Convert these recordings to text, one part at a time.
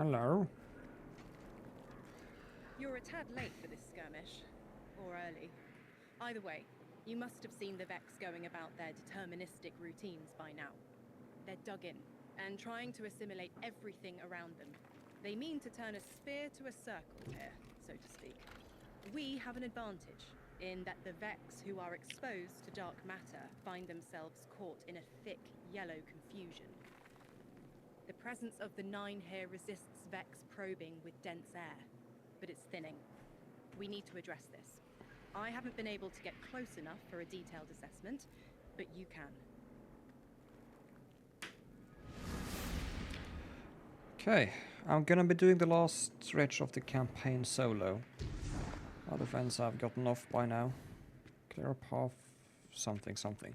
Hello. You're a tad late for this skirmish. Or early. Either way, you must have seen the Vex going about their deterministic routines by now. They're dug in, and trying to assimilate everything around them. They mean to turn a spear to a circle here, so to speak. We have an advantage, in that the Vex who are exposed to dark matter find themselves caught in a thick, yellow confusion. The presence of the Nine here resists Vex probing with dense air, but it's thinning. We need to address this. I haven't been able to get close enough for a detailed assessment, but you can. Okay, I'm gonna be doing the last stretch of the campaign solo. Other friends have gotten off by now. Clear a path, something.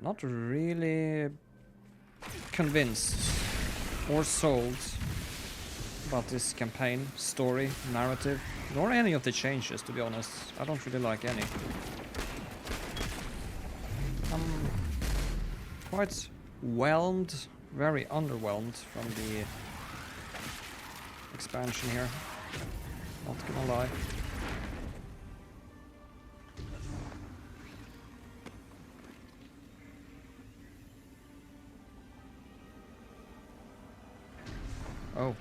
Not really convinced or sold about this campaign, story, narrative, nor any of the changes, to be honest. I don't really like any. I'm quite whelmed, very underwhelmed from the expansion here. Not gonna lie. Oh.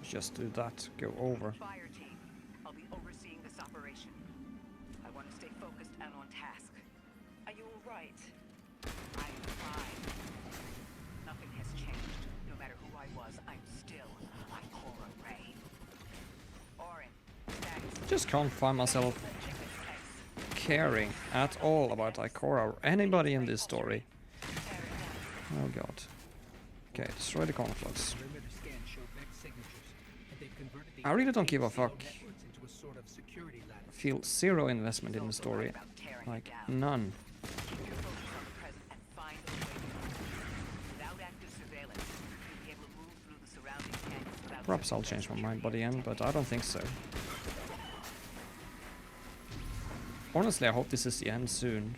Just do that, go over. Fire team, I'll be overseeing this operation. I want to stay focused and on task. Are you all right? I'm fine. Nothing has changed. No matter who I was, I'm still Ikora Ray. Orin, status. Just can't find myself caring at all about Ikora or anybody in this story. Oh god. Okay, destroy the conflicts. I really don't give a fuck. Feel zero investment in the story. Like, none. Perhaps I'll change my mind by the end, but I don't think so. Honestly, I hope this is the end soon.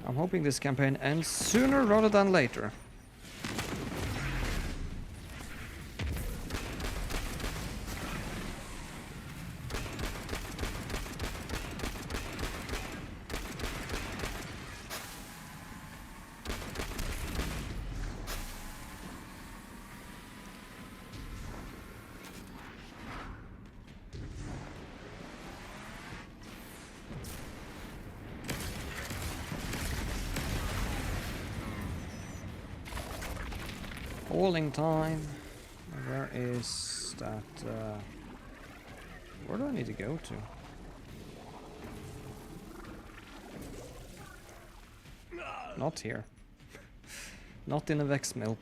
I'm hoping this campaign ends sooner rather than later. Falling time. Where is that? Where do I need to go to? Not here. Not in the Vex milk.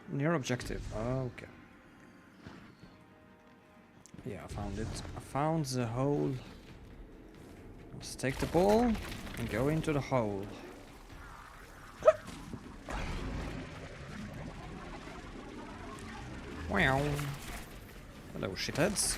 Near objective. Okay. Yeah, I found it. I found the hole. Let's take the ball and go into the hole. Wow. Hello, shitheads.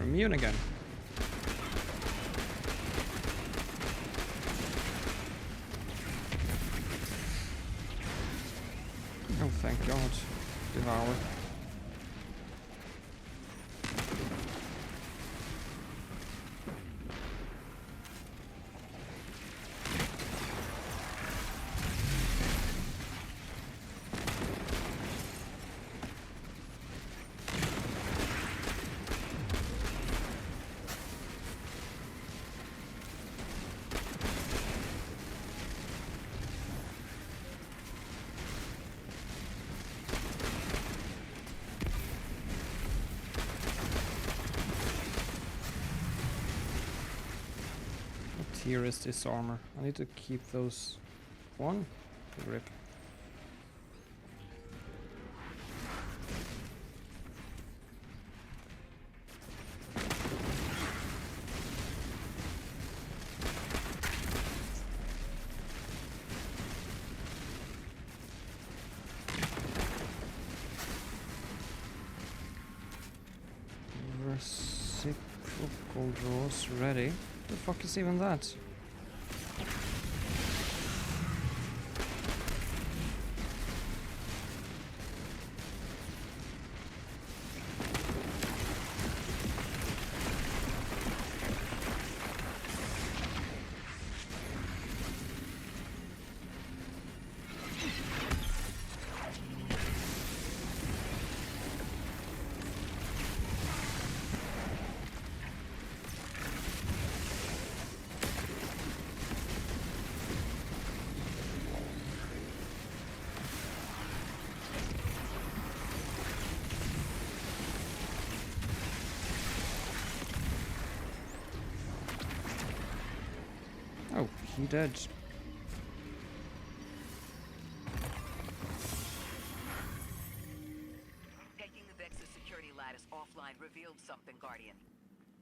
Immune again. Oh, thank God. Devour. here is this armor. I need to keep those. One. Rip. Reciprocal draws ready. The fuck is even that? Oh, he did. Taking the Vex's security lattice offline revealed something, Guardian.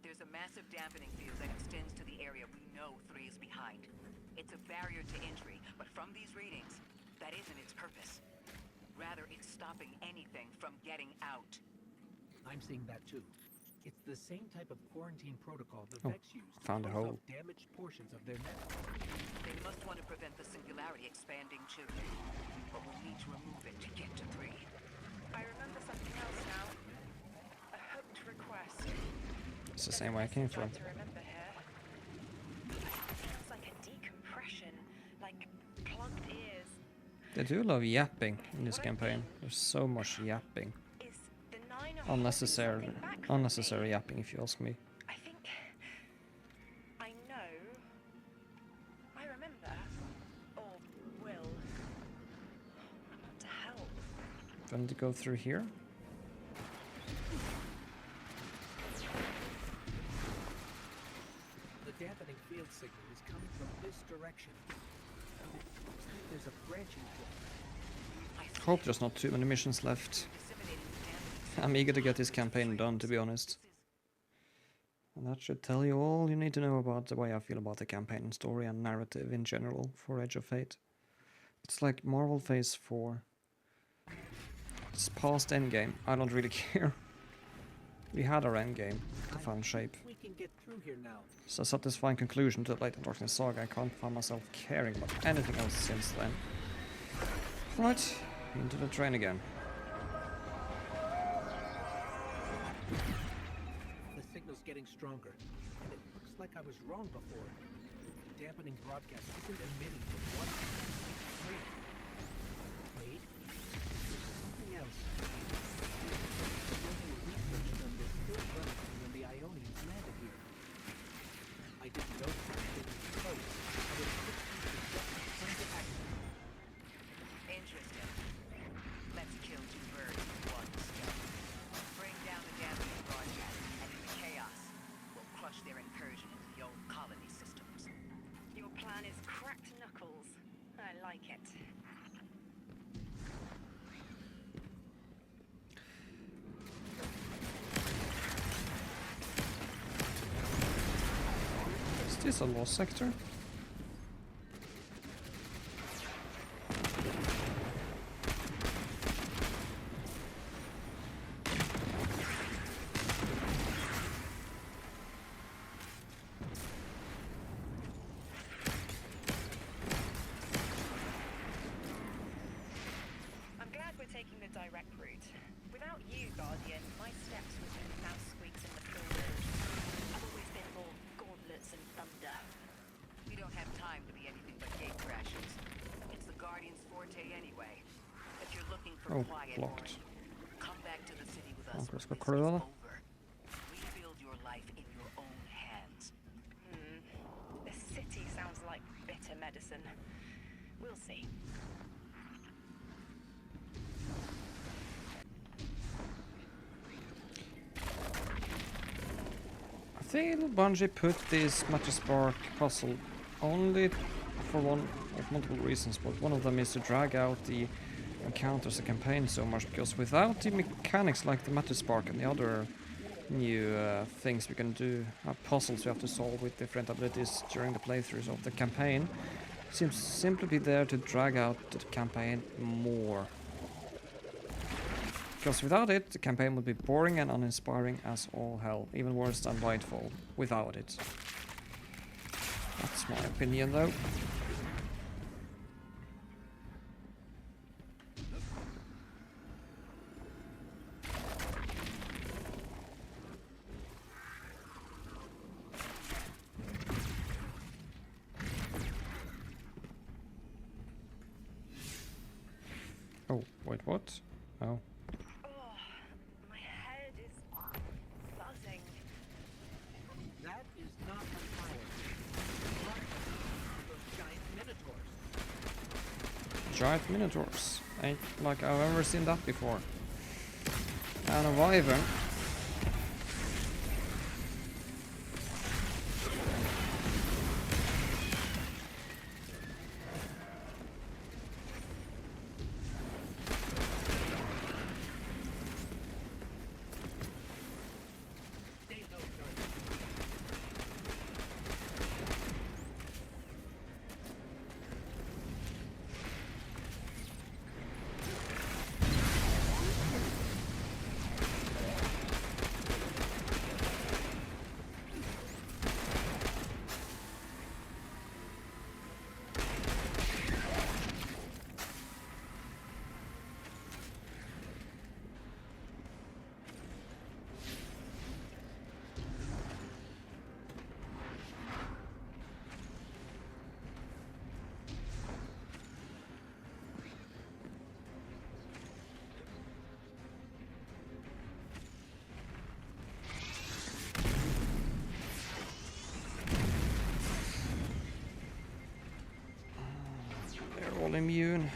There's a massive dampening field that extends to the area we know 3 is behind. It's a barrier to entry, but from these readings, that isn't its purpose. Rather, it's stopping anything from getting out. I'm seeing that too. It's the same type of quarantine protocol the Oh, Vex used to found a close hole. off damaged portions of their network. They must want to prevent the singularity expanding too. But we'll need to remove it to get to 3. I remember something else now. A hoped request. It's the same way I came from. To remember here. Sounds like a decompression, like plugged ears. They do love yapping in this campaign. There's so much yapping. Is the 9 Unnecessary, holding something back from unnecessary me? yapping, if you ask me. I think I know. I remember. Or will. I want to help. Do I need to go through here? The dampening field signal is coming from this direction. It looks like there's a branching point. Hope there's not too many missions left. Disseminating the damage. I'm eager to get this campaign done, to be honest. And that should tell you all you need to know about the way I feel about the campaign story and narrative in general for Edge of Fate. It's like Marvel Phase 4. It's past endgame. I don't really care. We had our endgame, the fun shape. We can get through here now. It's a satisfying conclusion to the Blade and Darkness saga. I can't find myself caring about anything else since then. Right, into the train again. The signal's getting stronger, and it looks like I was wrong before. The dampening broadcast isn't emitting from one. Wait, there's something else. Earlier research done this still running from when the Ionians landed here. I didn't know that it was close. I was trying to act. Interesting. Let's kill 2 birds with 1 stone. Bring down the damaging broadcast, and in the chaos, we'll crush their incursion into the old colony systems. Your plan is cracked knuckles. I like it. Is this a lost sector? I'm glad we're taking the direct route. Without you, Guardian, my steps would be mouse squeaks in the field. I've always been more gauntlets and thunder. We don't have time to be anything but gate crashes. It's the Guardian's forte anyway. If you're looking for Oh, quiet, blocked. come back to the city with us. Marcus when got this is Cordova. over. Rebuild your life in your own hands. The city sounds like bitter medicine. We'll see. I think Bungie put this Matter Spark puzzle only for one of multiple reasons, but one of them is to drag out the encounters, the campaign so much, because without the mechanics like the Matter Spark and the other new things we can do, puzzles we have to solve with different abilities during the playthroughs of the campaign, seems simply be there to drag out the campaign more. Because without it, the campaign would be boring and uninspiring as all hell, even worse than Lightfall without it. That's my opinion though. Oh, wait, what? Oh. Oh, my head is buzzing. That is not a tower. What? Those giant minotaurs. Giant minotaurs. Ain't like I've ever seen that before. And a wyvern. They know none. They're all immune.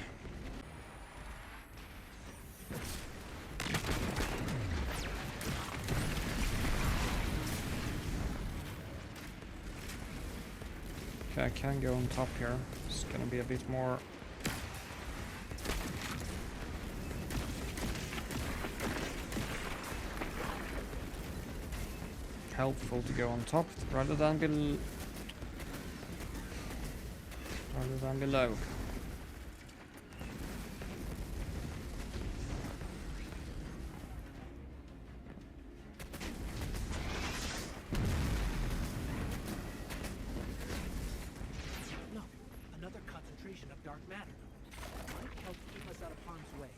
Okay, I can go on top here. It's gonna be a bit more helpful to go on top rather than below. No, another concentration of dark matter. Might help keep us out of harm's way.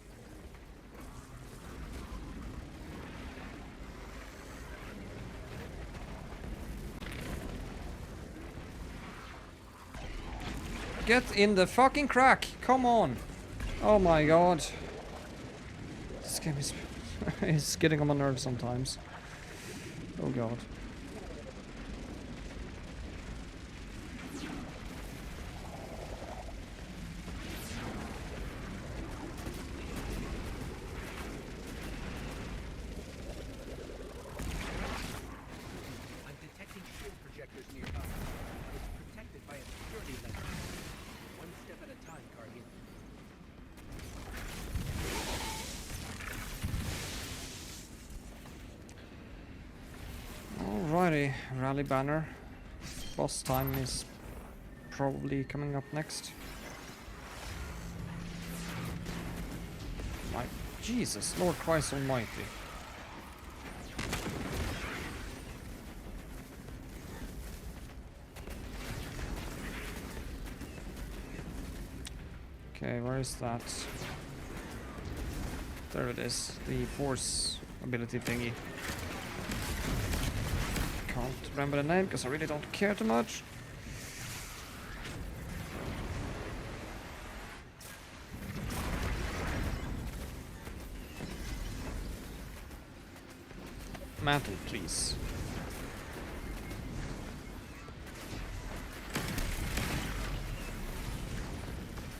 Get in the fucking crack! Come on! Oh my god. This game is it's getting on my nerves sometimes. Oh god. I'm detecting shield projectors nearby. It's protected by a security lens. One step at a time, Guardian. Alrighty, rally banner. Boss time is probably coming up next. My Jesus, Lord Christ Almighty. Okay, where is that? There it is, the force ability thingy. Can't remember the name because I really don't care too much. Mantle, please.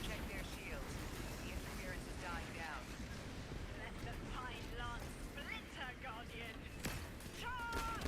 Check their shields. The interference is dying down. Let the pine lance splinter, Guardian! Charge!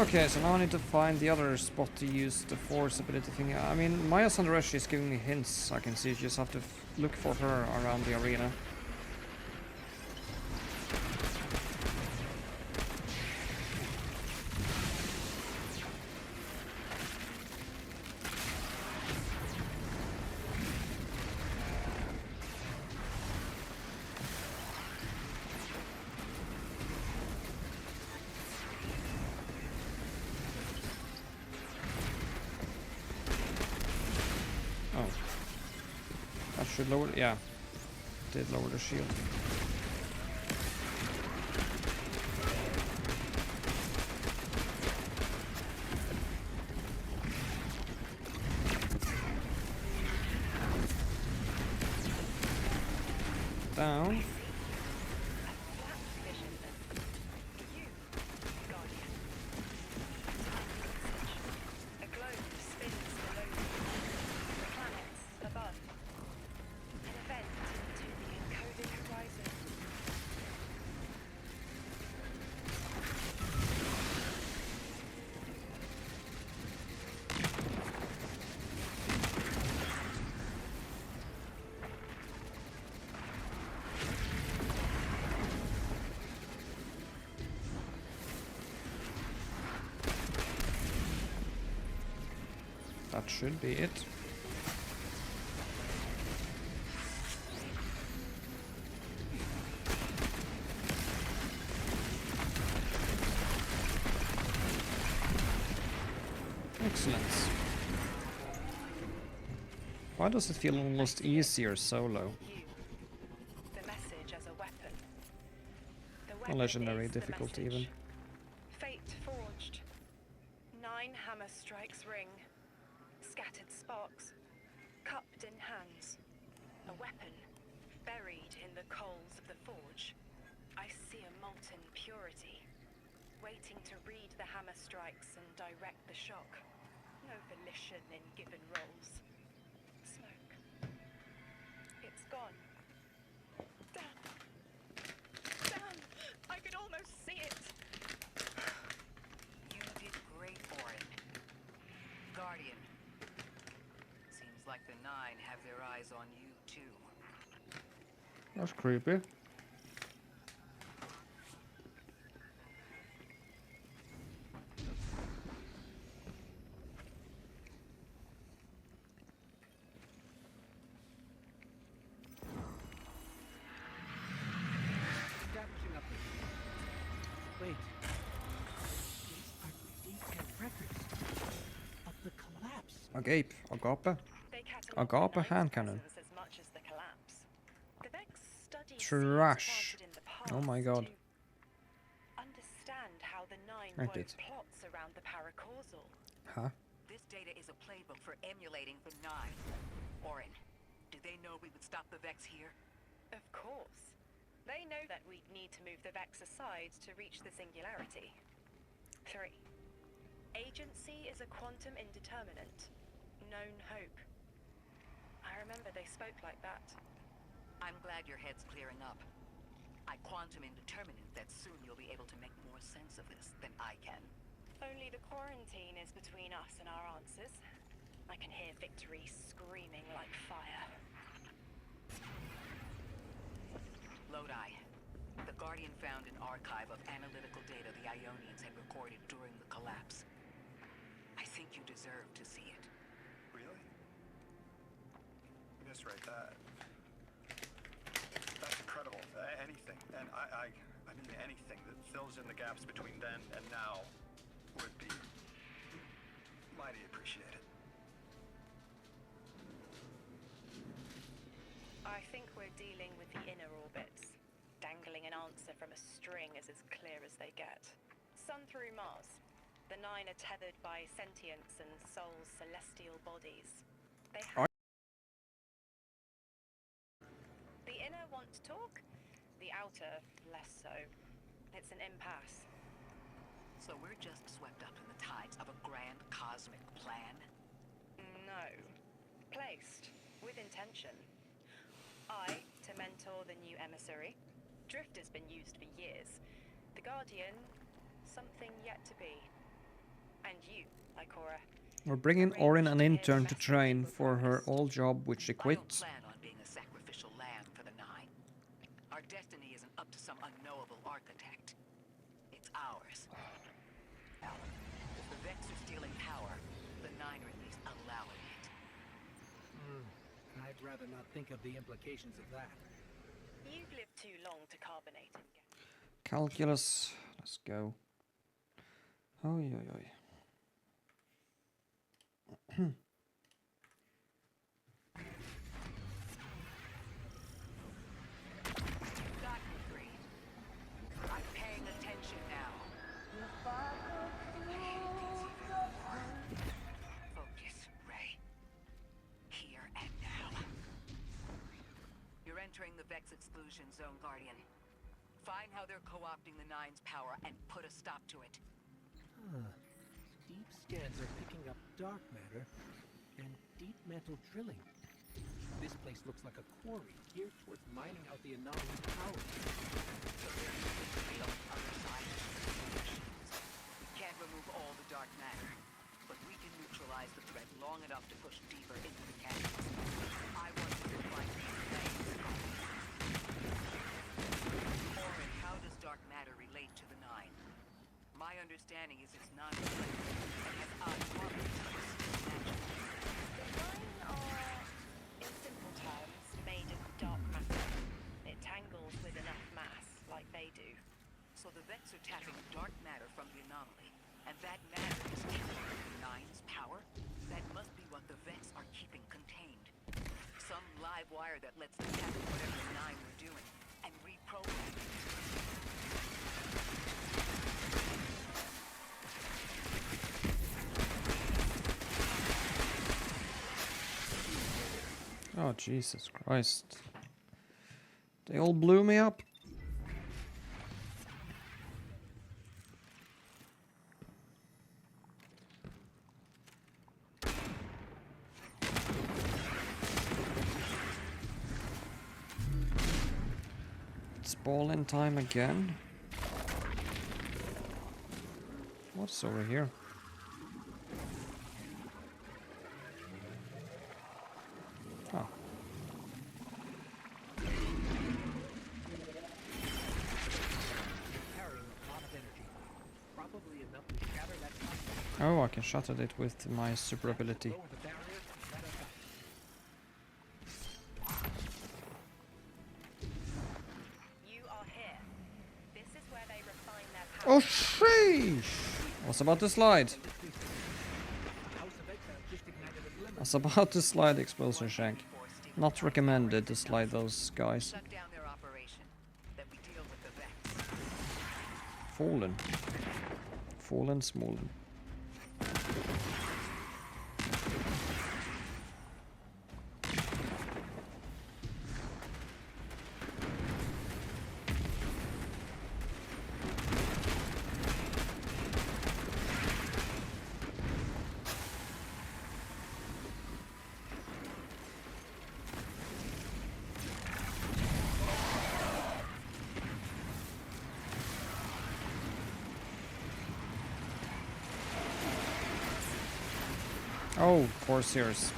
Okay, so now I need to find the other spot to use the force ability thing. I mean, Maya Sandareshi is giving me hints I can see. You just have to look for her around the arena. Oh. That should lower... yeah. Did lower the shield. Down. That should be it. Excellent. Why does it feel almost easier solo? The message as a weapon. The A weapon legendary is the difficulty message. even. Fate forged. 9 hammer strikes ring. Scattered sparks. Cupped in hands. A weapon. Buried in the coals of the forge. I see a molten purity. Waiting to read the hammer strikes and direct the shock. No volition in given roles. Smoke. It's gone. Damn. Damn! I could almost see it! You did great, Orin. Guardian. Seems like the Nine have their eyes on you, too. That's creepy. Establishing update. Wait. These are detailed records of the collapse. Agape. Agape. They Agape catalog the hand Nine's cannon. presence as much as the collapse. The Vex study Trash. seeds planted in the past Oh my god. to understand how the Nine I wove did. plots around the paracausal. Huh? This data is a playbook for emulating the Nine. Orin, do they know we would stop the Vex here? Of course. They know that we'd need to move the Vex aside to reach the singularity. 3. Agency is a quantum indeterminate. Known hope. I remember they spoke like that. I'm glad your head's clearing up. I quantum indeterminate that soon you'll be able to make more sense of this than I can. Only the quarantine is between us and our answers. I can hear victory screaming like fire. Lodi. The Guardian found an archive of analytical data the Ionians had recorded during the collapse. I think you deserve to see it. Really? Just write that. That's incredible. Anything, and I mean anything that fills in the gaps between then and now would be mighty appreciated. I think we're dealing with the inner orbits. Dangling an answer from a string is as clear as they get. Sun through Mars. The Nine are tethered by sentience and Sol's celestial bodies. They have... The inner want to talk, the outer less so. It's an impasse. So we're just swept up in the tides of a grand cosmic plan? No. Placed. With intention. I, to mentor the new emissary. Drift has been used for years. The Guardian, something yet to be. And you, Ikora. We're bringing Orin an intern to train for her old job, which she I don't quit. plan on being a sacrificial lamb for the Nine. Our destiny isn't up to some unknowable architect. It's ours. If the Vex are stealing power, the Nine are at least allowing it. I'd rather not think of the implications of that. You've lived too long to carbonate and get. Calculus. Let's go. Oi, oi, oi. Got me, Green. I'm paying attention now. Focus, Ray. Here and now. You're entering the Vex exclusion zone, Guardian. Find how they're co-opting the Nine's power and put a stop to it. Deep scans are picking up dark matter and deep mantle drilling. This place looks like a quarry geared towards mining out the anomaly's power. So there's something to be on the other side of the machines. We can't remove all the dark matter, but we can neutralize the threat long enough to push deeper into the canyons. I want to find these things. Orin, how does dark matter relate to the Nine? My understanding is it's non-reflective and has odd properties like a still magic. The Nine are, in simple terms, made of dark matter. It tangles with enough mass, like they do. So the Vex are tapping dark matter from the anomaly, and that matter is keeping the Nine's power? That must be what the Vex are keeping contained. Some live wire that lets them tap whatever the Nine were doing, and reprogram it. Oh, Jesus Christ. They all blew me up. It's ball-in time again. What's over here? Oh. Carrying a lot of energy. Probably enough to shatter that platform. Oh, I can shatter it with my super ability. Lower the barrier and let us up. You are here. This is where they refine their power. Oh, sheesh! I was about to slide. House of Exile just ignited a glimmer. I was about to slide explosion shank. Not recommended to slide those guys. Shut down their operation. Then we deal with the Vex. Fallen. Fallen Smollen. Oh, Corsairs.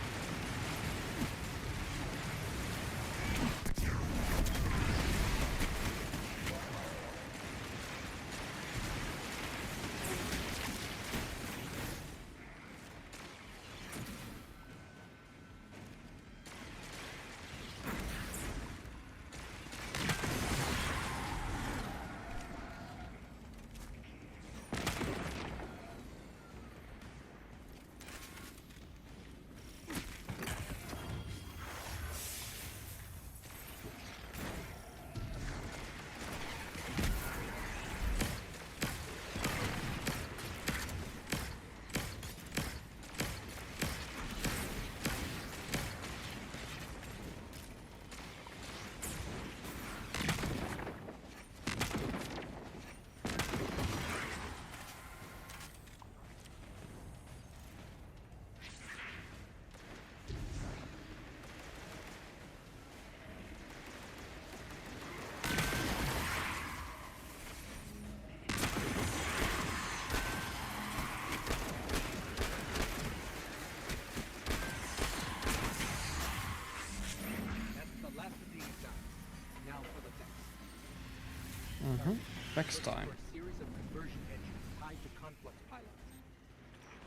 next time. For a series of conversion engines tied to conflux pylons.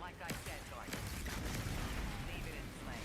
Like I said, Guardian. Leave it in flames.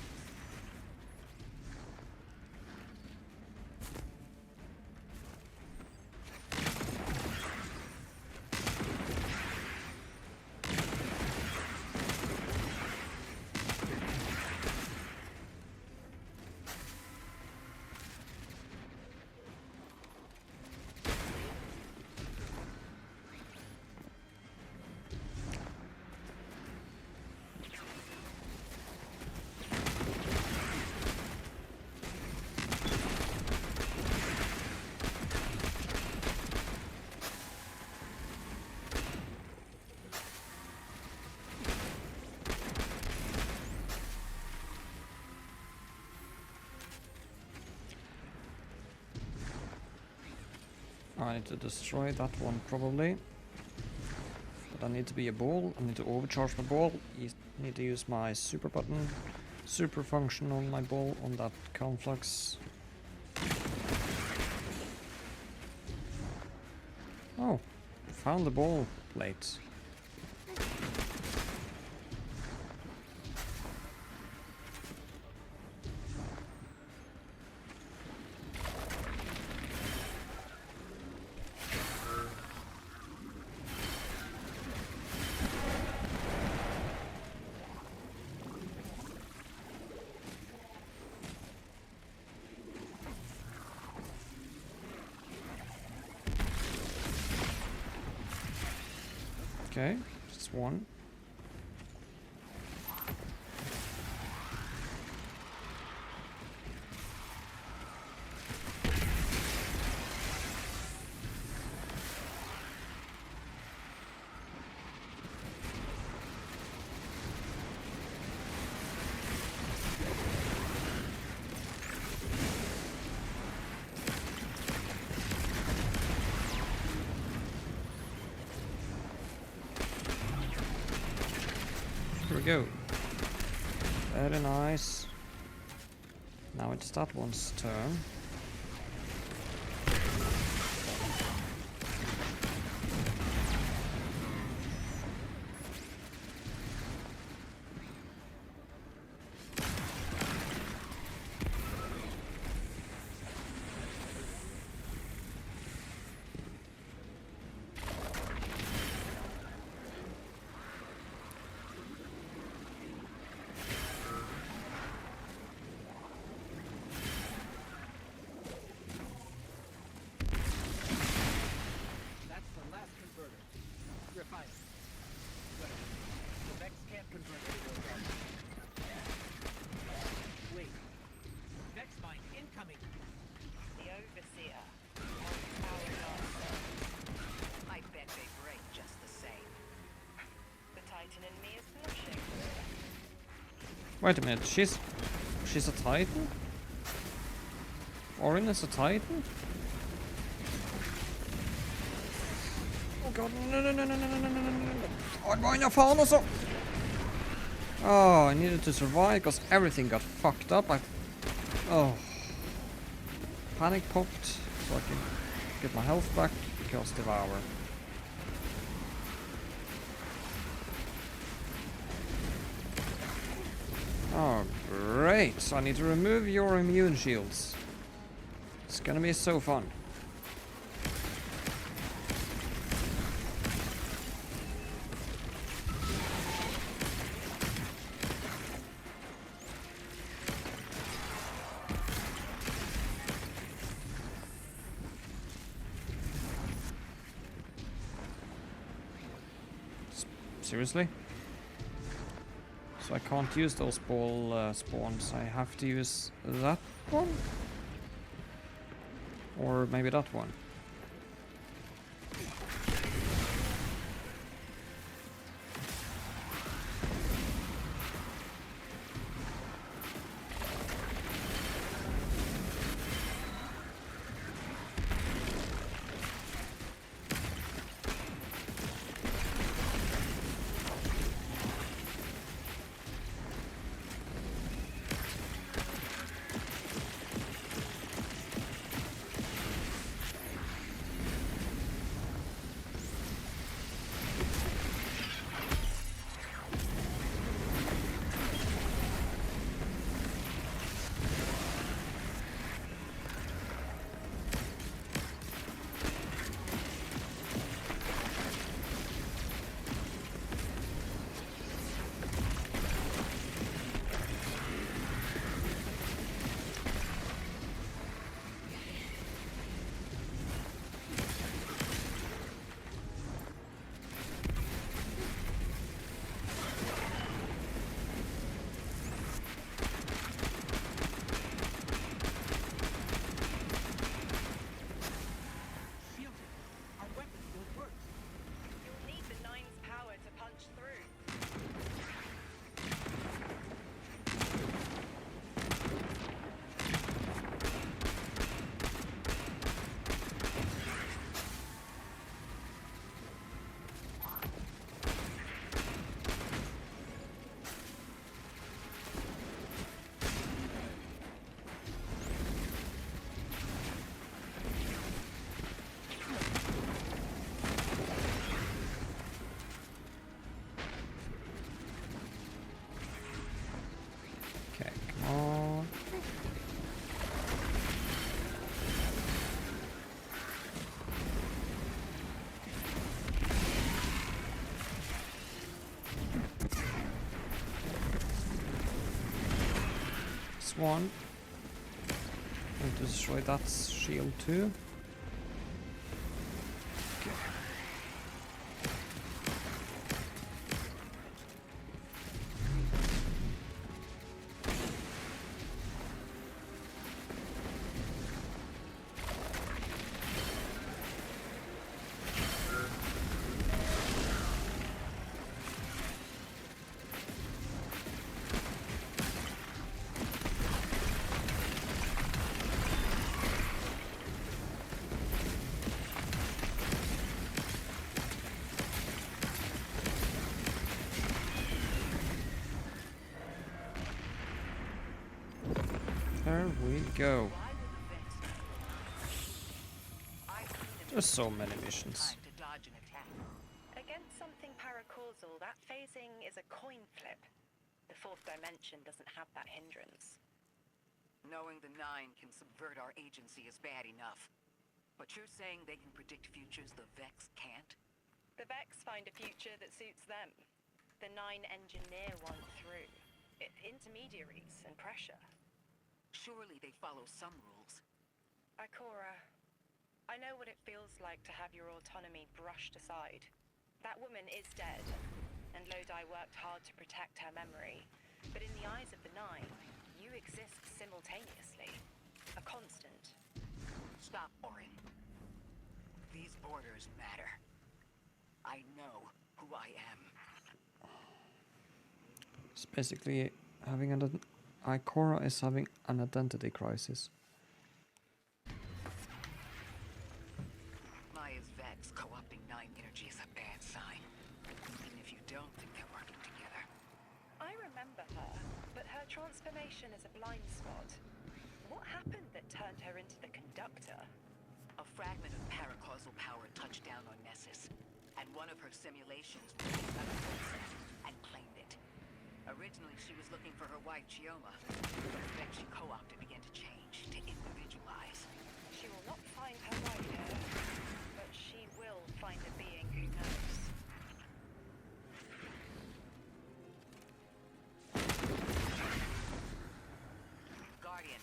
I need to destroy that one probably. But I need to be a ball. I need to overcharge my ball. Need to use my super button. Super function on my ball on that conflux. Oh, found the ball plate. Okay, just one. Here we go. Very nice. Now it's that one's turn. That's the last converter. Refine it. Good. The Vex can't convert to your guns. Wait. Vex mine incoming! The Overseer. Powered also. I bet they break just the same. The Titan in me is blushing. Wait a minute, she's a Titan? Orin is a Titan? Oh god, no. Å, ja, faen også! Oh, I needed to survive because everything got fucked up. Oh. Panic popped so I can get my health back because Devour. Oh, great. So I need to remove your immune shields. It's gonna be so fun. Seriously? So I can't use those ball spawns. I have to use that one? Or maybe that one. That's one. Going to destroy that shield too. Okay. There we go. Why would the Vex I've seen them There's so use many the missions. time to dodge an attack. Against something paracausal, that phasing is a coin flip. The fourth dimension doesn't have that hindrance. Knowing the Nine can subvert our agency is bad enough. But you're saying they can predict futures the Vex can't? The Vex find a future that suits them. The Nine engineer one through. Intermediaries and pressure. Surely they follow some rules. Ikora, I know what it feels like to have your autonomy brushed aside. That woman is dead, and Lodi worked hard to protect her memory. But in the eyes of the Nine, you exist simultaneously. A constant. Stop, Orin. These borders matter. I know who I am. It's basically having an Ikora is having an identity crisis. Maya's Vex co-opting Nine energy is a bad sign. Even if you don't think they're working together. I remember her, but her transformation is a blind spot. What happened that turned her into the conductor? A fragment of paracausal power touched down on Nessus, and one of her simulations released another set and claimed it. Originally, she was looking for her wife, Chioma, but the Vex she co-opted began to change, to individualize. She will not find her wife here, but she will find a being who knows. Guardian,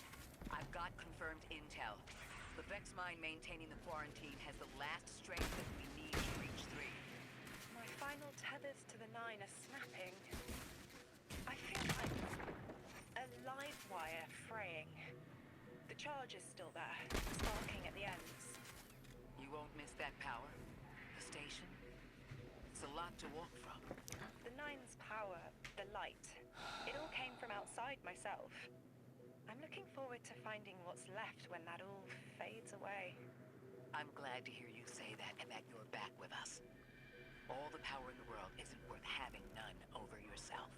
I've got confirmed intel. The Vex mine maintaining the quarantine has the last strength that we need to reach 3. My final tethers to the Nine are snapping. I feel like a live wire fraying. The charge is still there, sparking at the ends. You won't miss that power. The station. It's a lot to walk from. The Nine's power, the light, it all came from outside myself. I'm looking forward to finding what's left when that all fades away. I'm glad to hear you say that and that you're back with us. All the power in the world isn't worth having none over yourself.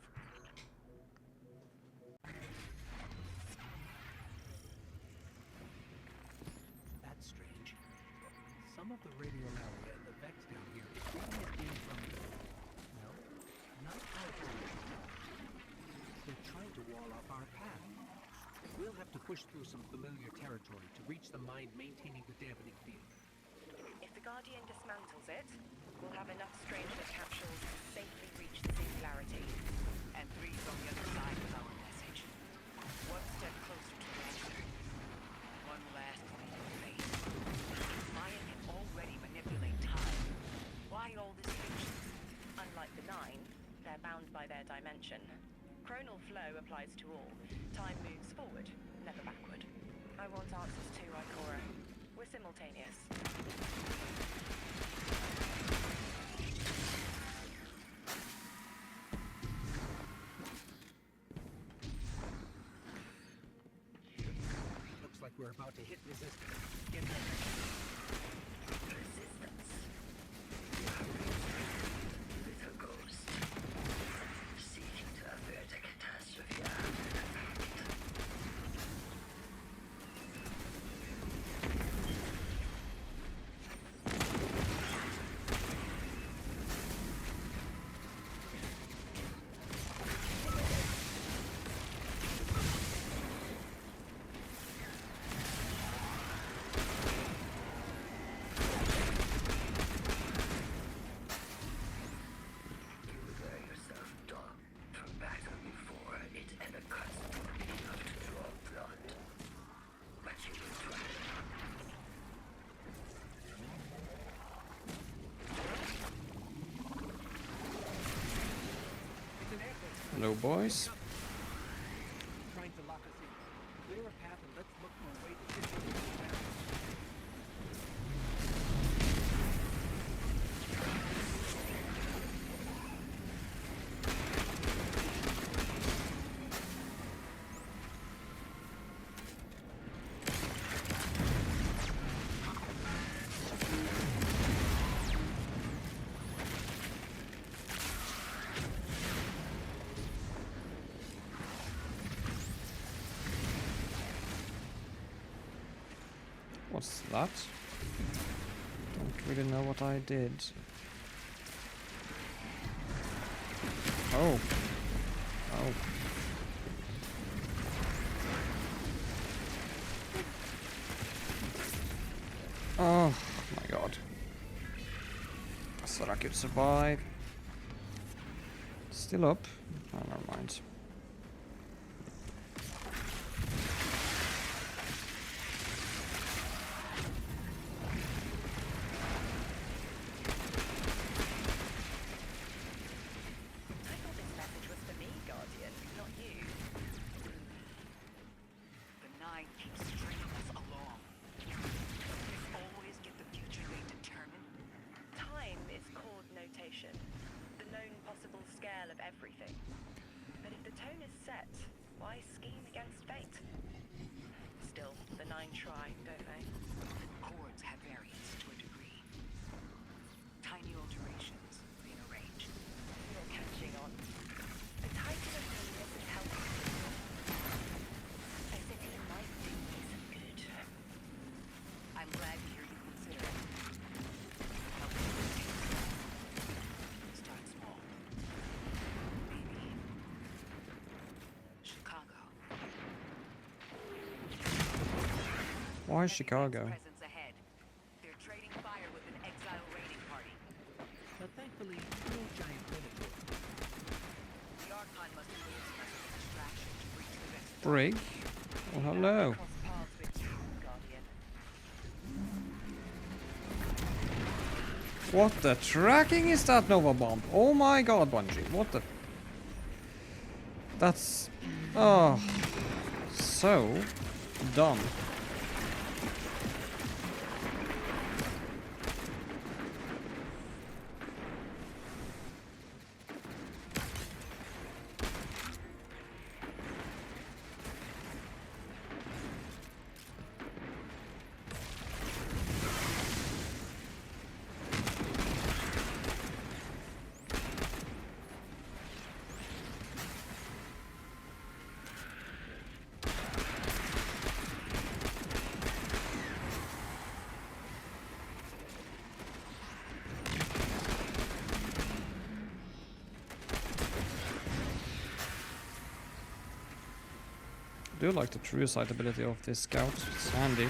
That's strange. Some of the radio area in the Vex down here is reading as being from, well, not our home. They're trying to wall off our path. We'll have to push through some familiar territory to reach the mine maintaining the dampening field. If the Guardian dismantles it, we'll have enough Stranger capsules to safely reach the singularity. And 3 from the other side of our message. One step closer to the answer. One last leap of faith. If Maya can already manipulate time, why all this patience? Unlike the Nine, they're bound by their dimension. Chronal flow applies to all. Time moves forward, never backward. I want answers too, Ikora. We're simultaneous. Looks like we're about to hit resistance. Get ready. Resistance. Little ghost. Seeking to avert a catastrophe after the fact. Hello, boys. Trying to lock us in. Clear a path and let's look for a way to get through this barrier. What's that? Don't really know what I did. Oh. Oh. Oh my god. I thought I could survive. Still up? Oh, never mind. I thought this message was for me, Guardian, not you. The Nine keeps stringing us along. Does this always get the future they determine? Time is chord notation, the known possible scale of everything. But if the tone is set, why scheme against fate? Still, the Nine try, don't they? Chords have variance to a degree. Tiny alterations, rearranged. You're catching on. The title of genius is helping. A city might do me some good. I'm glad to hear you consider it. Help me with things. Start small. Maybe Chicago. Why Chicago? Presence ahead. They're trading fire with an exile raiding party. But thankfully, no giant predator. The Archon must have used us as a distraction to breach the Vex. Brig? Well, hello. Cross paths with you, Guardian. What the tracking is that, Nova Bomb? Oh my god, Bungie. What the... That's... Oh... So... dumb. I do like the true sight ability of this scout. It's handy.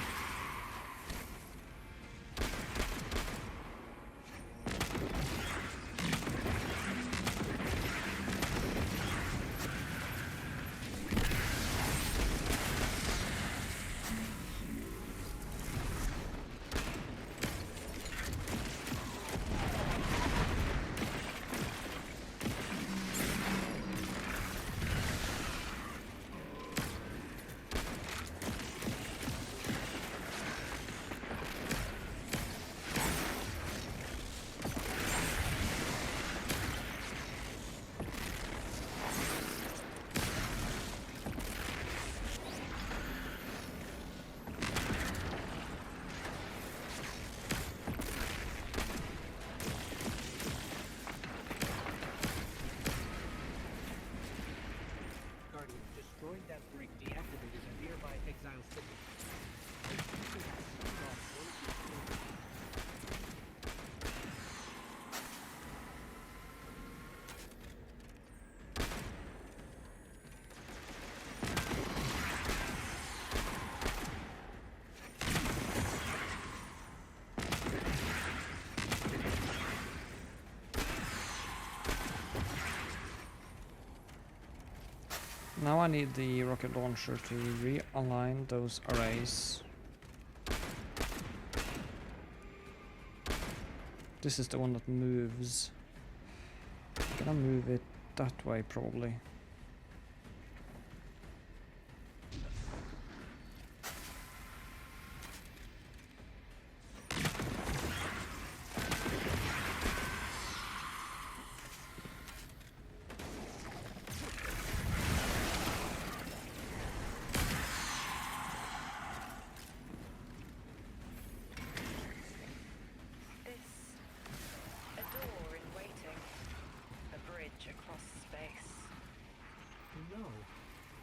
Guardian, destroying that brig deactivated a nearby exile city. I think we have to shoot off one of these things. Now I need the rocket launcher to realign those arrays. This is the one that moves. I'm gonna move it that way probably.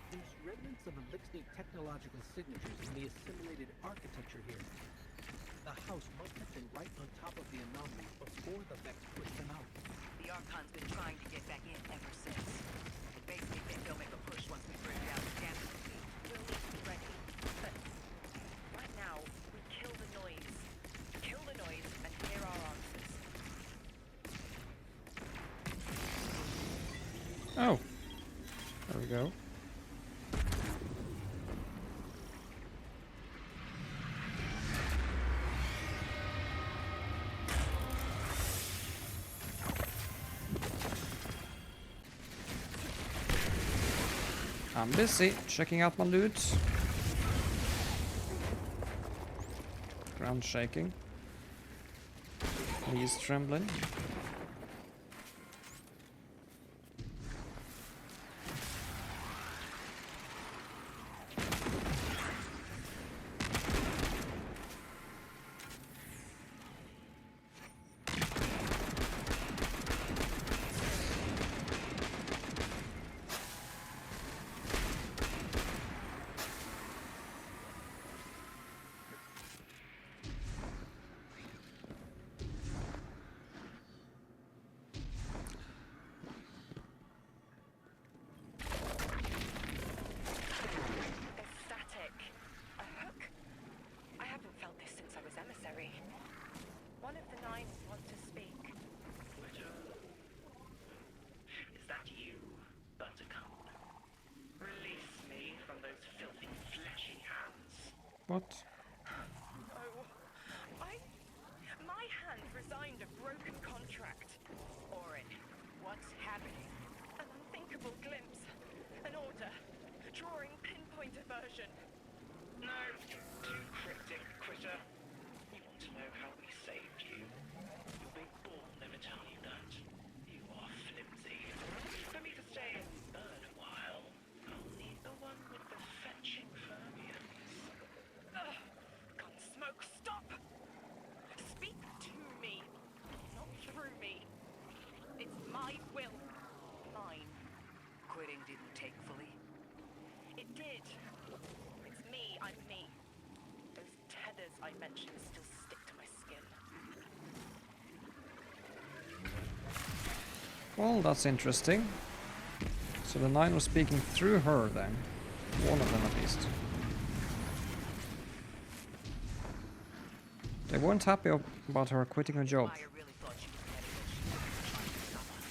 There's remnants of elixir technological signatures in the assimilated architecture here. The house must have been right on top of the anomaly before the Vex pushed them out. The Archon's been trying to get back in ever since. It makes me think they'll make a push once we bring down the damage. We'll need to be ready. But right now, we kill the noise. Kill the noise and hear our answers. Oh. There we go. I'm busy checking out my loot. Ground shaking. Knees trembling. One of the nine want to speak. Is that you, Buttercup? Release me from those filthy, fleshy hands. What? No. My hand resigned a broken contract. Orin, what's happening? An unthinkable glimpse. An order. Drawing pinpoint aversion. No, too cryptic, critter. You want to know how we saved you? Your big ball never tell you that. You are flimsy. For me to stay and burn a while, I'll need the one with the fetching fermions. Gunsmoke, stop! Speak to me, not through me. It's my will. Mine. Quitting didn't take fully. It did. It's me, I'm me. Those tethers I mentioned still stick to my skin. Well, that's interesting. So the nine was speaking through her then. One of them at least. They weren't happy about her quitting her job. Maya really thought she was headed when she was trying to stop us.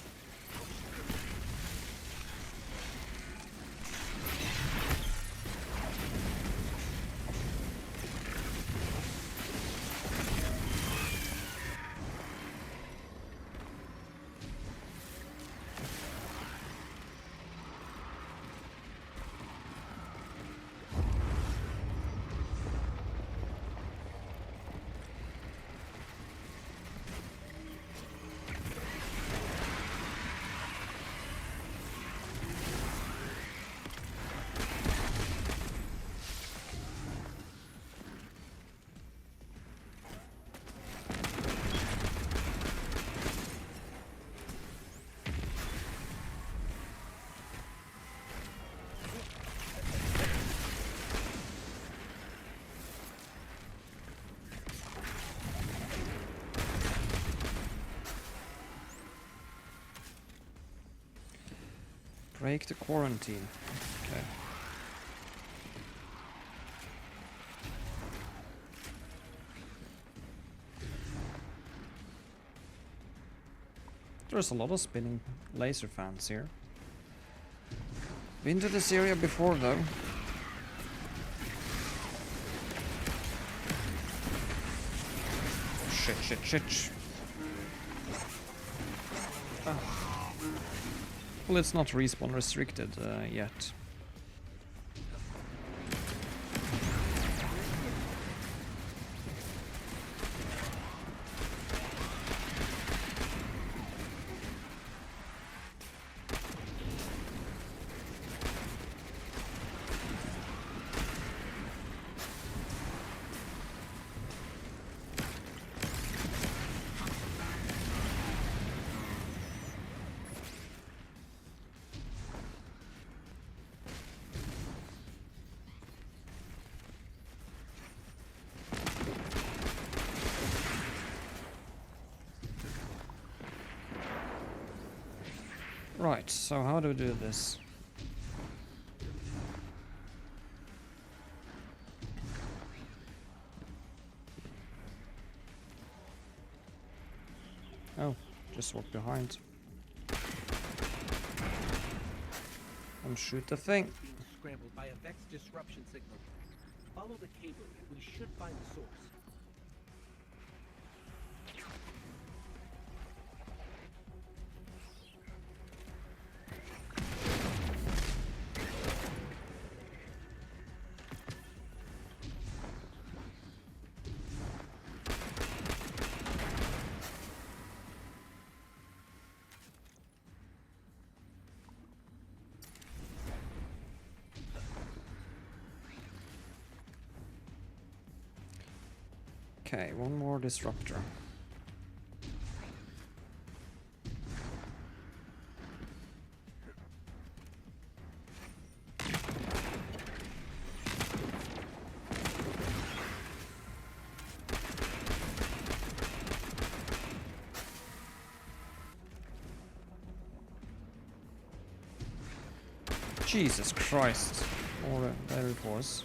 Break the quarantine. Okay. There's a lot of spinning laser fans here. Been to this area before though. Shit. Well, it's not respawn restricted yet. Right, so how do we do this? Oh, just walk behind. And shoot the thing. Being scrambled by a Vex disruption signal. Follow the cable and we should find the source. Okay, one more disruptor. Jesus Christ. Or there it was.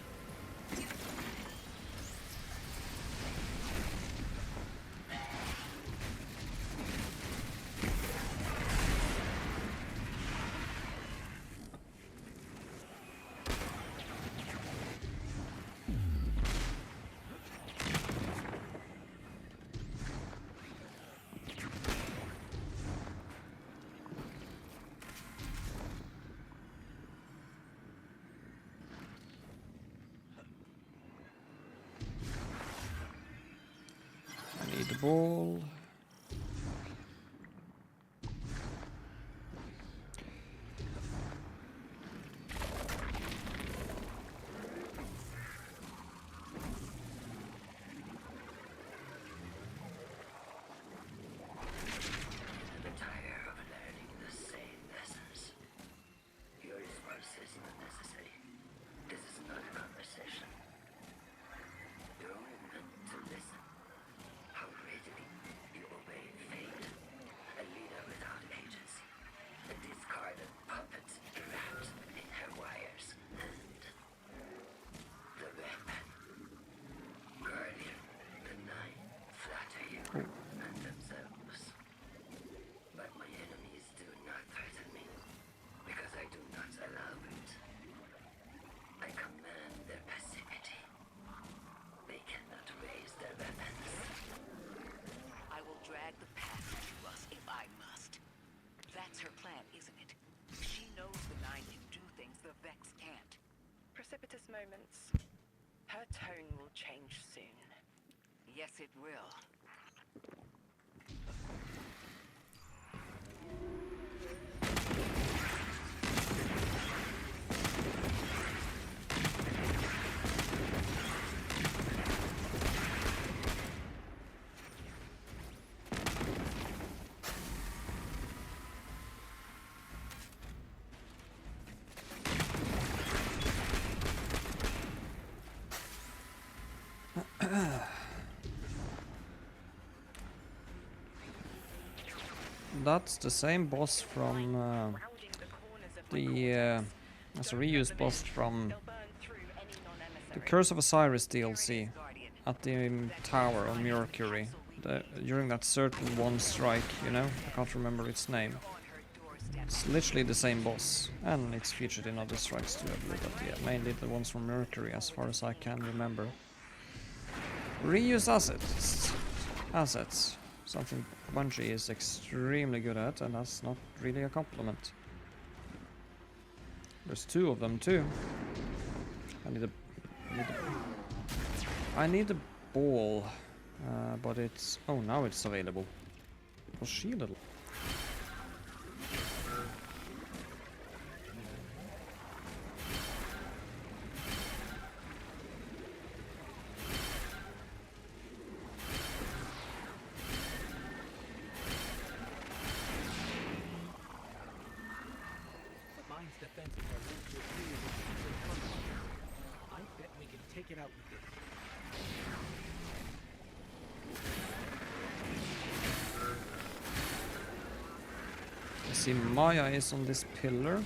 I need the ball. I'm tired of learning the same lessons. Your response is not necessary. This is not a conversation. You're only meant to listen. How readily you obey fate. A leader without agency. A discarded puppet wrapped in her wires. And the weapon. Guardian, the nine flatter you and themselves. But my enemies do not threaten me, because I do not allow it. I command their passivity. They cannot raise their weapons. I will drag the past to us if I must. That's her plan, isn't it? She knows the Nine can do things the Vex can't. Precipitous moments. Her tone will change soon. Yes, it will. That's the same boss from Rounding the corners of my the cortex. as a Don't reuse let them boss in. from They'll burn through any the non-emissary. Curse of Osiris DLC Here it is, Guardian. at the tower on Mercury. During that certain one strike, you know? I can't remember its name. On her doorstep. It's literally the same boss, and it's featured in other strikes too, I believe, but yeah, mainly the ones from Mercury, as far as I can remember. Reuse assets. Something Bungie is extremely good at, and that's not really a compliment. There's two of them too. I need a ball, but it's... Oh, now it's available. It was shielded. The mine's defenses are linked to a series of secret tunnels. I bet we can take it out with this. see my eyes on this pillar.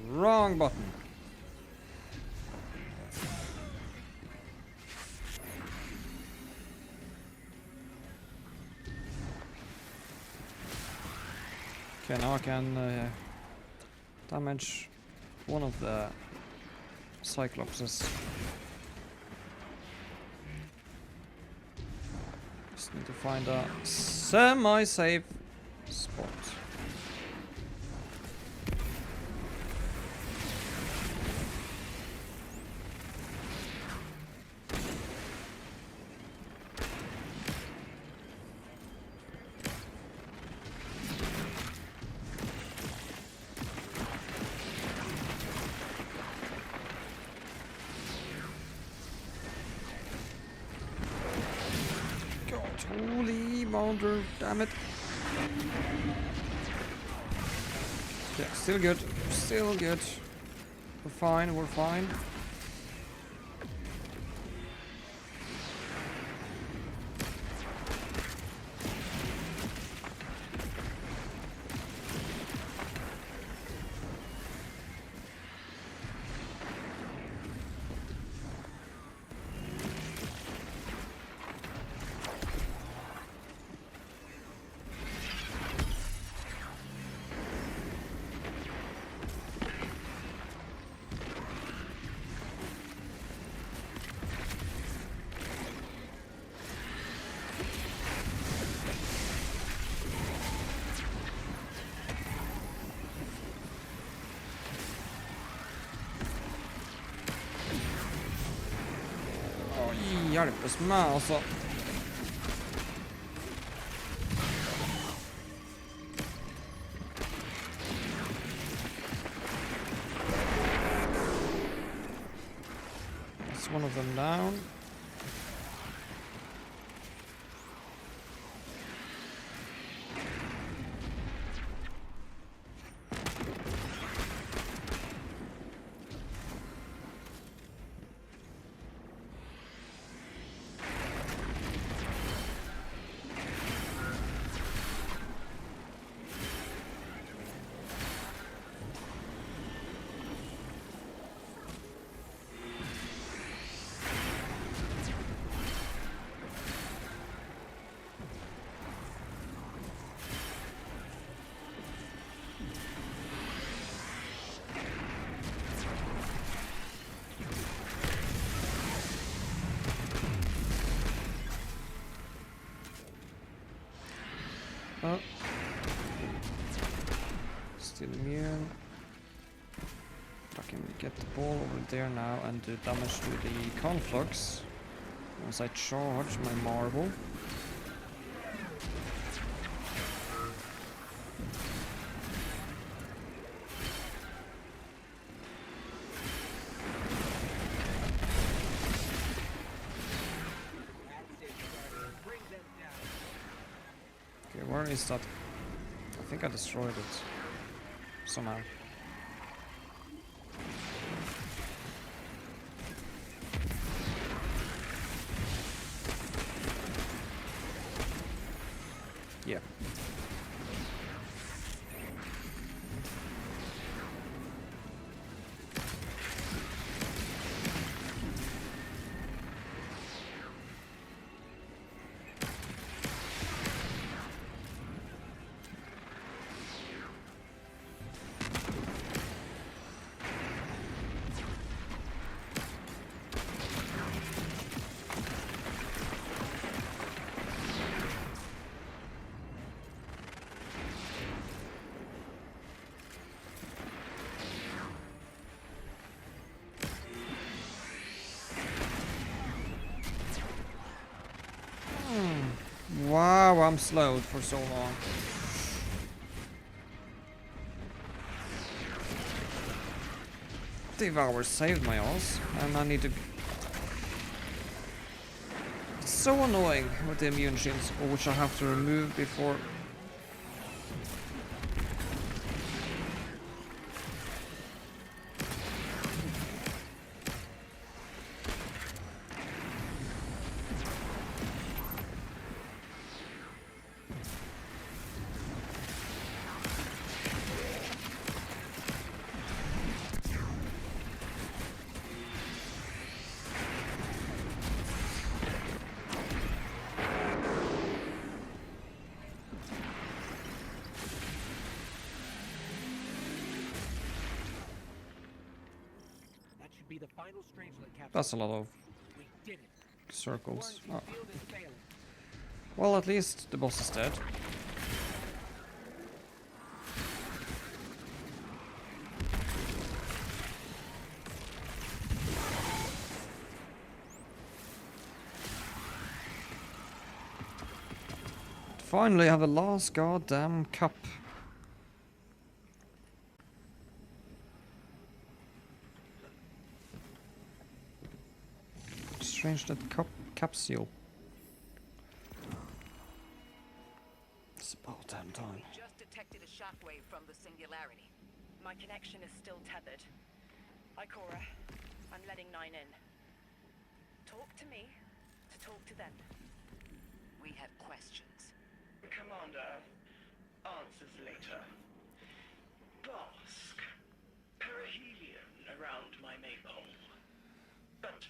Wrong button. Okay, now I can damage one of the Cyclopses. Just need to find a semi-safe spot. Holy mounter, damn it. Yeah, still good. Still good. We're fine, we're fine. Hjälpes med alltså. That's one of them down. Oh. Still immune. I can get the ball over there now and do damage to the conflux once I charge my marble. Okay, where is that? I think I destroyed it somehow. Yeah. Wow, I'm slowed for so long. Devour saved my ass, and I need to... It's so annoying with the immune shields, which I have to remove before be the final strangelet capsule. That's a lot of We did it. circles. Oh. Quarantine field is failing. Well, at least the boss is dead. Finally, I have the last goddamn cup. Strange that capsule. It's about damn time. We just detected a shockwave from the singularity. My connection is still tethered. Hi, Cora. I'm letting 9 in. Talk to me to talk to them. We have questions. Commander, answers later. Bask. Perihelion around my maypole. But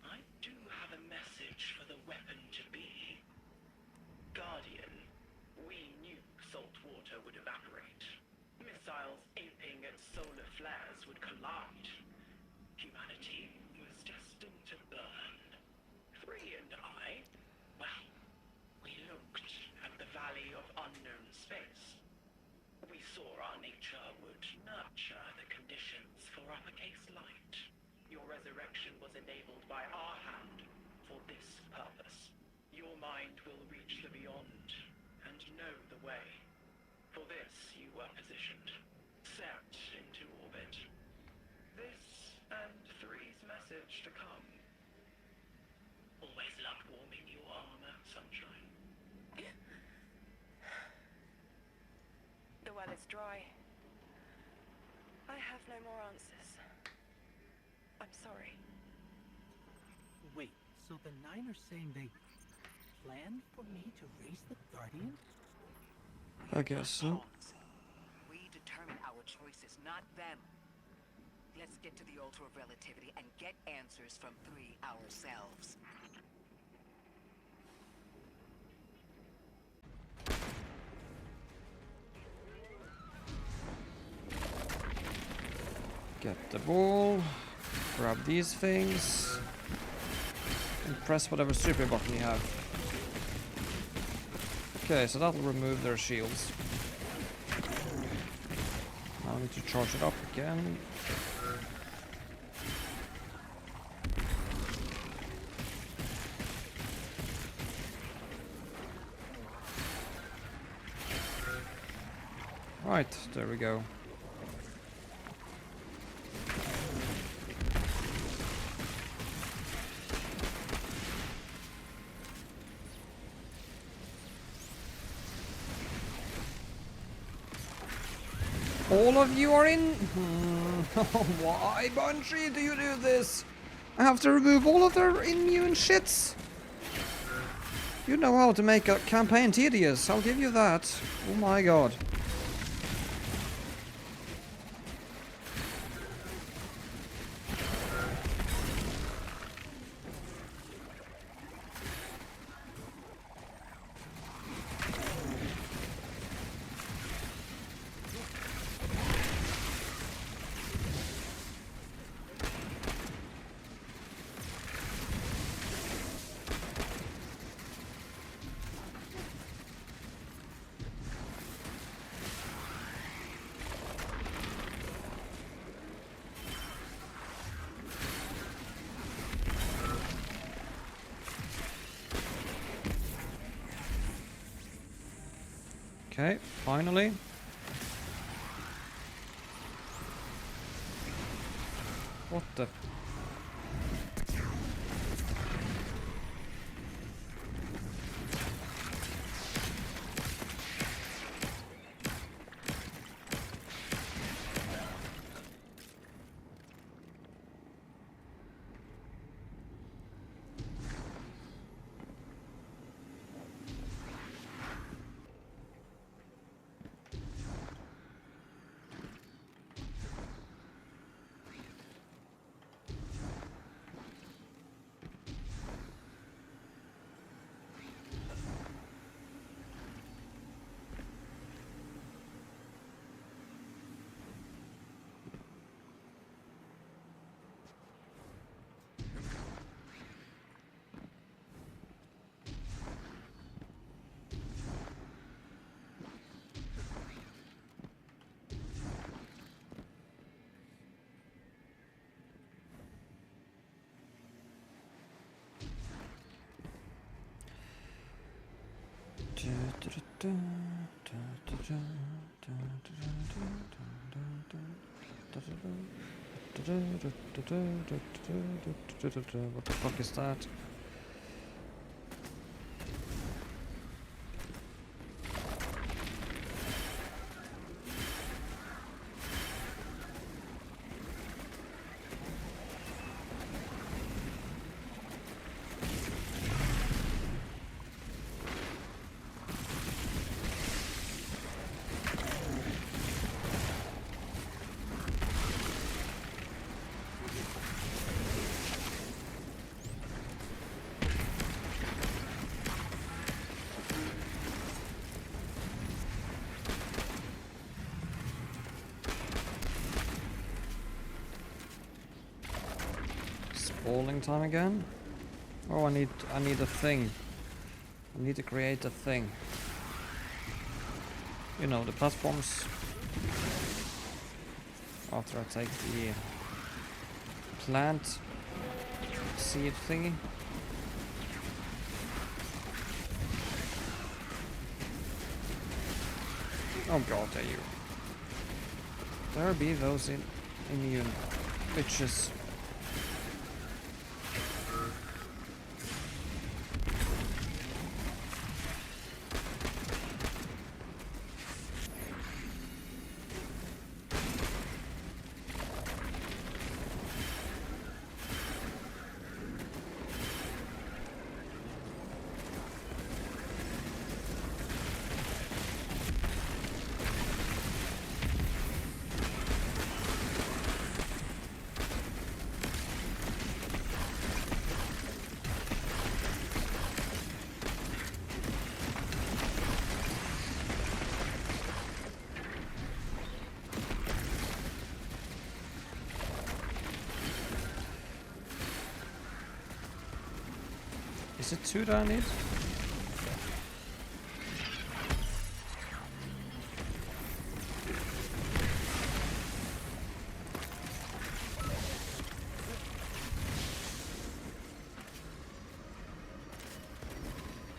I do have a message for the weapon to be. Guardian, we knew salt water would evaporate. Missiles aping at solar flares would collide. Humanity was destined to burn. 3 and I, well, we looked at the valley of unknown space. We saw our nature would nurture the conditions for uppercase light. Your resurrection was enabled by our hand for this purpose. Your mind will reach the beyond and know the way. For this you were positioned, set into orbit. This and 3's message to come. Always loved warming your armor, sunshine. The well is dry. I have no more answers. I'm sorry. Wait, so the 9 are saying they planned for me to raise the Guardian? I guess so. Pawns. We determine our choices, not them. Let's get to the altar of relativity and get answers from 3 ourselves. Get the ball. Grab these things. And press whatever super button you have. Okay, so that'll remove their shields. Now I need to charge it up again. Right, there we go. All of you are in? Why, Bungie, do you do this? I have to remove all of their immune shits? You know how to make a campaign tedious, I'll give you that. Oh my god. Okay, finally. What the? What the fuck is that? Spawning time again? Oh, I need a thing. I need to create a thing. You know, the platforms. After I take the plant seed thingy. Oh god, there you. There be those immune bitches. Is it 2 that I need?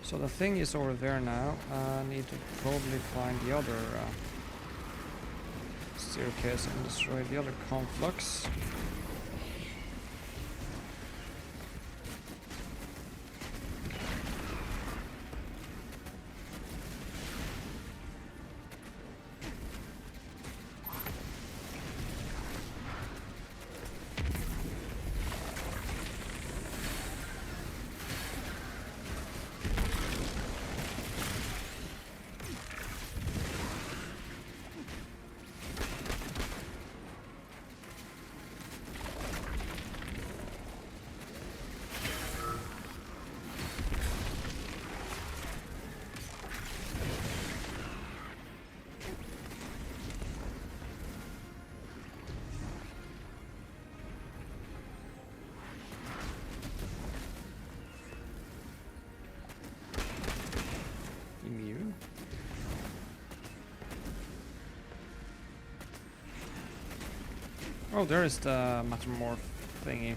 So the thing is over there now. I need to probably find the other staircase and destroy the other conflux. Oh, there is the metamorph thingy.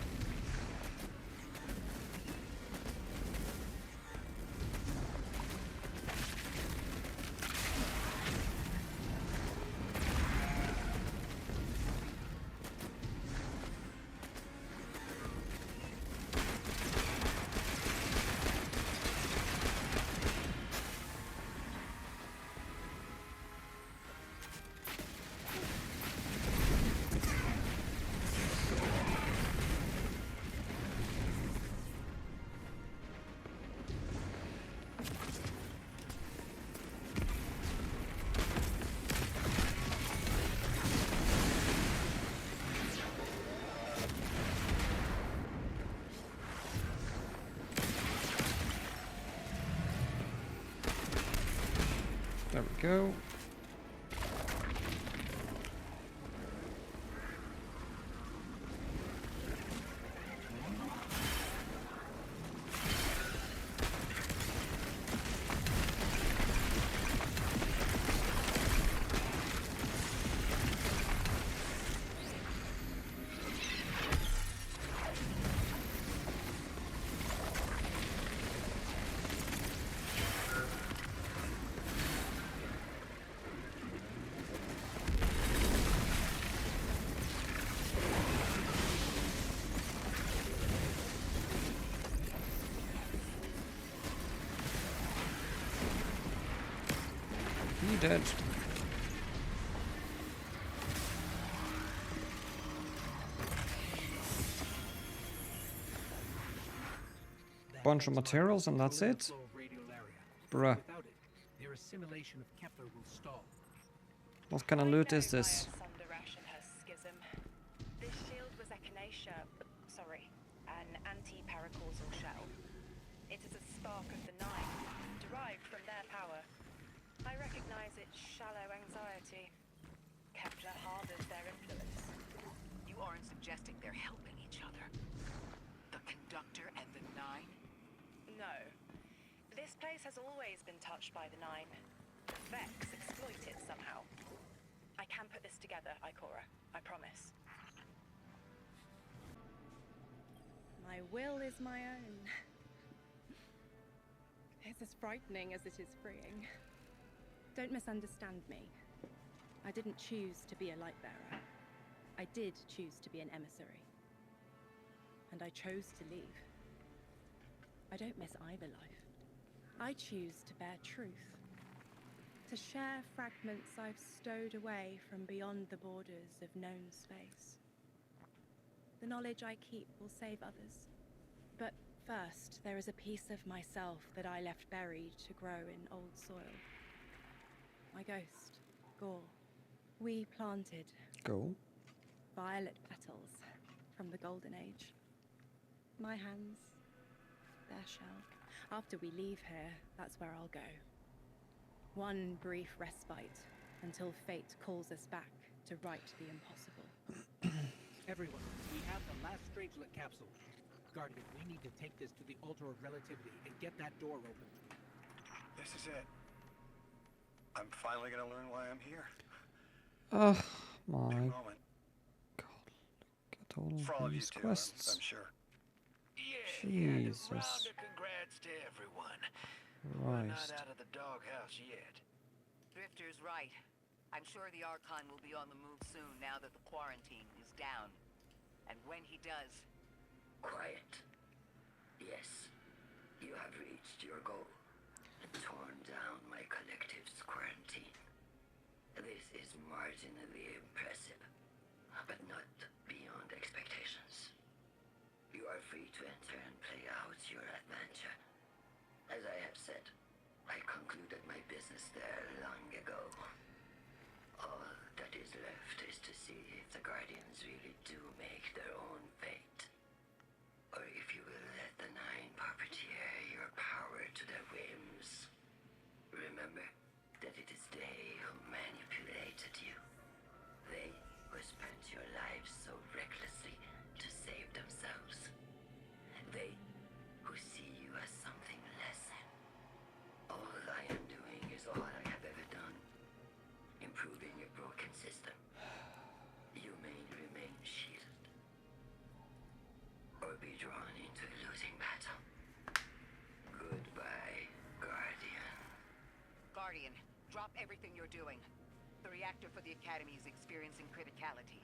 There we go. dead. Bunch of materials and that's it? Bruh. Without it, their assimilation of Kepler will stall. What kind of loot is this? This shield was echinacea, an anti-paracausal shell. It is a spark of the Nine, derived from their power. I recognize its shallow anxiety. Kepler harbors their influence. You aren't suggesting they're helping each other? The Conductor and the Nine? No. This place has always been touched by the Nine. The Vex exploit it somehow. I can put this together, Ikora. I promise. My will is my own. It's as frightening as it is freeing. Don't misunderstand me. I didn't choose to be a light bearer. I did choose to be an emissary. And I chose to leave. I don't miss either life. I choose to bear truth. To share fragments I've stowed away from beyond the borders of known space. The knowledge I keep will save others. But first, there is a piece of myself that I left buried to grow in old soil. My ghost, Gore. We planted Go. violet petals from the Golden Age. My hands, their shell. After we leave here, that's where I'll go. One brief respite until fate calls us back to right the impossible. Everyone, we have the last strangelet capsule. Guardian, we need to take this to the Altar of Relativity and get that door open. This is it. I'm finally gonna learn why I'm here. Oh Big my moment. god. Look at all For all of you these too, quests. I'm sure. Jesus. Round of congrats to everyone. We're not Christ. out of the doghouse yet. Drifter's right. I'm sure the Archon will be on the move soon now that the quarantine is down. And when he does... Quiet. Yes, you have reached your goal. Torn down my collective's quarantine. This is marginally impressive, but not beyond expectations. You are free to enter and play out your adventure. As I have said, I concluded my business there long ago. All that is left is to see if the Guardians really do make their own fate. Or if you will let the Nine puppeteer your power to their whims. Remember that it is they who manipulated you. They who spent your lives so recklessly to save themselves. They who see you as something less than. All I am doing is all I have ever done. Improving your broken system. You may remain shielded. Or be drawn into a losing battle. Goodbye, Guardian. Guardian, drop everything you're doing. The reactor for the Academy is experiencing criticality.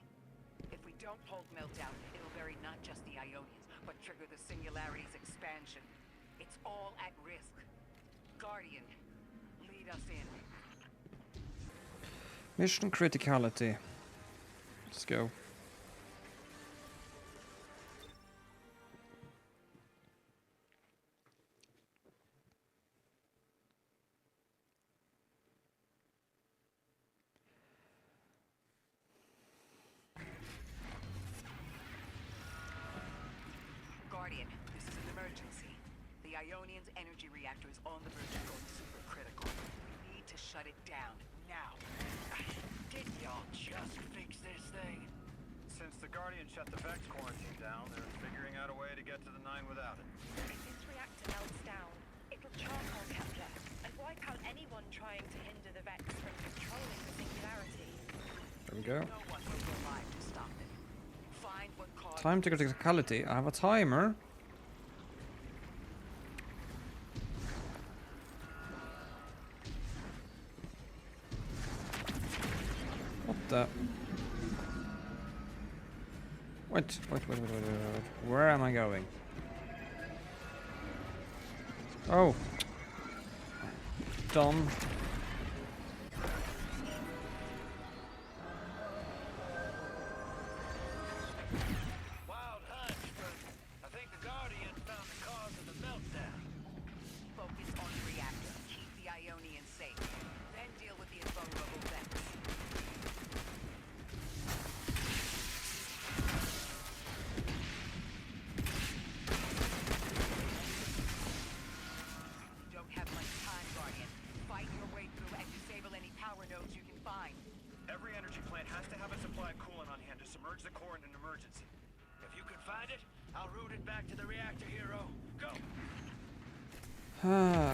If we don't hold Meltdown, it'll bury not just the Ionians, but trigger the Singularity's expansion. It's all at risk. Guardian, lead us in. Mission criticality. Let's go. Guardian, this is an emergency. The Ionian's energy reactor is on the verge of going supercritical. We need to shut it down, now. Didn't y'all just fix this thing? Since the Guardian shut the Vex quarantine down, they're figuring out a way to get to the Nine without it. If this reactor melts down, it'll charcoal Kepler and wipe out anyone trying to hinder the Vex from controlling the Singularity. There we go. No one will survive to stop it. Find what caused... Time to criticality. I have a timer. What the? Wait. Where am I going? Oh. Dumb. emergency. If you can find it, I'll route it back to the reactor, hero. Go!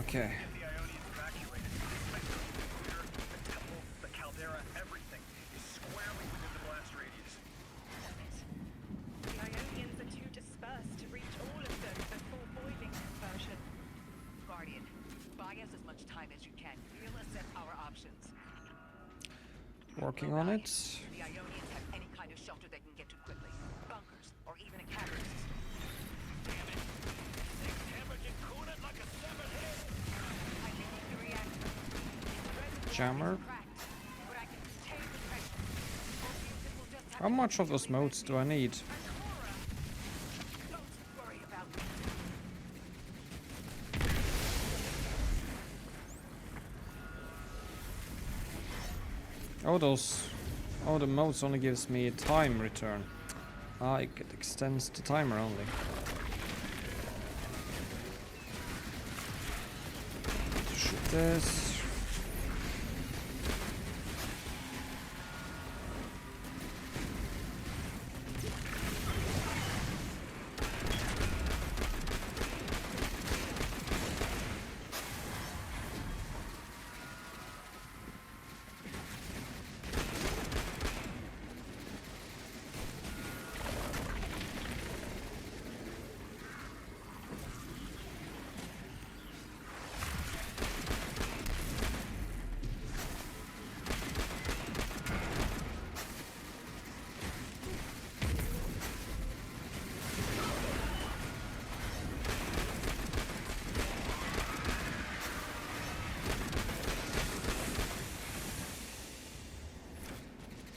Okay. Get the Ionians evacuated. The computer, the temple, the caldera, everything is squarely within the blast radius. Damn it. The Ionians are too dispersed to reach all of them before boiling conversion. Guardian, buy us as much time as you can. We'll assess our options. Working on it. The Ionians have any kind of shelter they can get to quickly. Bunkers, or even a cavern system. Damn it! Thing's hemorrhaging coolant like a severed head! I can keep the reactor. The reservoir Jammer. is cracked, but I can contain the pressure. Orpheus, it will just have How to much of those modes do I need? And Cora, don't worry about me. Oh, the modes only gives me a time return. Ah, it extends the timer only. Shoot this.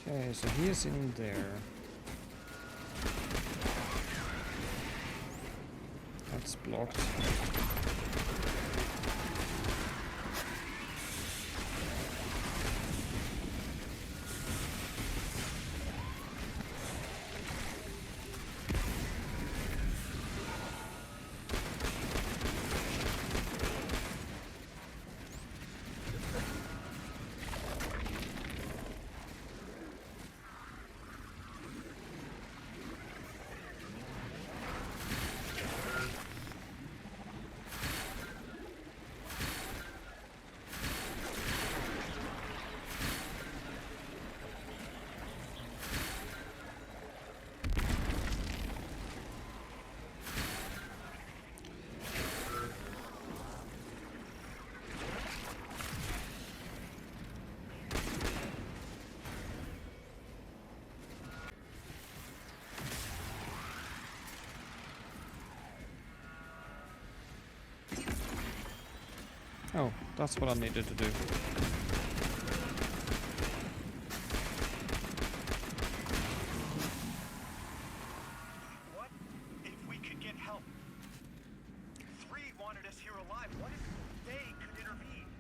Okay, so he is in there. That's blocked. Oh, that's what I needed to do. What if we could get help? 3 wanted us here alive. What if they could intervene?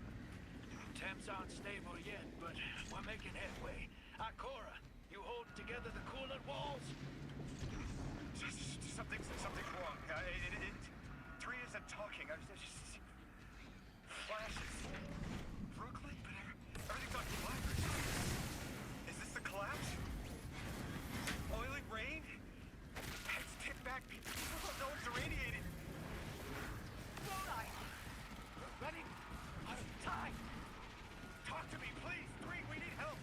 Temps aren't stable yet, but we're making headway. Cora, you holding together the coolant walls? Something's wrong. 3 isn't talking. Flashes. Brooklyn, but everything's on fire. Is this the collapse? Oily rain? Heads tipped back. People don't know it's irradiated. Alright. We're running out of time. Talk to me, please. 3, we need help.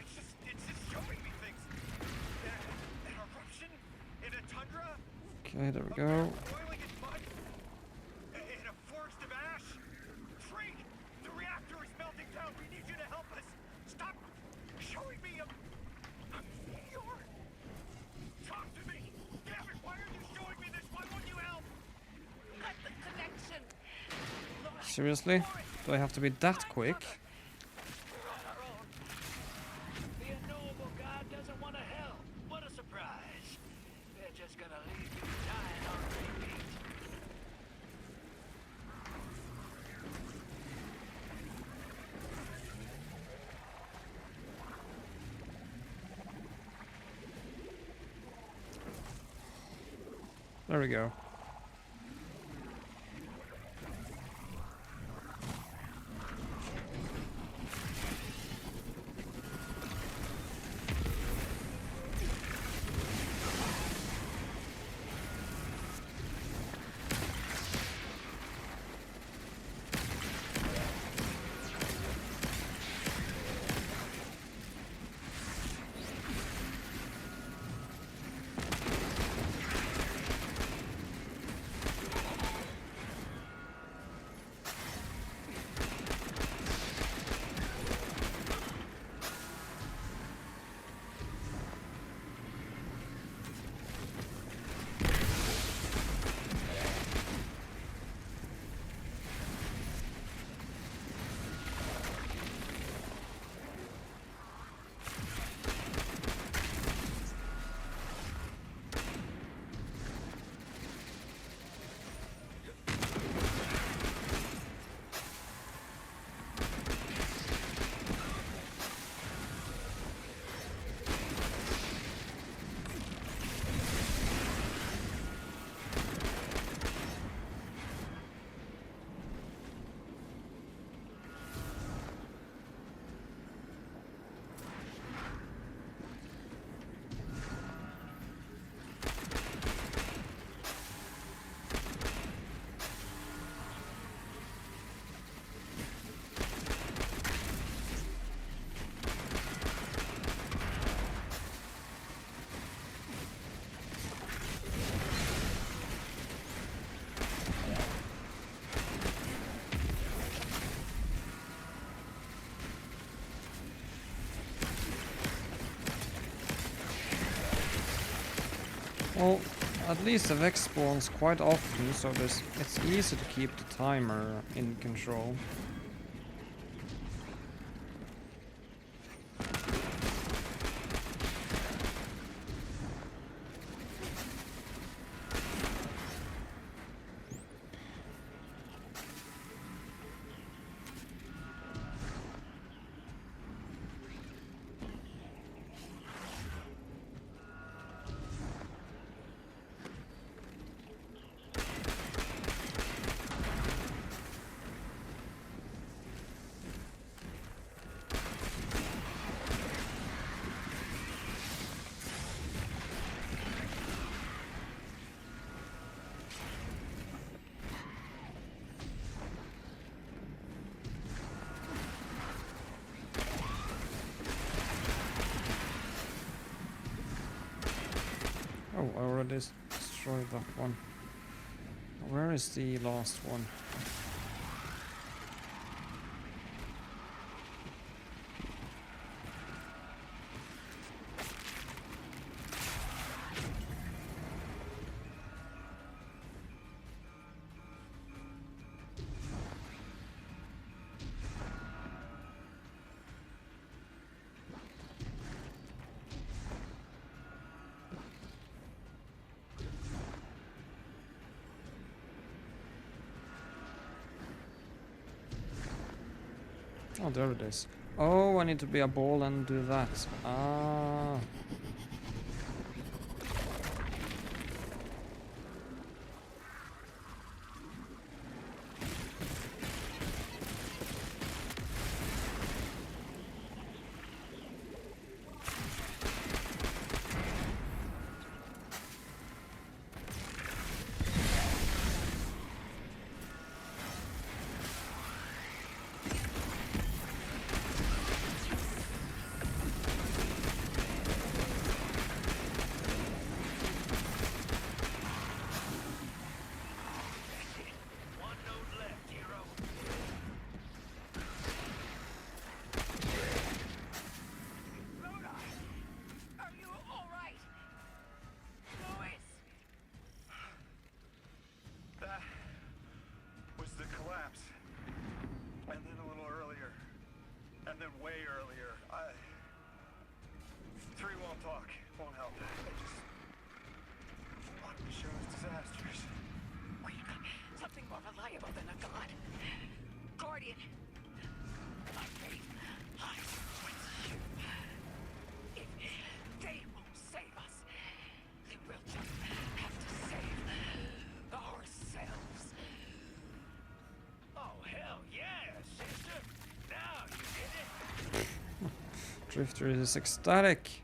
It's just showing me things. An eruption in a tundra. Okay, there we go. Boiling in mud. In a forest of ash. Freak! The reactor is melting down. We need you to help us. Stop showing me a meteor. Talk to me. Damn it! Why are you showing me this? Why won't you help? Cut the connection. Seriously? Do I have to be that quick? We're on our own. The unknowable God doesn't want to help. What a surprise. They're just gonna leave you dying on repeat. There we go. Well, at least the Vex spawns quite often, so it's easy to keep the timer in control. Oh, I already destroyed that one. Where is the last one? Oh, there it is. Oh, I need to be a ball and do that. Ah. One node left, hero. Lodi! Are you alright? Louis! That was the collapse. And then a little earlier. And then way earlier. Three won't talk. Won't help. They just want to show us disasters. Wait, something more reliable than a god. Guardian. My faith lies with you. If they won't save us, then we'll just have to save ourselves. Oh, hell yeah, sister. Now you did it. Drifter is ecstatic.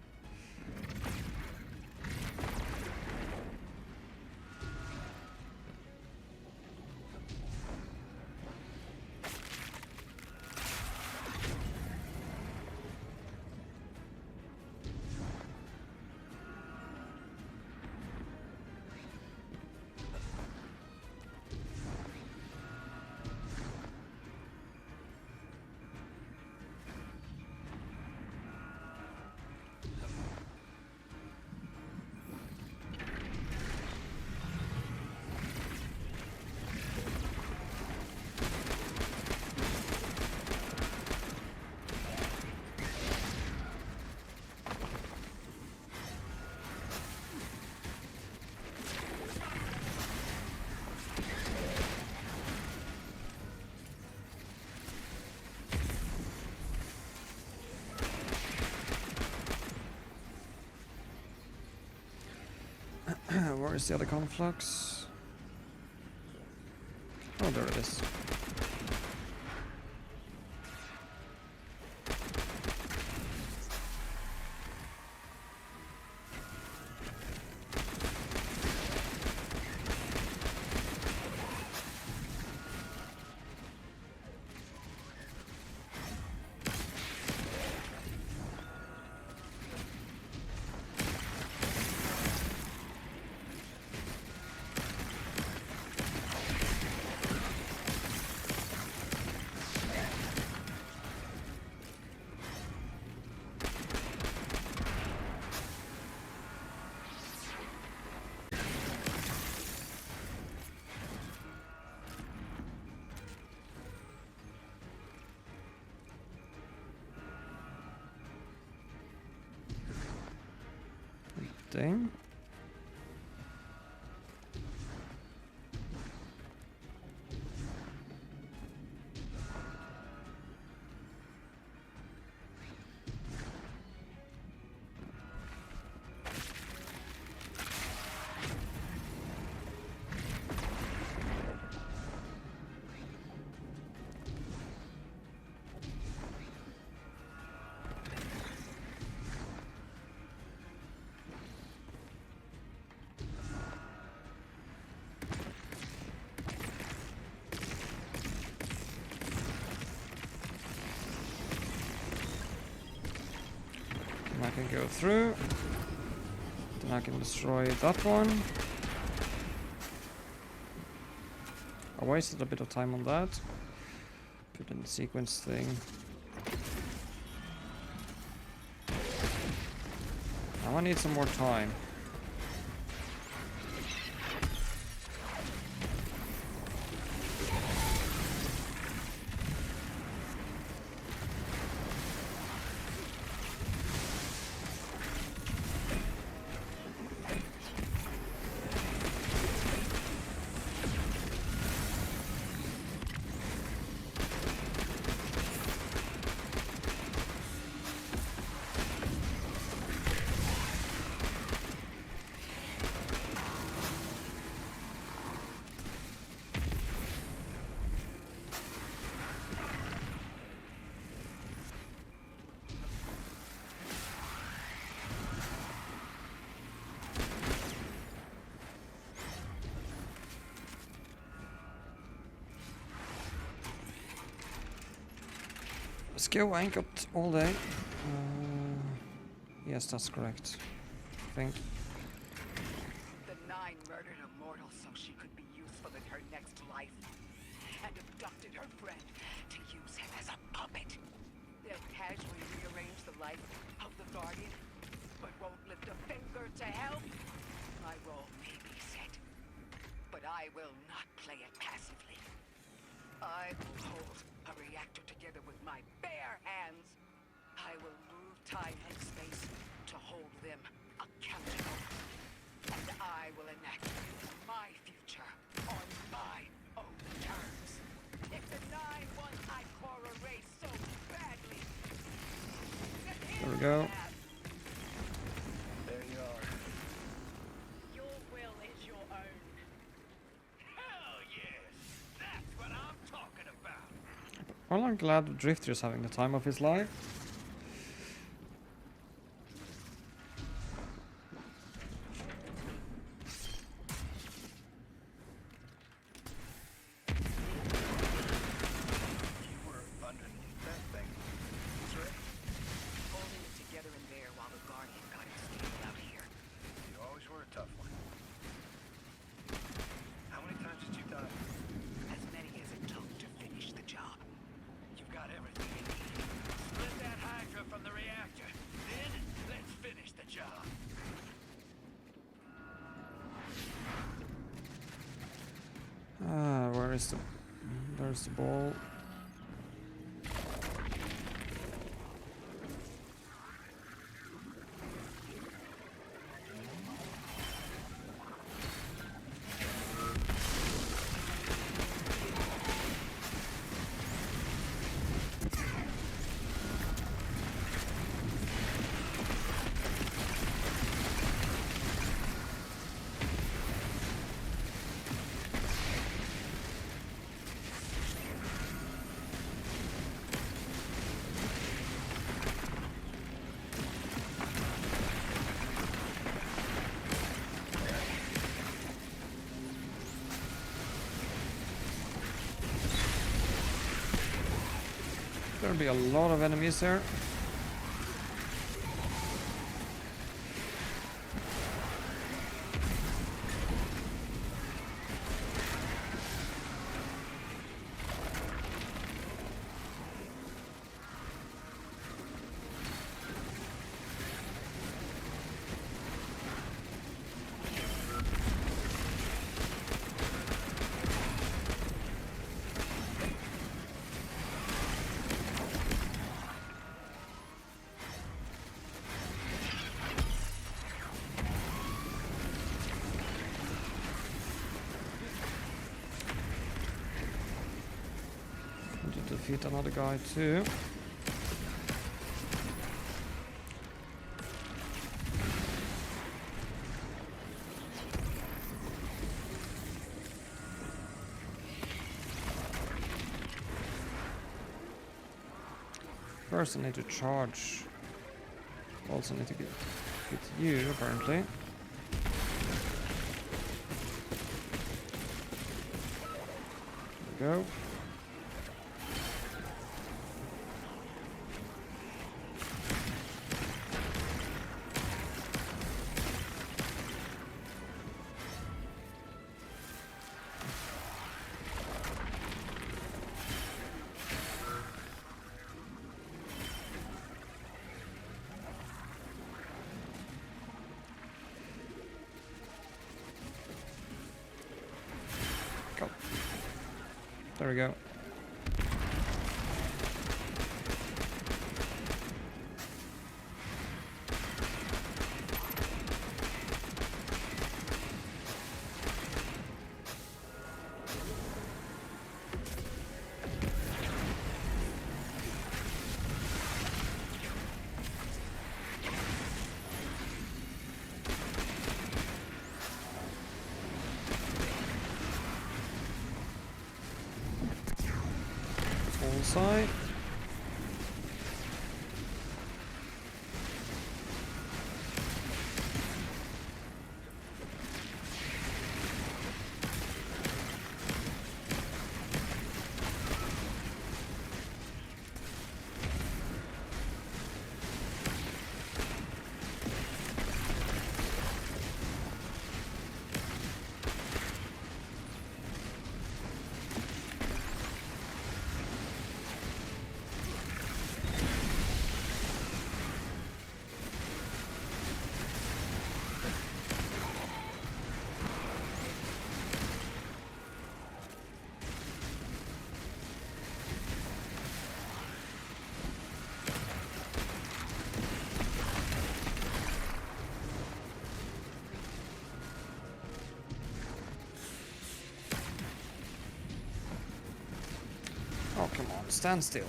Where is the other conflux? Oh, there it is. interesting. I can go through. Then I can destroy that one. I wasted a bit of time on that. Put in the sequence thing. Now I need some more time. Let's go, I ain't got all day. Yes, that's correct. I think. The Nine murdered a mortal so she could be useful in her next life, and abducted her friend to use him as a puppet. They'll casually rearrange the life of the Guardian, but won't lift a finger to help. My role may be set, but I will not play it passively. I will hold a reactor together with my bare hands. I will move time and space to hold them accountable. And I will enact my future on my own terms. If the Nine want Ikora race so badly, then here There we go. I am. There you are. Your will is your own. Hell yes! That's what I'm talking about! Well, I'm glad Drifter is having the time of his life. You were underneath that thing? That's right. Holding it together in there while the Guardian got it stable out here. You always were a tough one. How many times did you die? As many as it took to finish the job. You've got everything you need. Split that Hydra from the reactor. Then, let's finish the job. Where is the... There's the ball. There'll be a lot of enemies there. defeat another guy too. First I need to charge. Also need to get you apparently. There we go. Go. There we go. Full side. Oh, come on, stand still.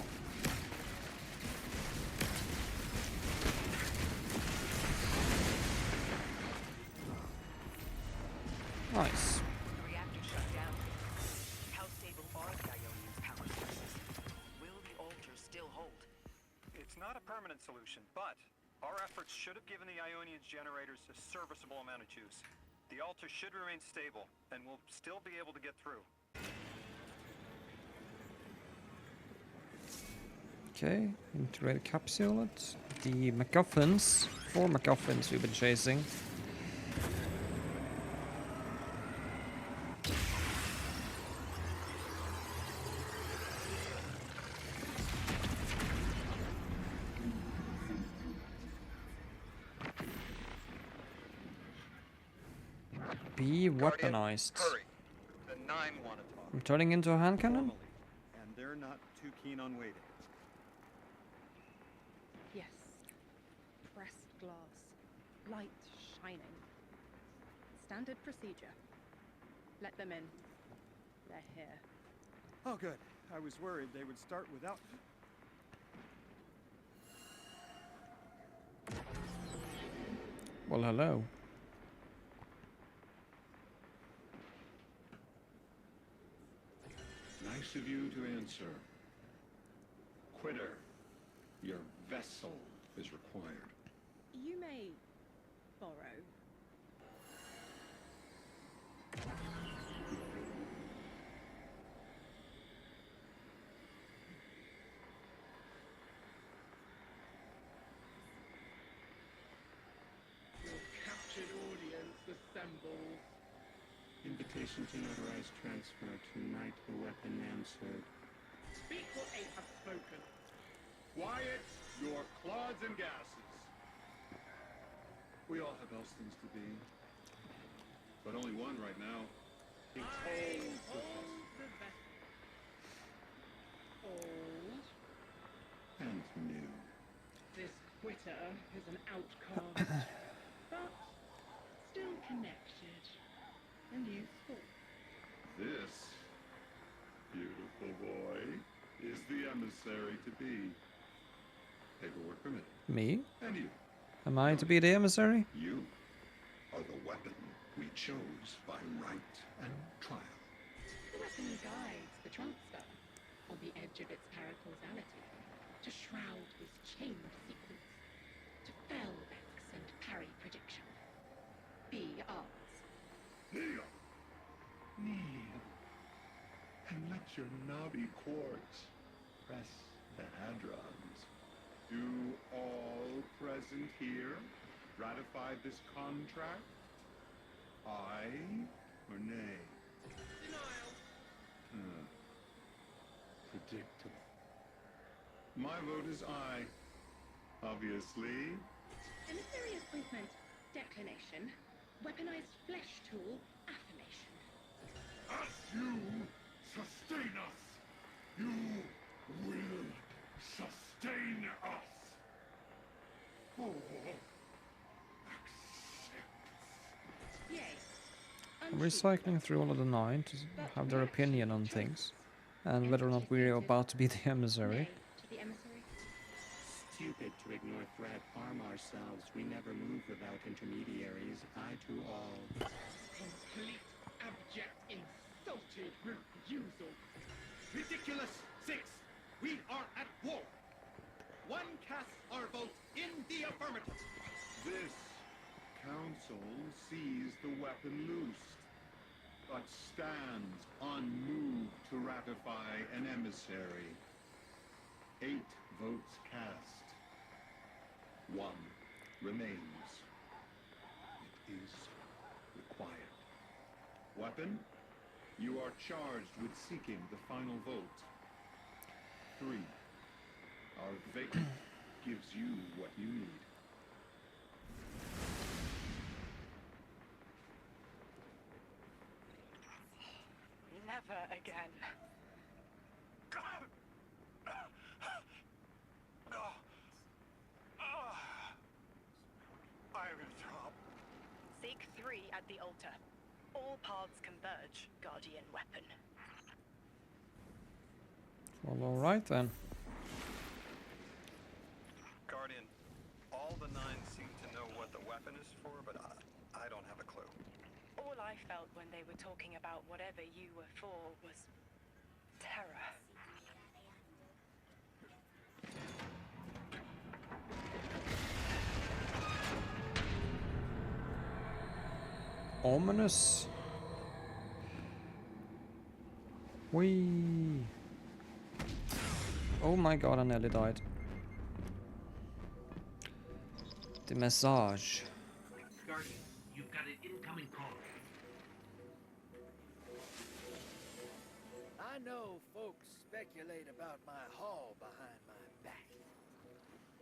Nice. The reactor shut down. How stable are the Ionian's power sources? Will the altar still hold? It's not a permanent solution, but our efforts should have given the Ionian's generators a serviceable amount of juice. The altar should remain stable, and we'll still be able to get through. Okay, integrated capsule. The MacGuffins, 4 MacGuffins we've been chasing. Be weaponized. Hurry. The 9 want to talk. I'm turning into a hand cannon? Formally, and they're not too keen on waiting. Yes. Pressed glass. Light shining. Standard procedure. Let them in. They're here. Oh, good. I was worried they would start without... Well, hello. Nice of you to answer. Quitter, your vessel is required. You may borrow. Captured audience assembles. Invitation to notarize transfer. Tonight the weapon answered. Speak what eight have spoken. Quiet your clods and gases. We all have else things to be. But only one right now. I hold the vessel. Old. And new. This quitter is an outcast, but still connected and useful. This beautiful boy is the emissary to be. Paperwork permitted. Me? And you. Am I to be the emissary? You are the weapon we chose by right and trial. The weapon guides the transfer on the edge of its paracausality to shroud this chained sequence, to fell Vex and parry prediction. Be ours. Kneel! Kneel. And let your knobby quartz press the hadrons. Do all present here ratify this contract? Aye or nay? Denial. Predictable. My vote is aye. Obviously. Emissary appointment, declination. Weaponized flesh tool, affirmation. As you sustain us, you will sustain us. Oh, accept. Yay. I'm recycling through all of the 9 to have their opinion on things. And whether or not we're about to be the emissary. To the emissary. Stupid to ignore threat, arm ourselves. We never move without intermediaries. I to all. Complete, abject, insulted refusal. Ridiculous! 6! We are at war! One casts our vote in the affirmative. This council sees the weapon loosed, but stands unmoved to ratify an emissary. 8 votes cast. 1 remains. It is required. Weapon, you are charged with seeking the final vote. 3. Our vacant gives you what you need. Never again. I'm in trouble. Seek 3 at the altar. All paths converge, Guardian weapon. Well, alright then. Guardian, all the 9 seem to know what the weapon is for, but I don't have a clue. All I felt when they were talking about whatever you were for was terror. Ominous. Whee! Oh my god, I nearly died. The massage. Guardian, you've got an incoming call. I know folks speculate about my haul behind my back.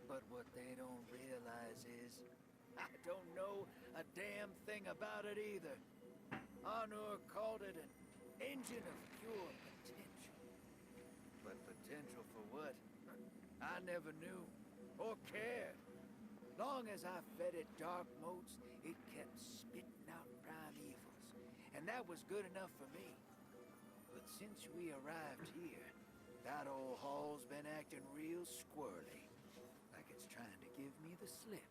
But what they don't realize is, I don't know a damn thing about it either. Arnor called it an engine of pure potential. But potential for what? I never knew, or cared. Long as I fed it dark motes, it kept spitting out primevals. And that was good enough for me. But since we arrived here, that old hall's been acting real squirrely. Like it's trying to give me the slip.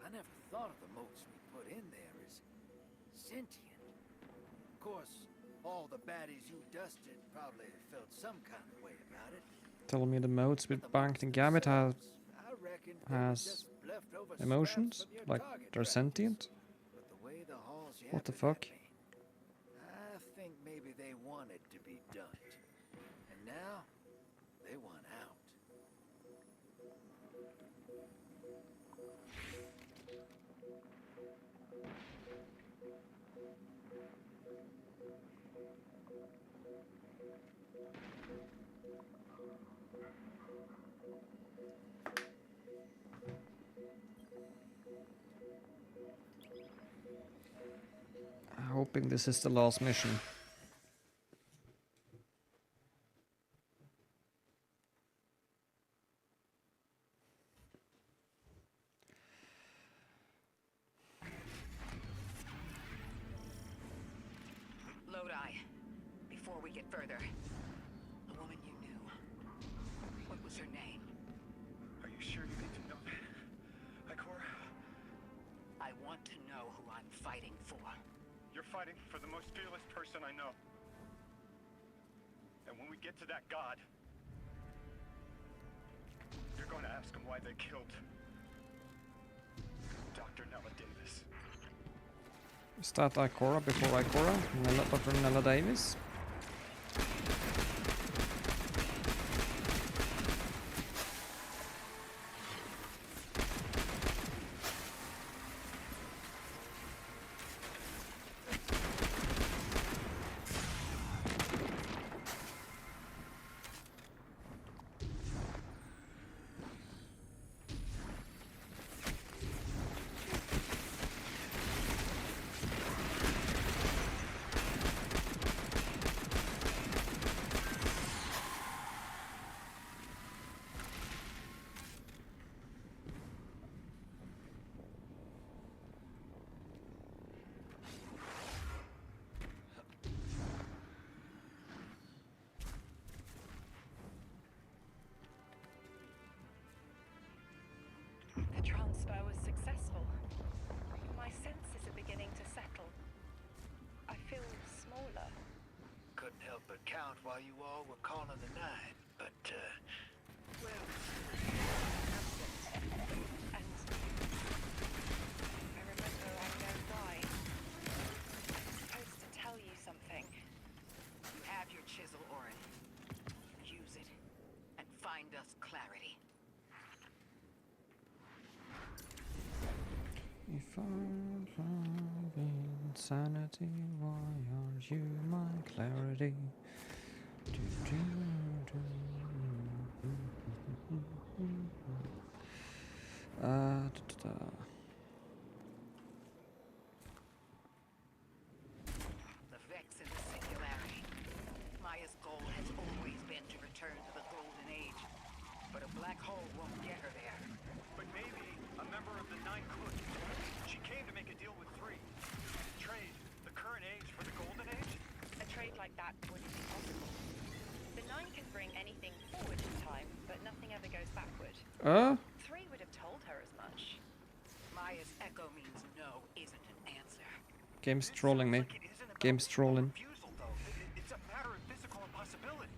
I never thought of the motes we put in there as sentient. Of course, all the baddies you dusted probably felt some kind of way about it. Telling me the modes with But the Banked motes and Gambit have themselves, I reckon they were has just leftover emotions? scraps from your Like target they're practice. sentient? But the way the halls What the yapping at fuck? me, I think maybe they wanted to be done. And now, they want out. Hoping this is the last mission. Lodi, before we get further, the woman you knew, What's your name? Are you sure you need to know that? Ikora? I want to know who I'm fighting for. You're fighting for the most fearless person I know. And when we get to that god, you're going to ask him why they killed Dr. Nella Davis. Is that Ikora before Ikora? Dr. Nella Davis? The transfer was successful. My senses are beginning to settle. I feel smaller. Couldn't help but count while you all were calling the night, but, well... And I remember I know why. I'm supposed to tell you something. You have your chisel, Orin. Use it, and find us clarity. If I have insanity, why aren't you my clarity? The Vex in the Singularity. Maya's goal has always been to return to the Golden Age. But a black hole won't get her there. But maybe a member of the Nine could. She came to make a deal with 3. Trade the current age for the Golden Age? A trade like that wouldn't be possible. The Nine can bring anything forward in time, but nothing ever goes backward. 3 would have told her as much. Maya's echo means no isn't an answer. Game's trolling me. Game's trolling. Refusal, though. It's a matter of physical impossibility.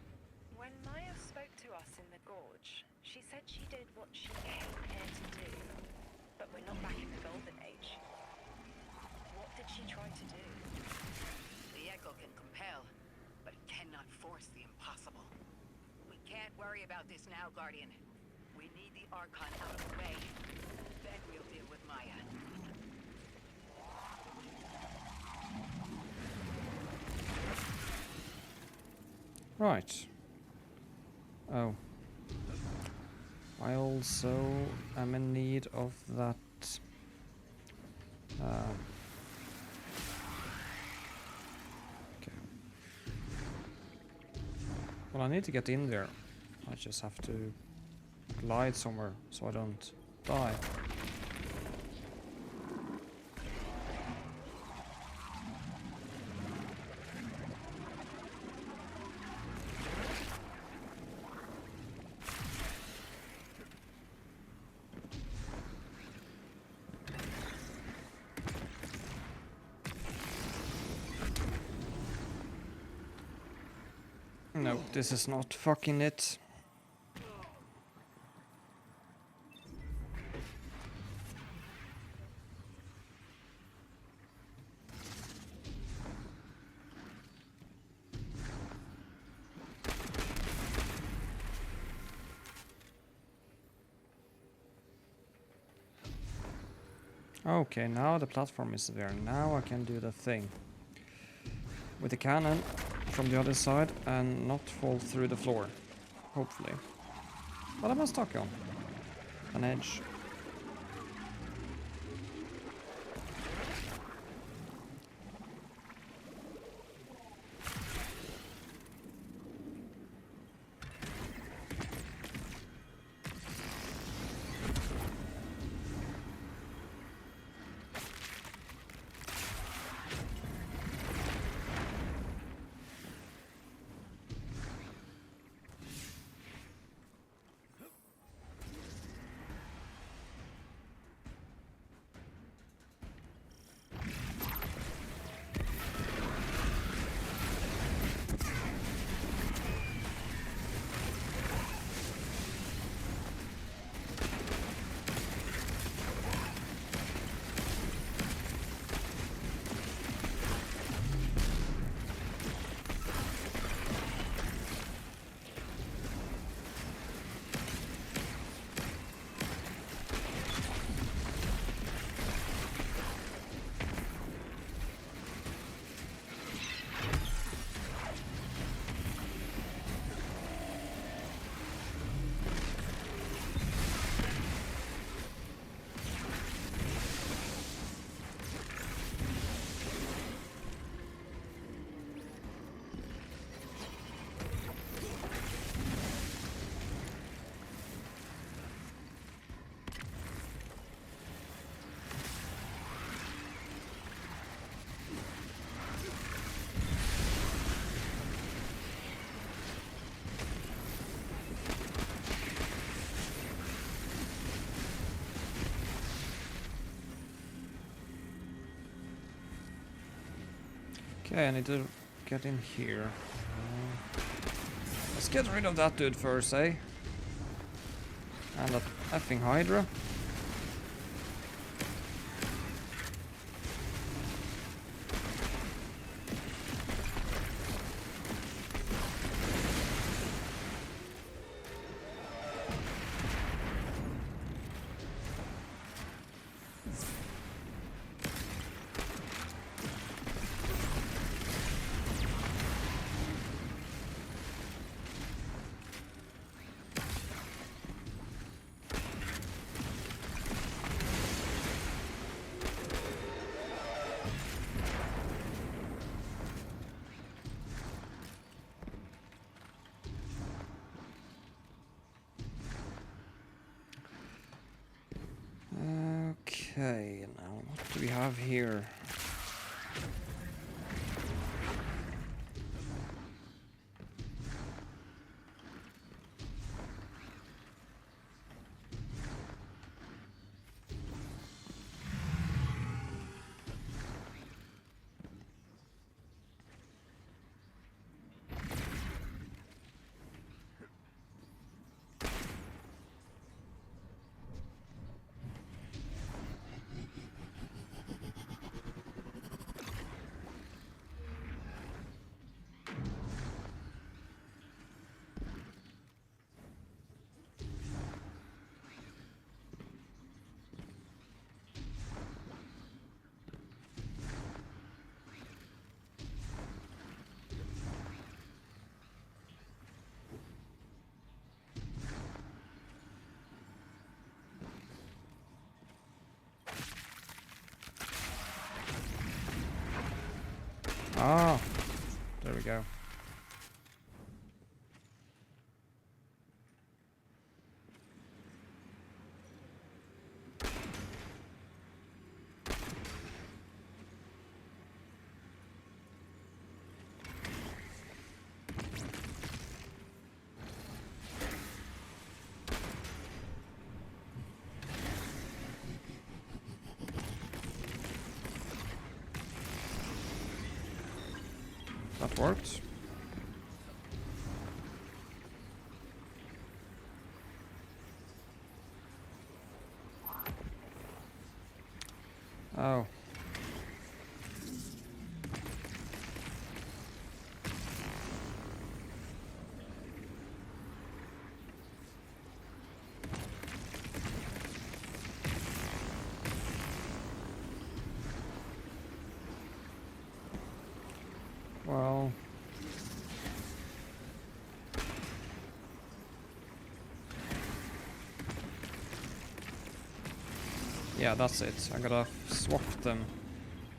When Maya spoke to us in the gorge, she said she did what she came here to do. But we're not back in the Golden Age. What did she try to do? The echo can compel, but it cannot force the impossible. We can't worry about this now, Guardian. We need the Archon out of the way. Then we'll deal with Maya. Right. Oh. I also am in need of that. Okay. Well, I need to get in there. I just have to glide somewhere so I don't die. No, this is not fucking it. Okay, now the platform is there. Now I can do the thing with the cannon from the other side and not fall through the floor. Hopefully. What am I stuck on? An edge. Okay, I need to get in here. Let's get rid of that dude first, eh? And that effing Hydra. Okay, now what do we have here? Ah, there we go. That worked. Oh. Well. Yeah, that's it. I gotta swap them.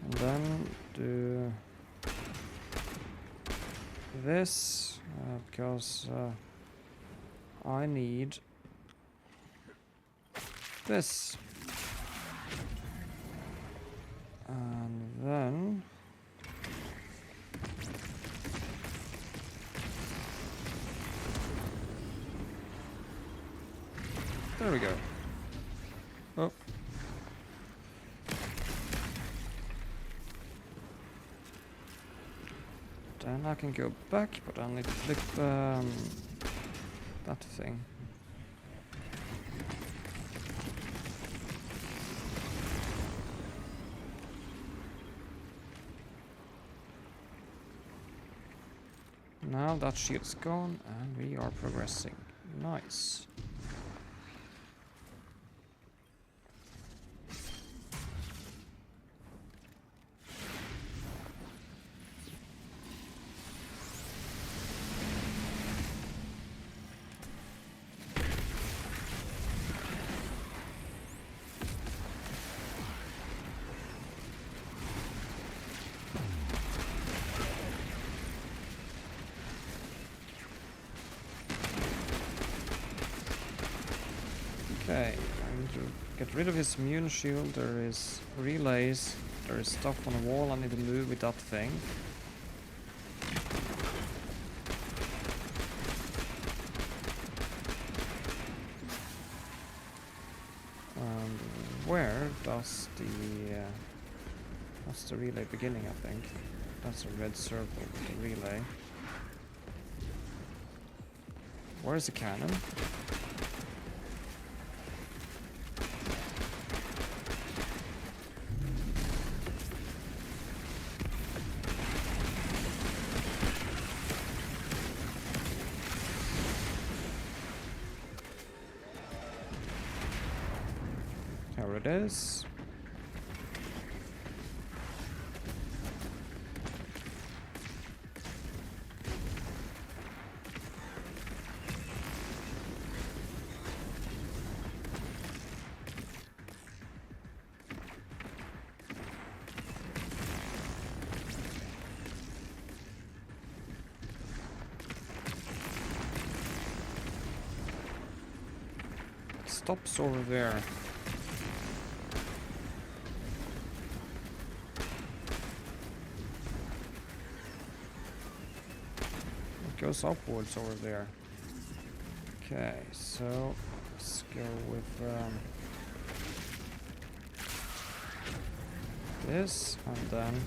And then do this, because I need this. And then there we go. Oh. Then I can go back, but I need to flip that thing. Now that shit's gone and we are progressing. Nice. Okay, I need to get rid of his immune shield. There is relays. There is stuff on the wall I need to move with that thing. And where does the... that's the relay beginning, I think. That's a red circle with the relay. Where's the cannon? Here it is. Stops over there. It goes upwards over there. Okay, so let's go with this, and then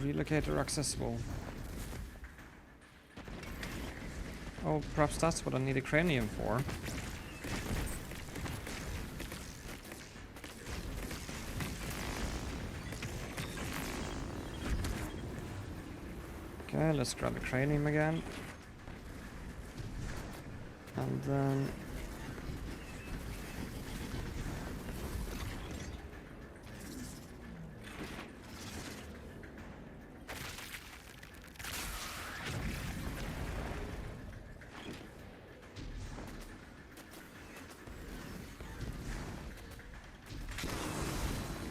relocator accessible. Oh, perhaps that's what I need a cranium for. Okay, let's grab the cranium again. And then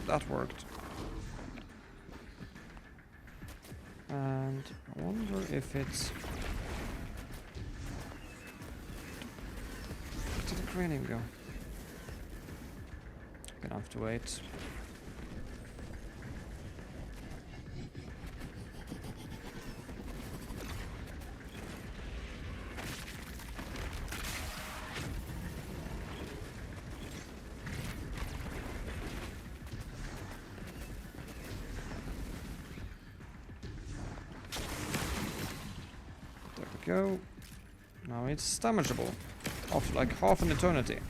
that worked. And I wonder if it's... Where did the cranium go? Gonna have to wait. Go. Now it's damageable. Off like half an eternity.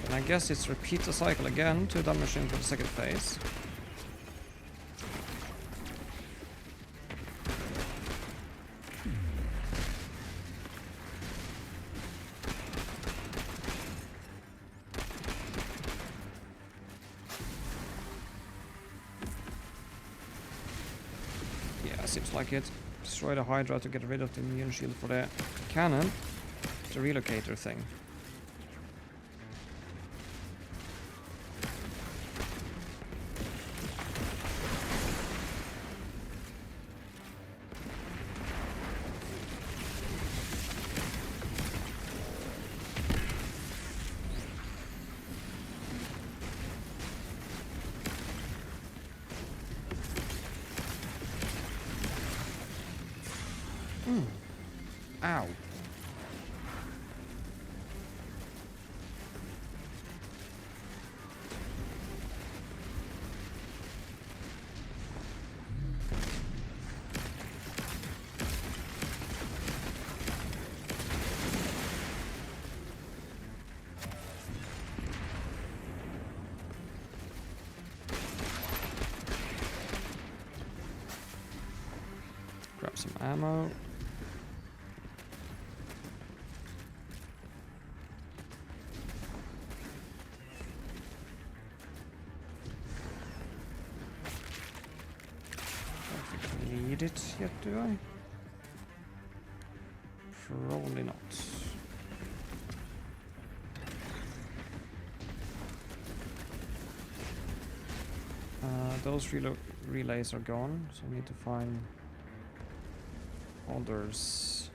And I guess it's repeat the cycle again to the machine for the second phase. Yeah, seems like it. Destroy the Hydra to get rid of the immune shield for the cannon. The relocator thing. Ow. Some ammo. Don't think I need it yet, do I? Probably not. Those relays are gone, so I need to find others.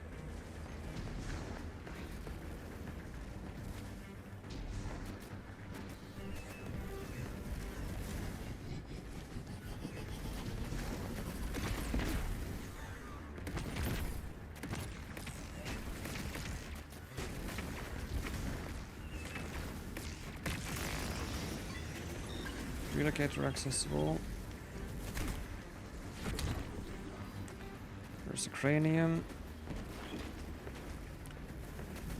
Relocator accessible. There's a cranium.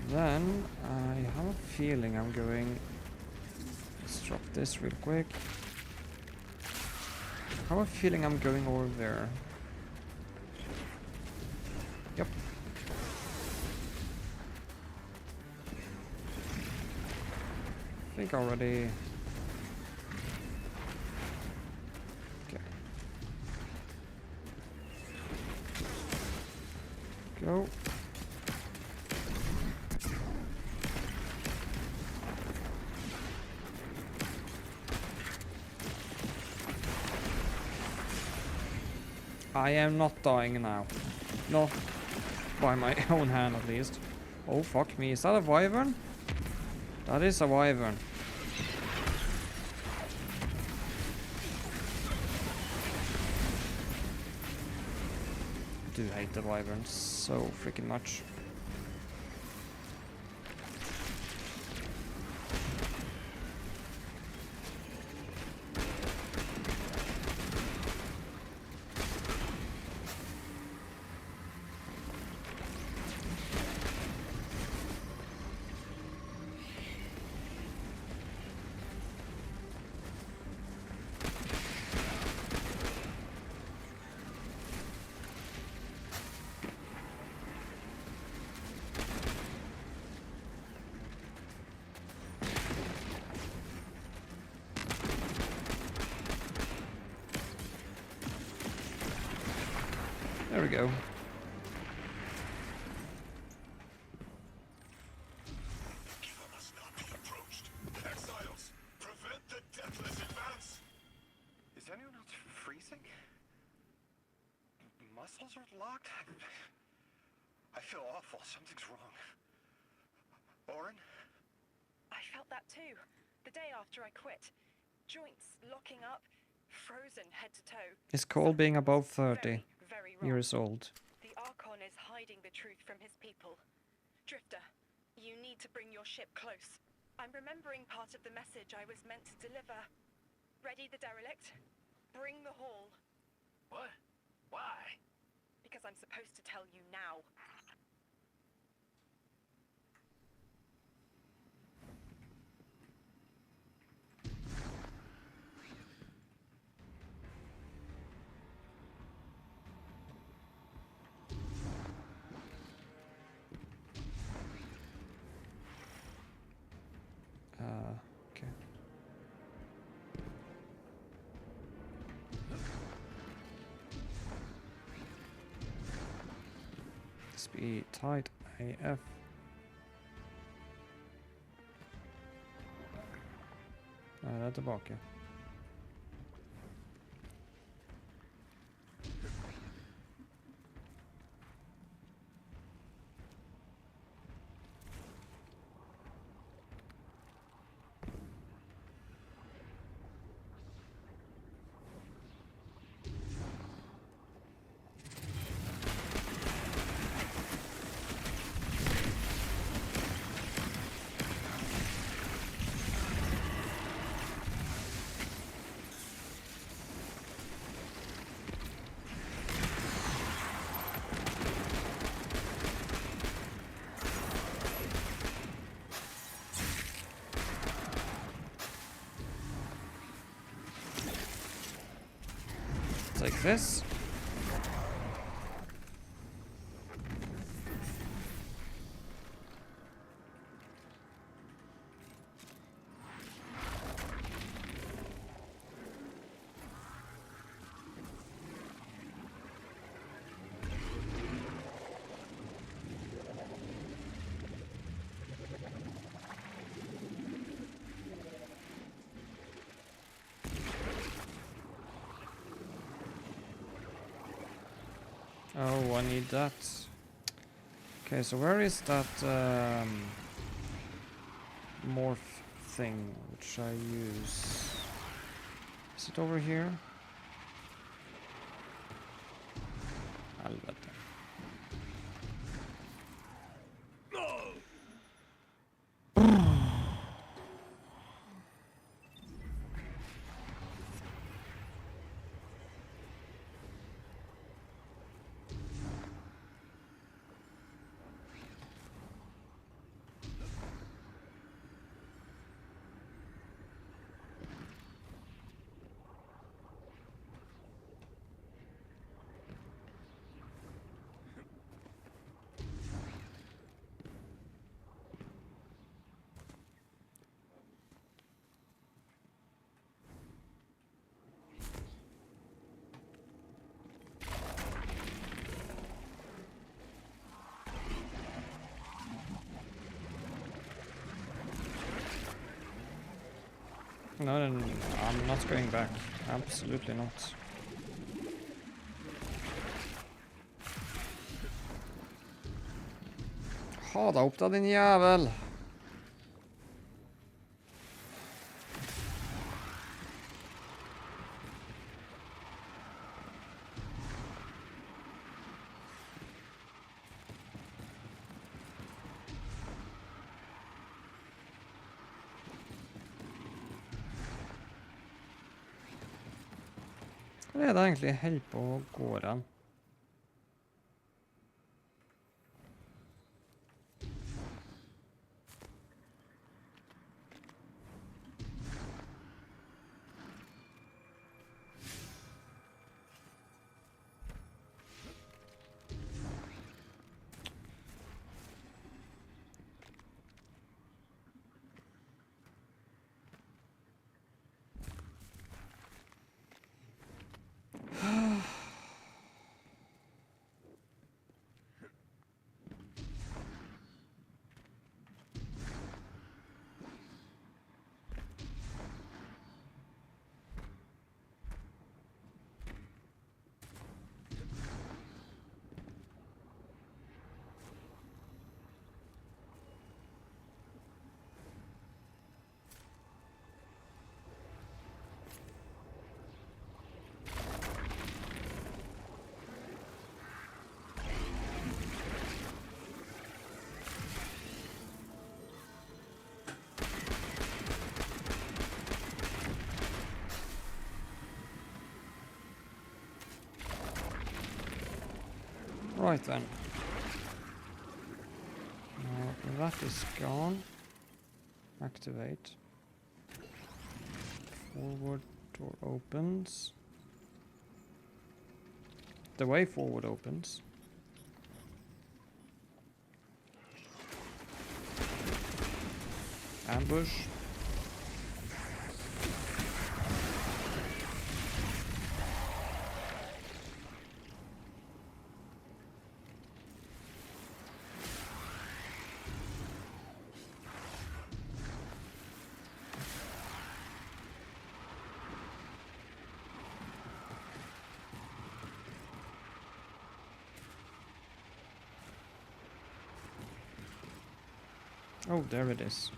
Then I have a feeling I'm going. Let's drop this real quick. I have a feeling I'm going over there. Yep. I think already. Go. I am not dying now. Not by my own hand, at least. Oh, fuck me. Is that a wyvern? That is a wyvern. I do hate the wyverns so freaking much. There we go. Killer must not be approached. Exiles, prevent the deathless advance. Is anyone else freezing? Muscles are locked? I feel awful. Something's wrong. Orin? I felt that too. The day after I quit. Joints locking up, frozen head to toe. It's called being above 30 Very wrong. years old. The Archon is hiding the truth from his people. Drifter, you need to bring your ship close. I'm remembering part of the message I was meant to deliver. Ready the derelict? Bring the haul. What? Why? Because I'm supposed to tell you now. Okay. Speed tight AF. Det är tillbaka. Take this. Oh, I need that. Okay, so where is that morph thing which I use? Is it over here? Helvete. No, no, no, I'm not going back. Absolutely not. Ha deg opp da, din jævel! Hvor er det egentlig jeg holder på å gå hen? Right then. Now that is gone. Activate. Forward door opens. The way forward opens. Ambush. Oh, there it is.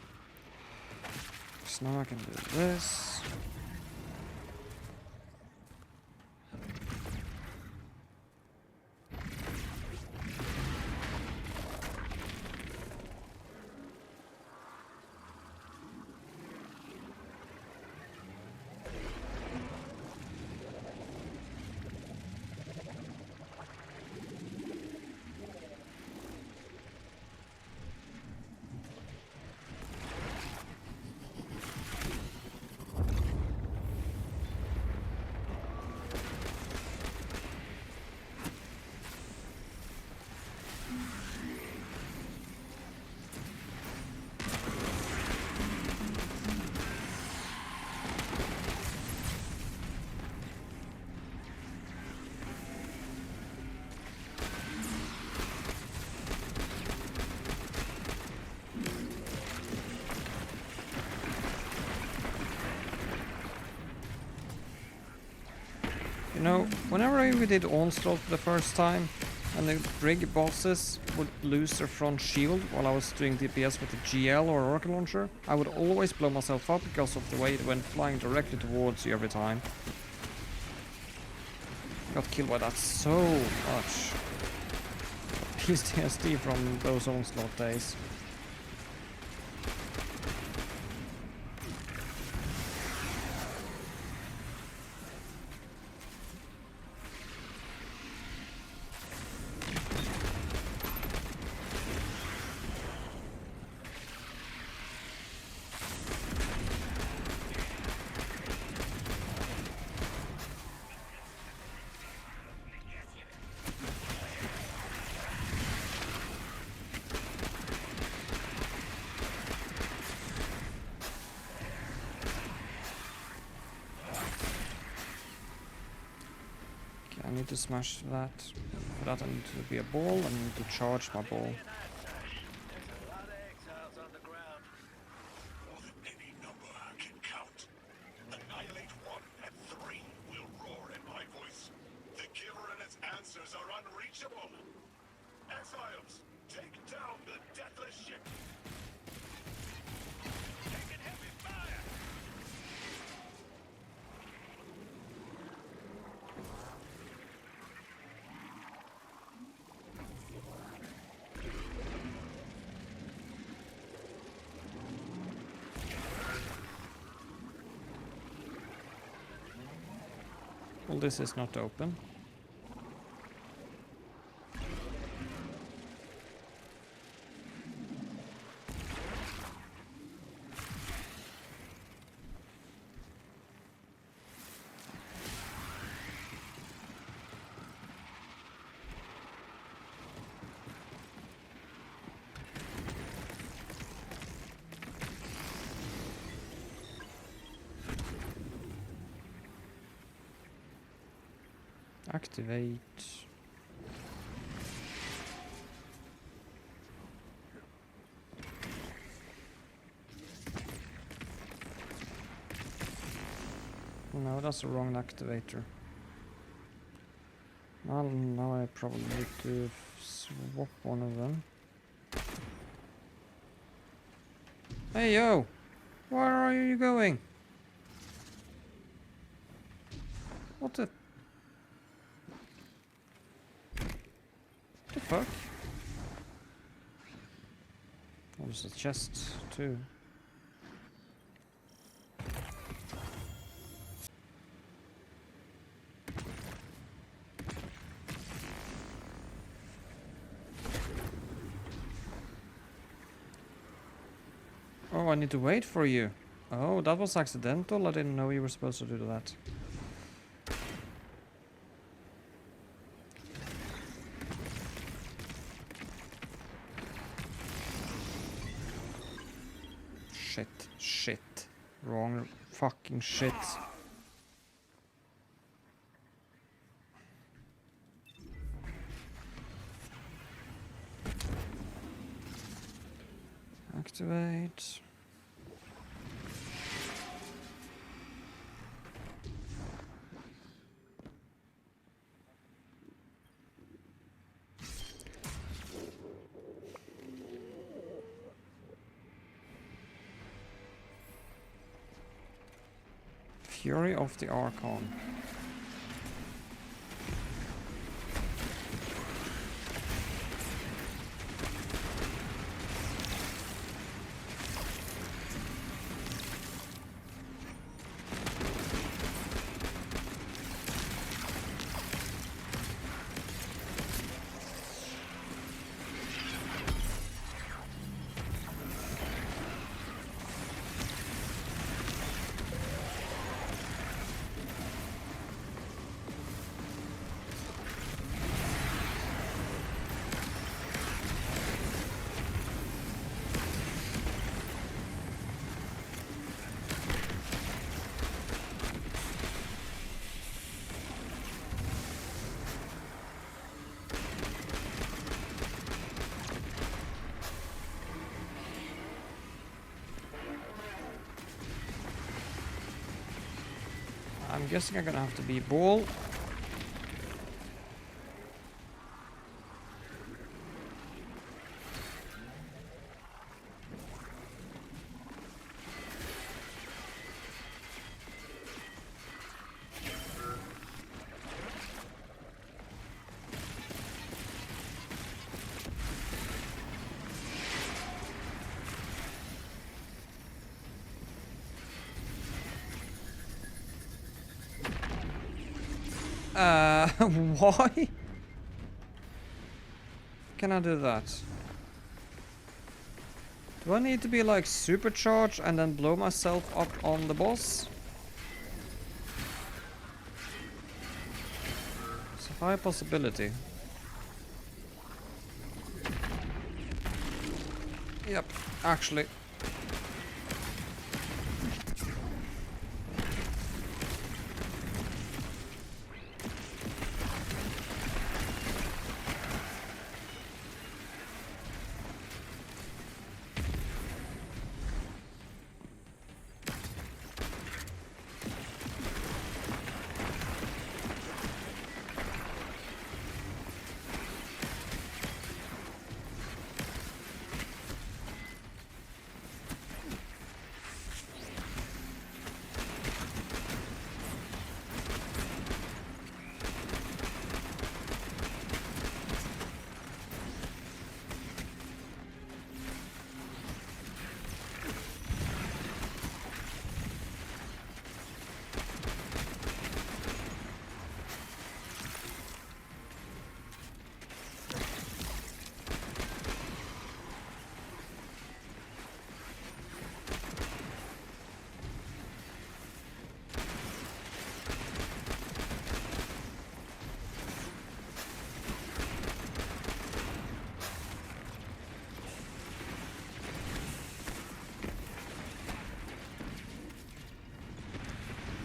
So now I can do this. You know, whenever we did Onslaught the first time, And the brig bosses would lose their front shield while I was doing DPS with the GL or rocket launcher. I would always blow myself up because of the way it went flying directly towards you every time. Got killed by that so much. PTSD from those onslaught days. I need to smash that. For that I need to be a ball, and I need to charge my ball. There's a lot of exiles on the ground. More than any number can count. Annihilate 1 and 3 will roar in my voice. The giver and its answers are unreachable. Exiles, take down the deathless ship. Taking heavy fire! Well, this is not open. Activate. No, that's the wrong activator. Well, now I probably need to swap one of them. Hey yo! Where are you going? What the fuck? Oh, there's a chest too. Oh, I need to wait for you. Oh, that was accidental. I didn't know you were supposed to do that. Shit. Wrong fucking shit. Activate. Fury of the Archon. I'm guessing I'm gonna have to be ball. Why? Can I do that? Do I need to be like supercharged and then blow myself up on the boss? It's a high possibility. Yep, actually.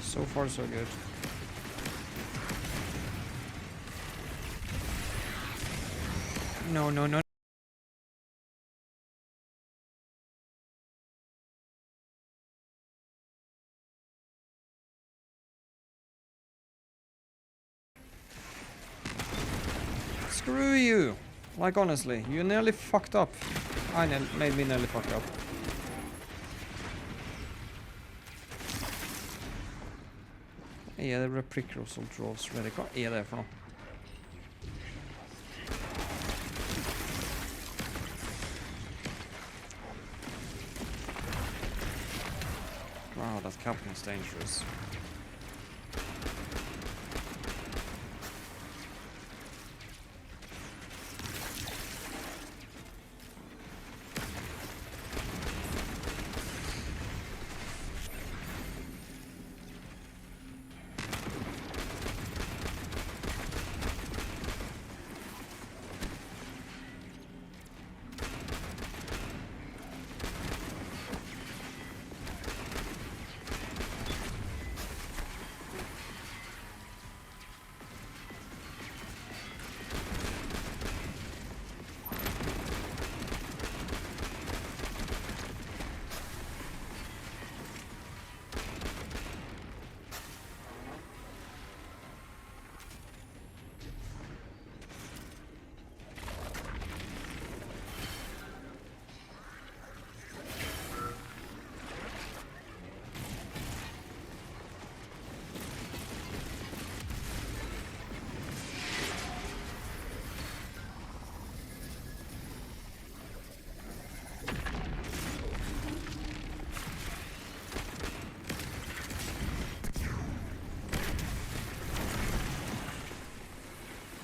So far, so good. No, no, no. Screw you! Like, honestly, you nearly fucked up. Made me nearly fuck up. Er det Repricrosal Draws ready? Hva er det for noe? Wow, that captain's dangerous.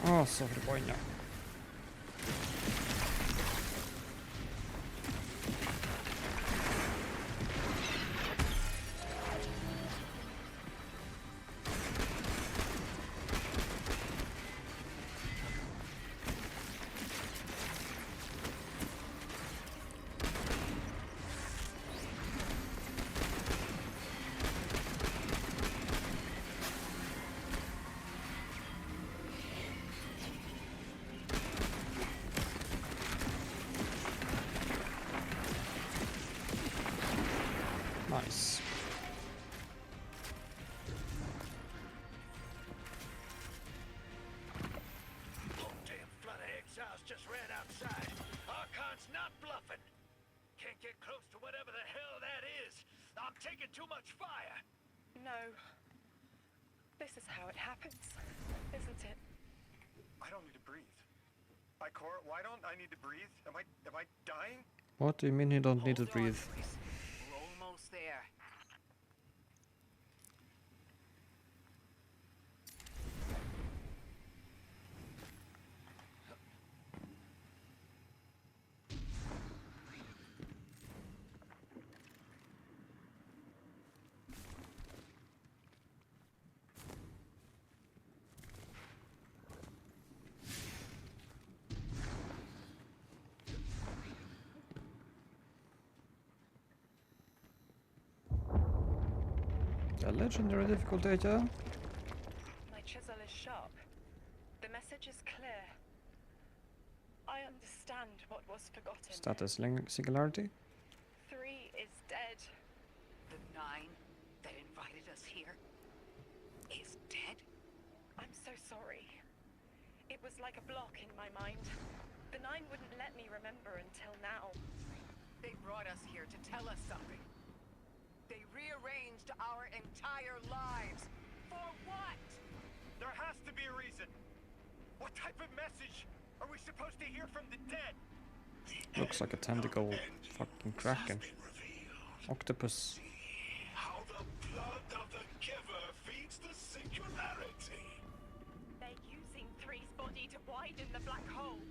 Oh, så förbannat. Nice. Damn flood of exiles just ran outside. Archon's not bluffing. Can't get close to whatever the hell that is. I'm taking too much fire. No. This is how it happens, isn't it? I don't need to breathe. Ikora, why don't I need to breathe? Am I dying? What do you mean you don't need to breathe? We're almost there. A legendary difficult data. My chisel is sharp. The message is clear. I understand what was forgotten. Status singularity. 3 is dead. The 9 that invited us here is dead? I'm so sorry. It was like a block in my mind. The 9 wouldn't let me remember until now. They brought us here to tell us something. They rearranged our entire lives. For what? There has to be a reason. What type of message are we supposed to hear from the dead? Looks like a tentacle fucking kraken. Octopus. How the blood of the giver feeds the singularity. They're using 3's body to widen the black hole.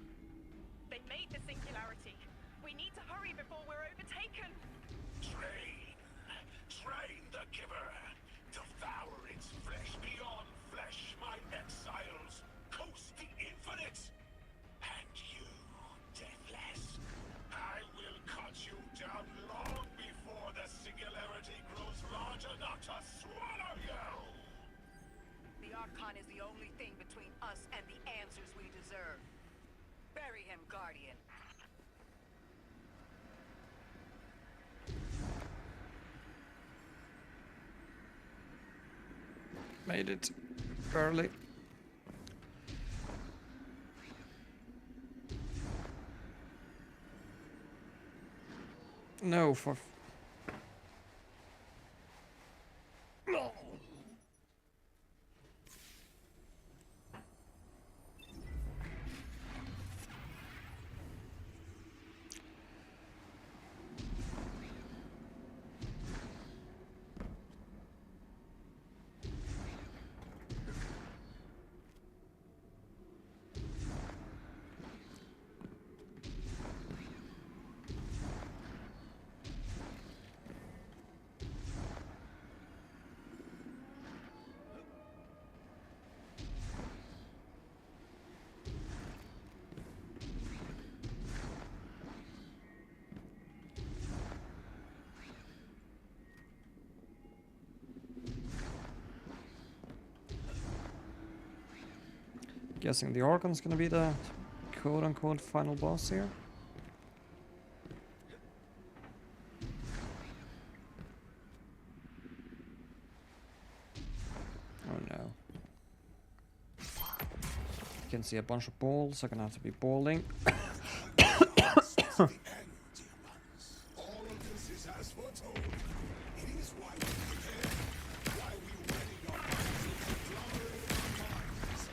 They made the singularity. We need to hurry before we're overtaken. Train the giver. Devour its flesh beyond flesh, my exiles. Coast the infinite. And you, deathless, I will cut you down long before the singularity grows large enough to swallow you. The Archon is the only thing between us and the answers we deserve. Bury him, Guardian. Made it. Barely. No, for... Guessing the Archon's gonna be the quote-unquote final boss here. Oh no. You can see a bunch of balls, I'm gonna have to be balling. All of this is as foretold. It is why we prepare, why we ready our minds to conglomerate our minds.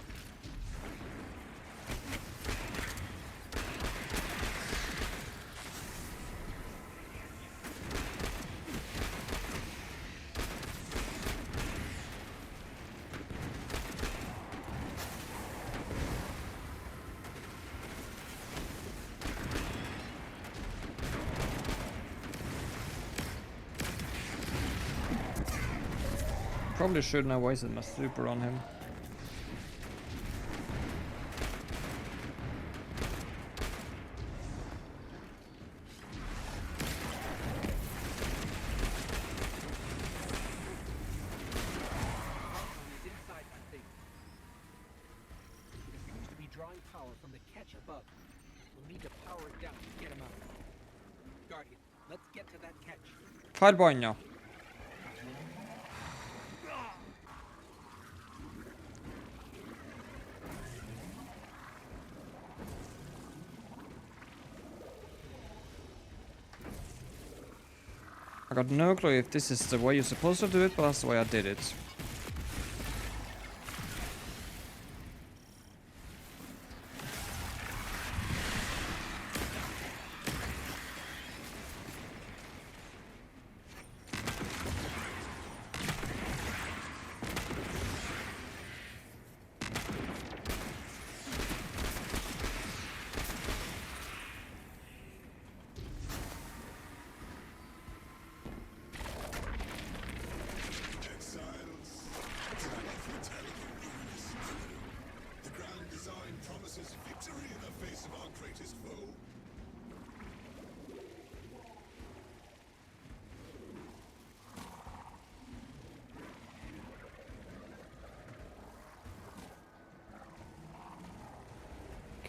Probably shouldn't have wasted my super on him. Is inside that thing. It appears to be drawing power from the catch above. We'll need to power it down to get him out. Guardian, let's get to that catch. Fight boy now. I got no clue if this is the way you're supposed to do it, but that's the way I did it. Exiles,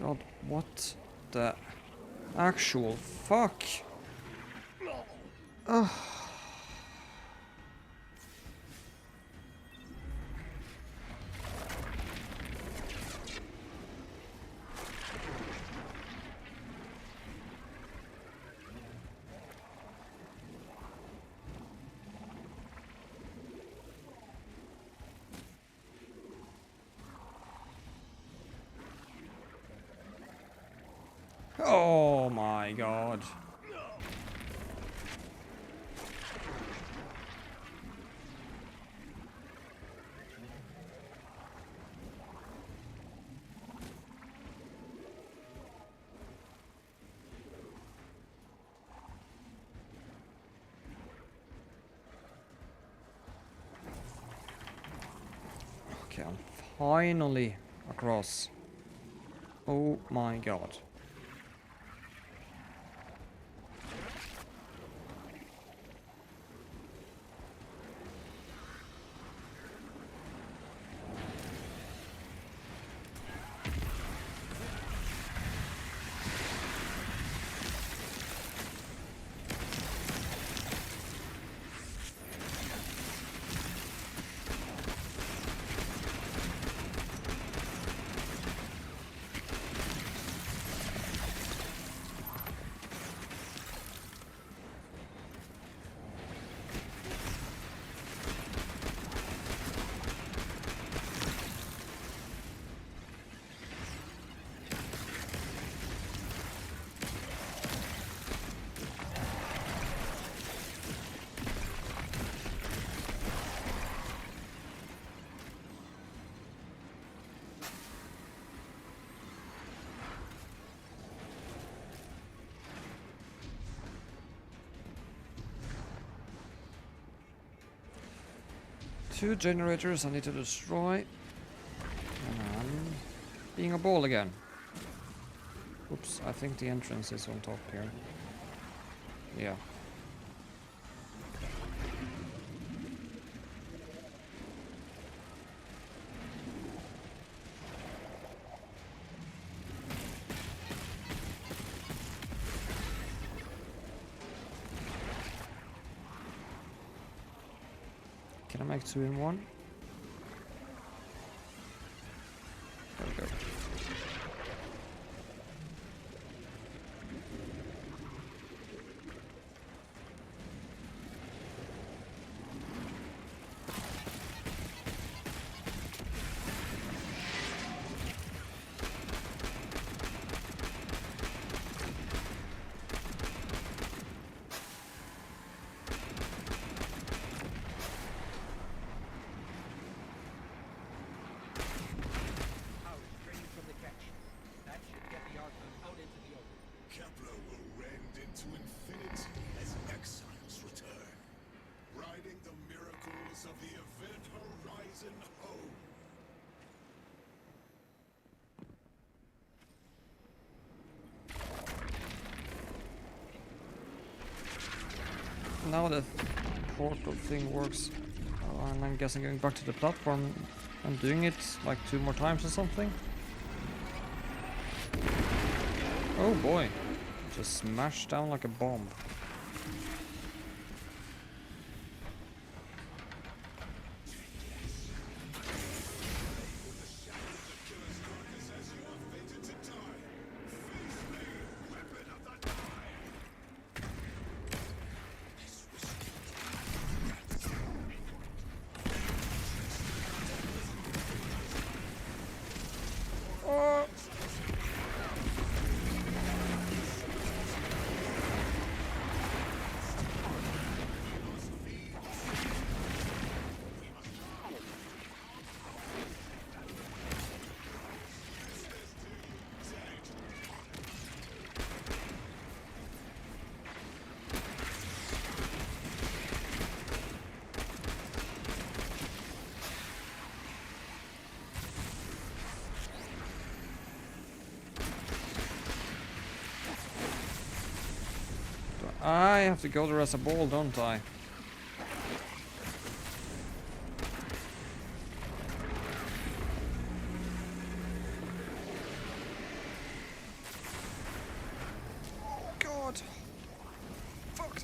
God, what the actual fuck? Ugh. Oh my god. Okay, I'm finally across. Oh my god. Two generators I need to destroy. And I'm being a ball again. Oops, I think the entrance is on top here. Yeah. Can I make 2 in 1? There we go. Power draining from the catch. That should get the Archon out into the open. Kepler will rend into infinity as exiles return, riding the miracles of the event horizon home. Now the portal thing works. And I'm guessing going back to the platform and doing it like 2 more times or something. Oh boy. Just smashed down like a bomb. Oh. I have to go there as a ball, don't I?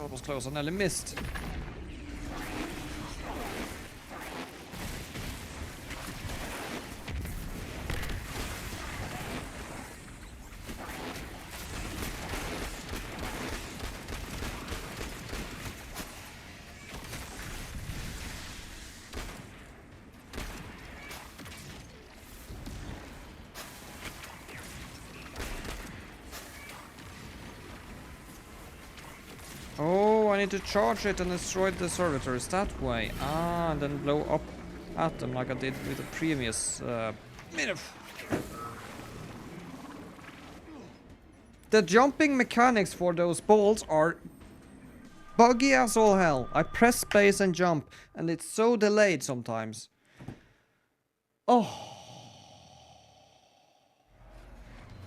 That was close. I nearly missed. Oh, I need to charge it and destroy the servitors that way. Ah, and then blow up at them like I did with the previous The jumping mechanics for those balls are buggy as all hell. I press space and jump, and it's so delayed sometimes. Oh.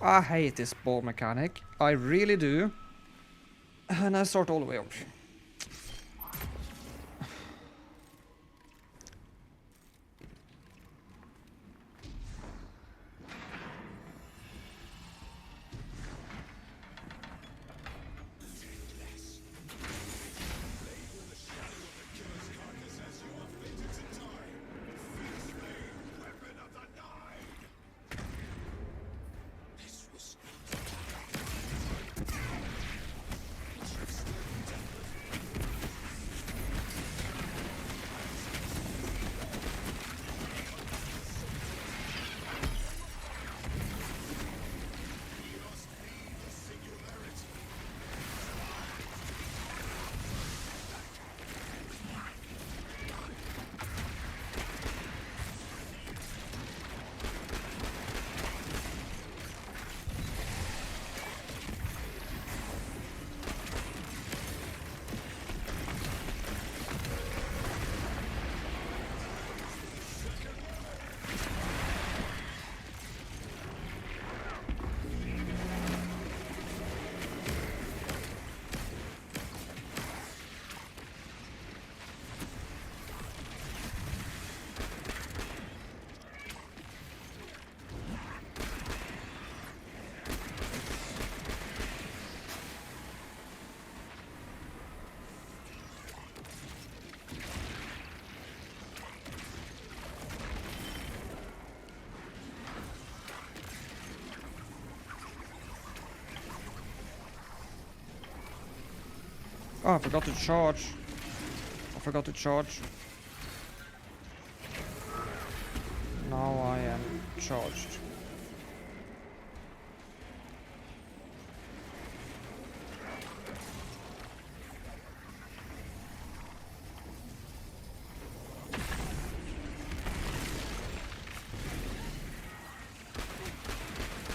I hate this ball mechanic. I really do. And I start all the way up. Oh, I forgot to charge. Now I am charged.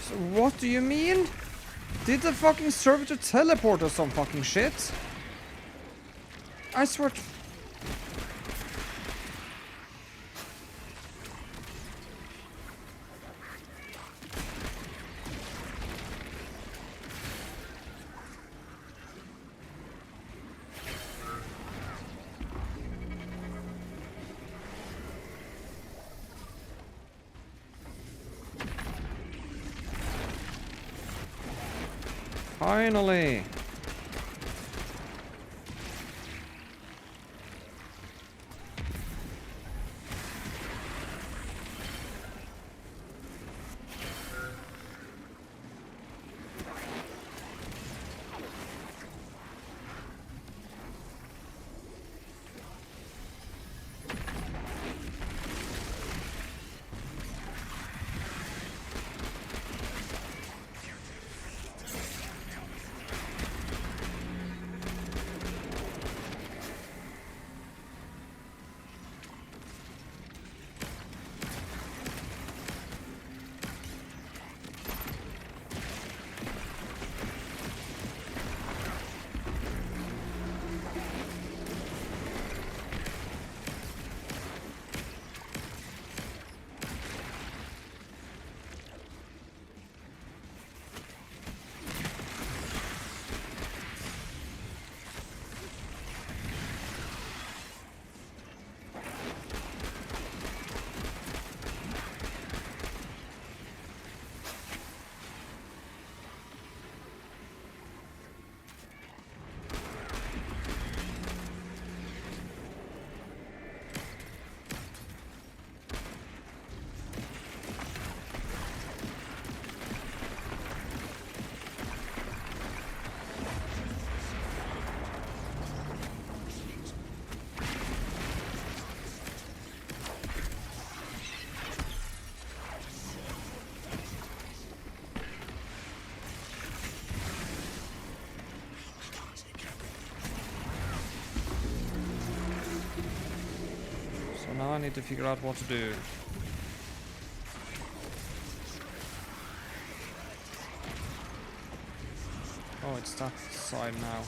So what do you mean? Did the fucking servitor teleport or some fucking shit? I swear to... Finally! Now I need to figure out what to do. Oh, it's that side now.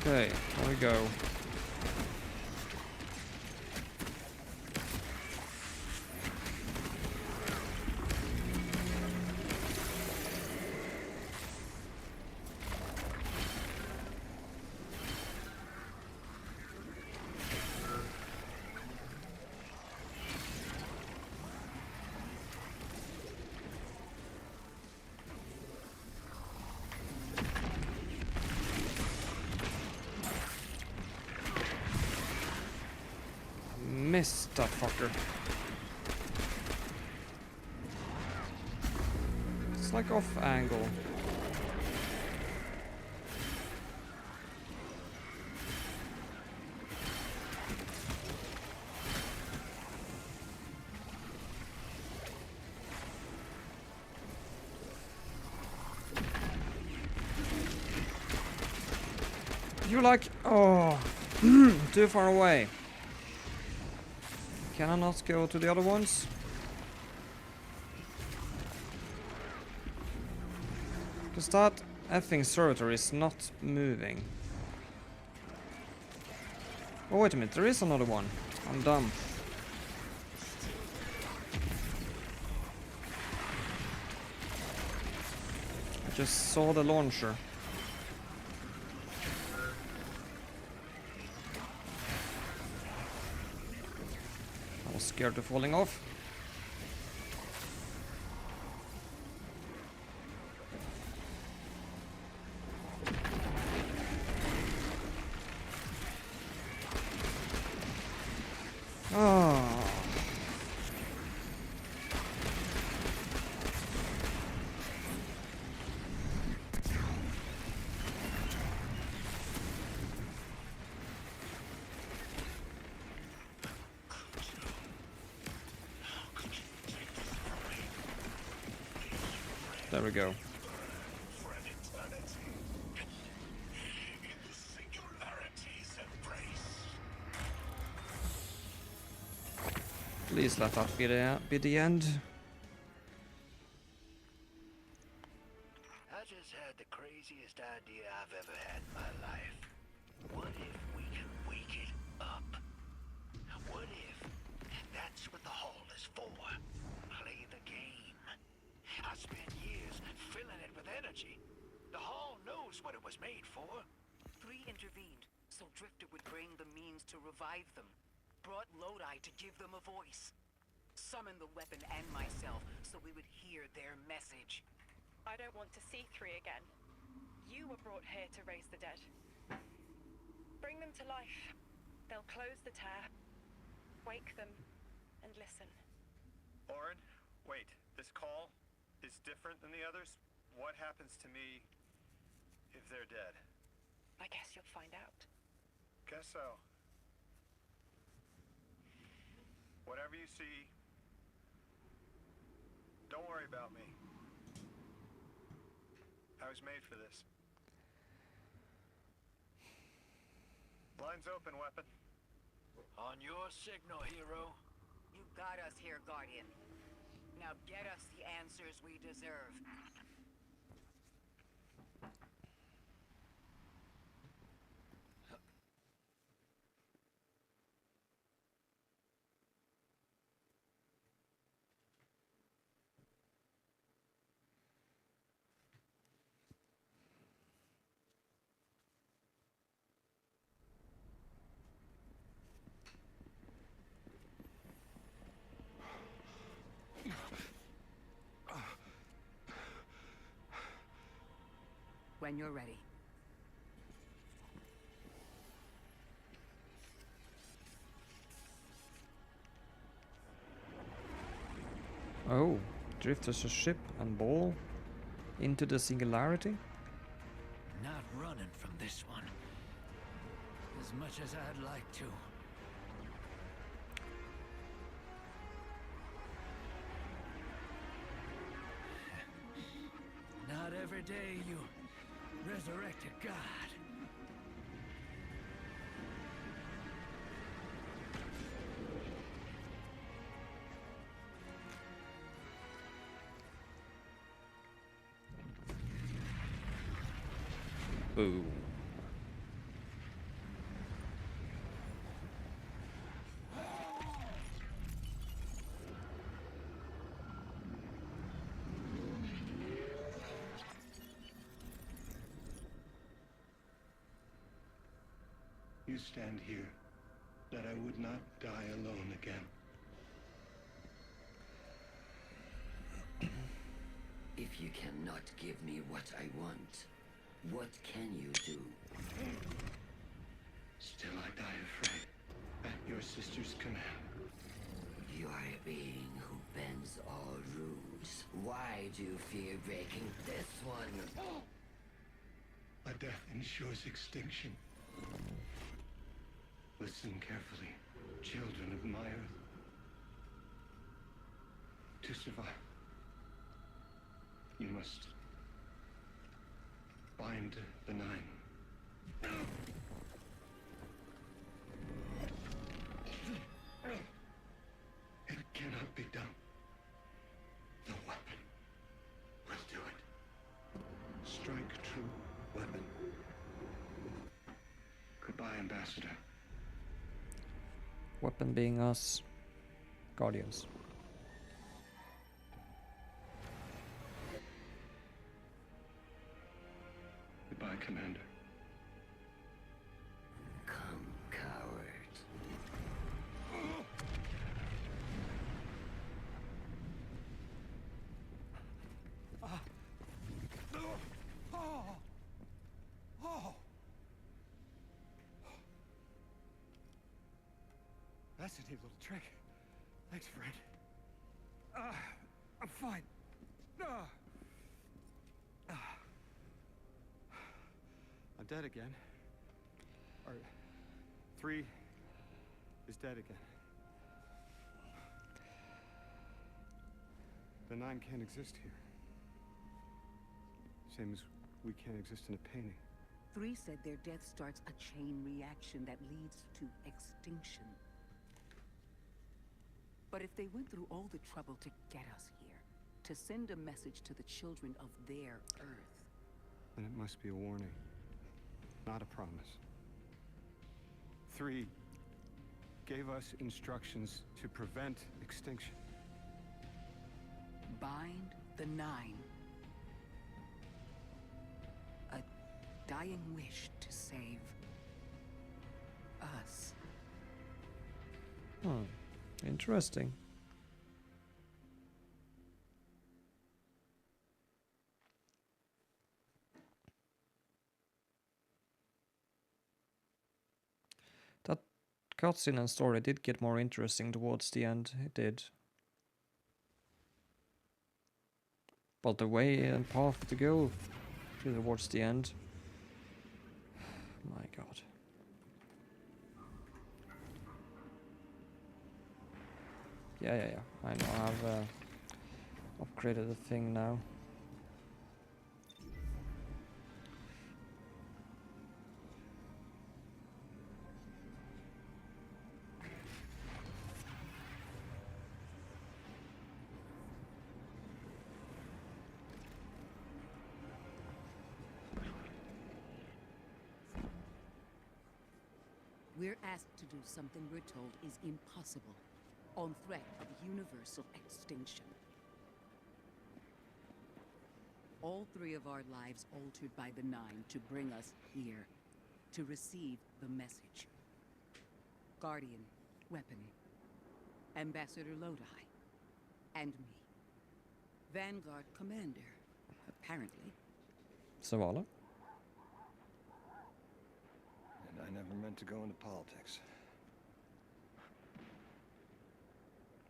Okay, there we go. Missed that fucker. It's like off angle. You like, oh, too far away. Can I not go to the other ones? Because that effing servitor is not moving. Oh wait a minute, there is another one. I'm dumb. I just saw the launcher. I was scared of falling off. Oh. There we go. Please let that be the end. I just had the craziest idea I've ever had in my life. What if we can wake it up? What if that's what the hall is for? Play the game. I spent years filling it with energy. The hall knows what it was made for. 3 intervened, so Drifter would bring the means to revive them. Brought Lodi to give them a voice. Summoned the weapon and myself, so we would hear their message. I don't want to see 3 again. You were brought here to raise the dead. Bring them to life. They'll close the tear, wake them, and listen. Orin, wait. This call is different than the others. What happens to me if they're dead? I guess you'll find out. Guess so. Whatever you see, don't worry about me. I was made for this. Line's open, weapon. On your signal, hero. You got us here, Guardian. Now get us the answers we deserve. When you're ready. Oh, drift as a ship and ball into the singularity? Not running from this one. As much as I'd like to. Not every day you resurrect a god. Boom. You stand here, that I would not die alone again. If you cannot give me what I want, what can you do? Still I die afraid, at your sister's command. You are a being who bends all rules. Why do you fear breaking this one? A death ensures extinction. Listen carefully, children of my earth. To survive, you must bind the nine. It cannot be done. The weapon will do it. Strike true, weapon. Goodbye, Ambassador. Weapon being us, Guardians. Goodbye, Commander. Come, coward. That's a neat little trick. Thanks, Fred. I'm fine. I'm dead again. Or 3 is dead again. The 9 can't exist here. Same as we can't exist in a painting. 3 said their death starts a chain reaction that leads to extinction. But if they went through all the trouble to get us here, to send a message to the children of their Earth... Then it must be a warning, not a promise. 3 gave us instructions to prevent extinction. Bind the 9. A dying wish to save us. Interesting. That cutscene and story did get more interesting towards the end. It did. But the way and path to go towards the end. My God. Yeah. I know I've upgraded the thing now. We're asked to do something we're told is impossible, on threat of universal extinction. All 3 of our lives altered by the 9 to bring us here, to receive the message. Guardian, weapon, Ambassador Lodi, and me. Vanguard commander, apparently. Zavala? to go into politics.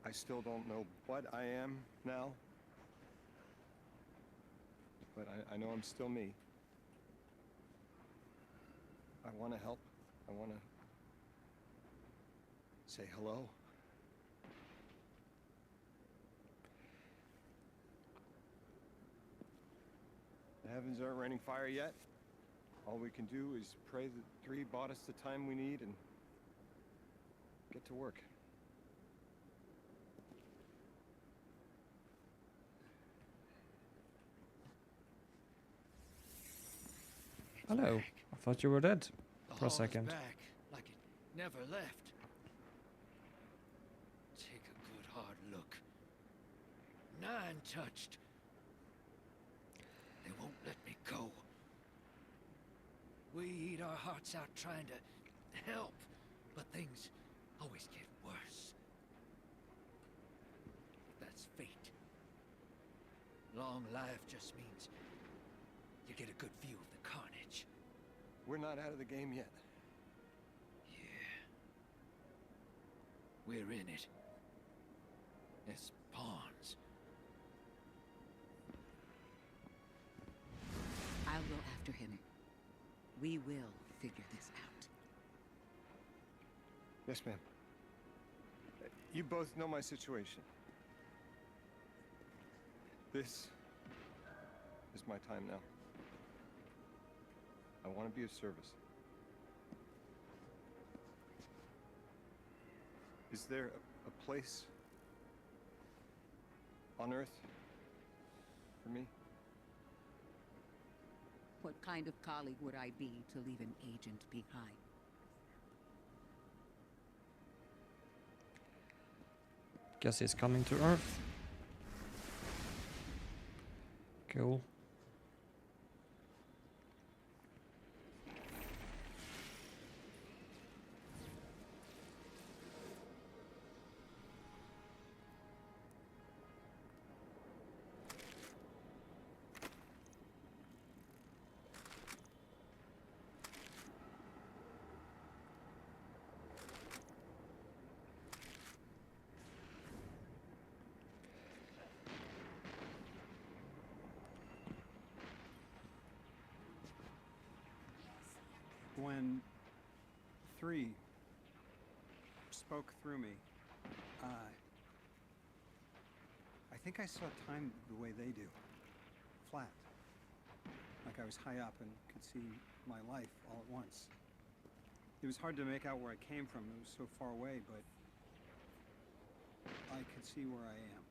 I still don't know what I am now, but I know I'm still me. I want to help. I want to say hello. The heavens aren't raining fire yet. All we can do is pray that 3 bought us the time we need and get to work. Hello. I thought you were dead The for a hall is second. back, like it never left. Take a good hard look. 9 touched. They won't let me go. We eat our hearts out trying to help, but things always get worse. That's fate. Long life just means you get a good view of the carnage. We're not out of the game yet. Yeah. We're in it. As pawns. I'll go after him. We will figure this out. Yes, ma'am. You both know my situation. This is my time now. I want to be of service. Is there a place on Earth for me? What kind of colleague would I be to leave an agent behind? Guess he's coming to Earth. Cool. When 3 spoke through me, I think I saw time the way they do. Flat. Like I was high up and could see my life all at once. It was hard to make out where I came from. It was so far away, but I could see where I am.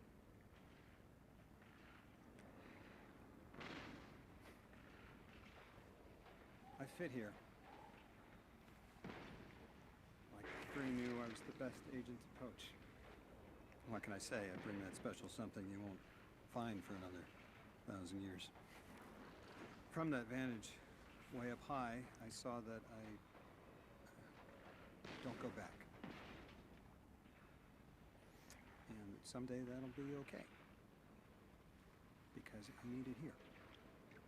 I fit here. Like 3 knew I was the best agent to poach. What can I say? I bring that special something you won't find for another 1,000 years. From that vantage, way up high, I saw that I don't go back. And someday that'll be okay. Because I need it here.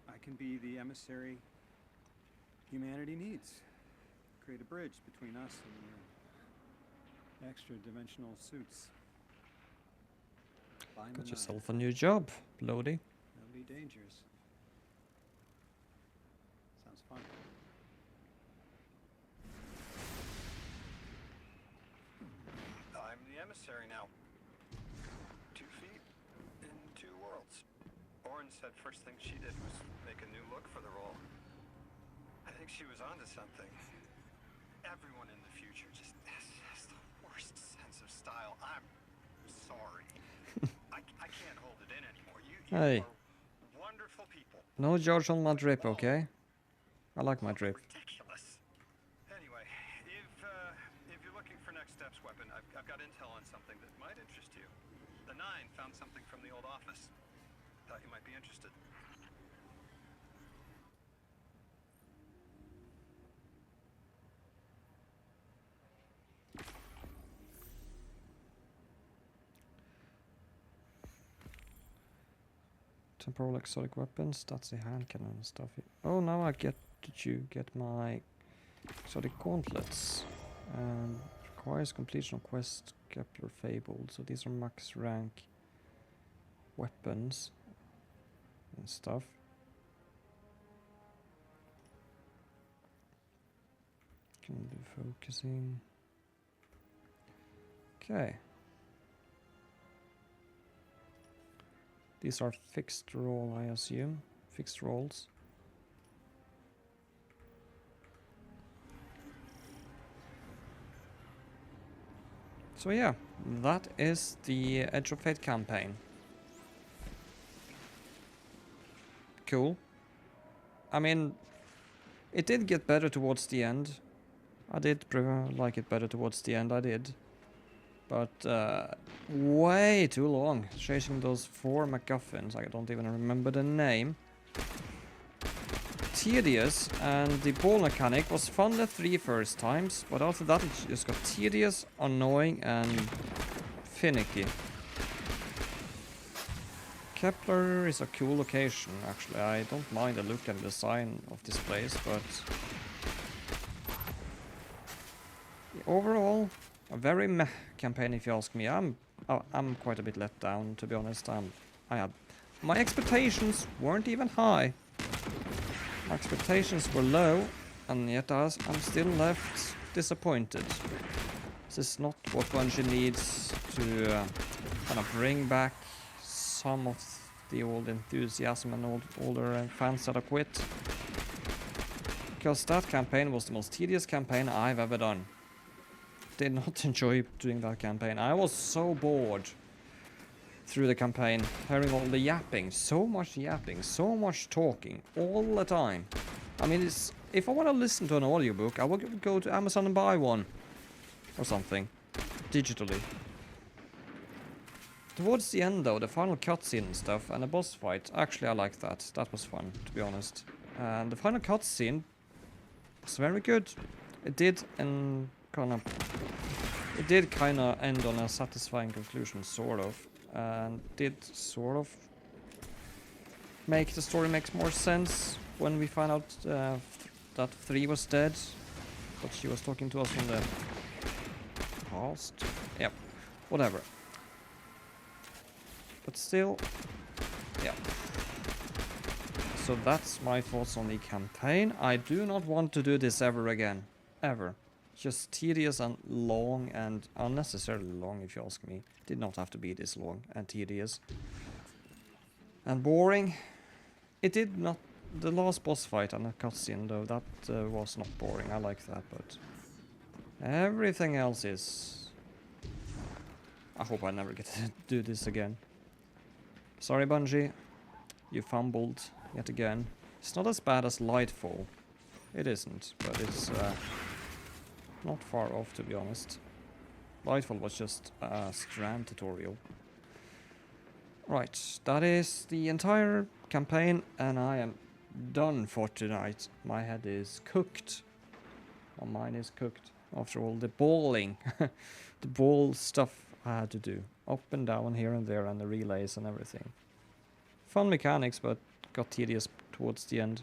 I can be the emissary humanity needs. Create a bridge between us and the extra-dimensional suits. Climb Got the yourself a new job, Lodi. They'll be dangerous. Sounds fun. I'm the emissary now. 2 feet in 2 worlds. Orin said first thing she did was make a new look for the role. I think she was onto something. Everyone in the future just has the worst sense of style. I'm sorry. I can't hold it in anymore. You Hey. are wonderful people. No George on my drip, okay? I like my drip. Ridiculous. Anyway, if you're looking for next steps, weapon, I've got intel on something that might interest you. The 9 found something from the old office. Thought you might be interested. Temporal exotic weapons, that's the hand cannon and stuff. Oh, now I get to get my So the gauntlets requires completion of quest Kepler Fabled. So these are max rank weapons and stuff. Can do focusing. Okay. These are fixed roll, I assume. Fixed rolls. So yeah, that is the Edge of Fate campaign. Cool. I mean, it did get better towards the end. I did like it better towards the end, I did. But way too long chasing those 4 MacGuffins. I don't even remember the name. Tedious, and the ball mechanic was fun the 3 first times, but after that it just got tedious, annoying, and finicky. Kepler is a cool location, actually. I don't mind the look and design of this place, but overall, a very meh campaign, if you ask me. I'm quite a bit let down, to be honest. My expectations weren't even high. My expectations were low, and yet I'm still left disappointed. This is not what Bungie needs to kind of bring back some of the old enthusiasm and older fans that have quit. Because that campaign was the most tedious campaign I've ever done. Did not enjoy doing that campaign. I was so bored through the campaign, hearing all the yapping, so much talking all the time. I mean, if I want to listen to an audiobook, I would go to Amazon and buy one or something digitally. Towards the end though, the final cutscene and stuff and the boss fight, actually I liked that. That was fun, to be honest. And the final cutscene was very good. It did kind of end on a satisfying conclusion, sort of. And did sort of make the story makes more sense when we find out that 3 was dead, but she was talking to us from the past. Yep, whatever. But still, yeah. So that's my thoughts on the campaign. I do not want to do this ever again, ever. Just tedious and long, and unnecessarily long, if you ask me. Did not have to be this long and tedious. And boring. It did not... The last boss fight and the cutscene, though, that was not boring. I like that, but... everything else is... I hope I never get to do this again. Sorry, Bungie. You fumbled yet again. It's not as bad as Lightfall. It isn't, but it's... not far off, to be honest. Lightfall was just a Strand tutorial. Right, that is the entire campaign, and I am done for tonight. My head is cooked. Well, mine is cooked. After all the balling, the ball stuff I had to do. Up and down, here and there, and the relays and everything. Fun mechanics, but got tedious towards the end.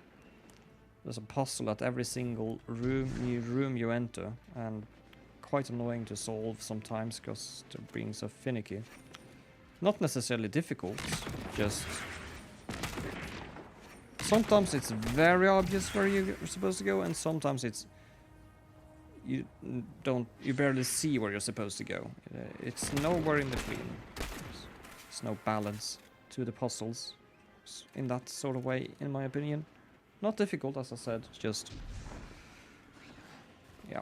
There's a puzzle at every single new room you enter, and quite annoying to solve sometimes because they're being so finicky. Not necessarily difficult, just... sometimes it's very obvious where you're supposed to go, and sometimes it's... you barely see where you're supposed to go. It's nowhere in between. There's no balance to the puzzles in that sort of way, in my opinion. Not difficult, as I said, just... yeah.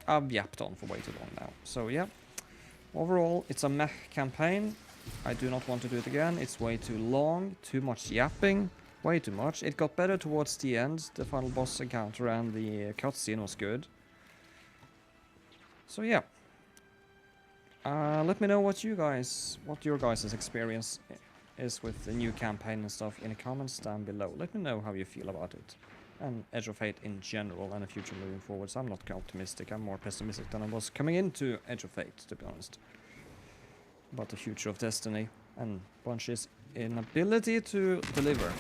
I've yapped on for way too long now. So yeah, overall, it's a meh campaign. I do not want to do it again. It's way too long, too much yapping, way too much. It got better towards the end. The final boss encounter and the cutscene was good. So yeah. Let me know what your guys' experience is with the new campaign and stuff in the comments down below. Let me know how you feel about it. And Edge of Fate in general, and the future moving forward. So I'm not optimistic, I'm more pessimistic than I was coming into Edge of Fate, to be honest. About the future of Destiny and Bungie's inability to deliver.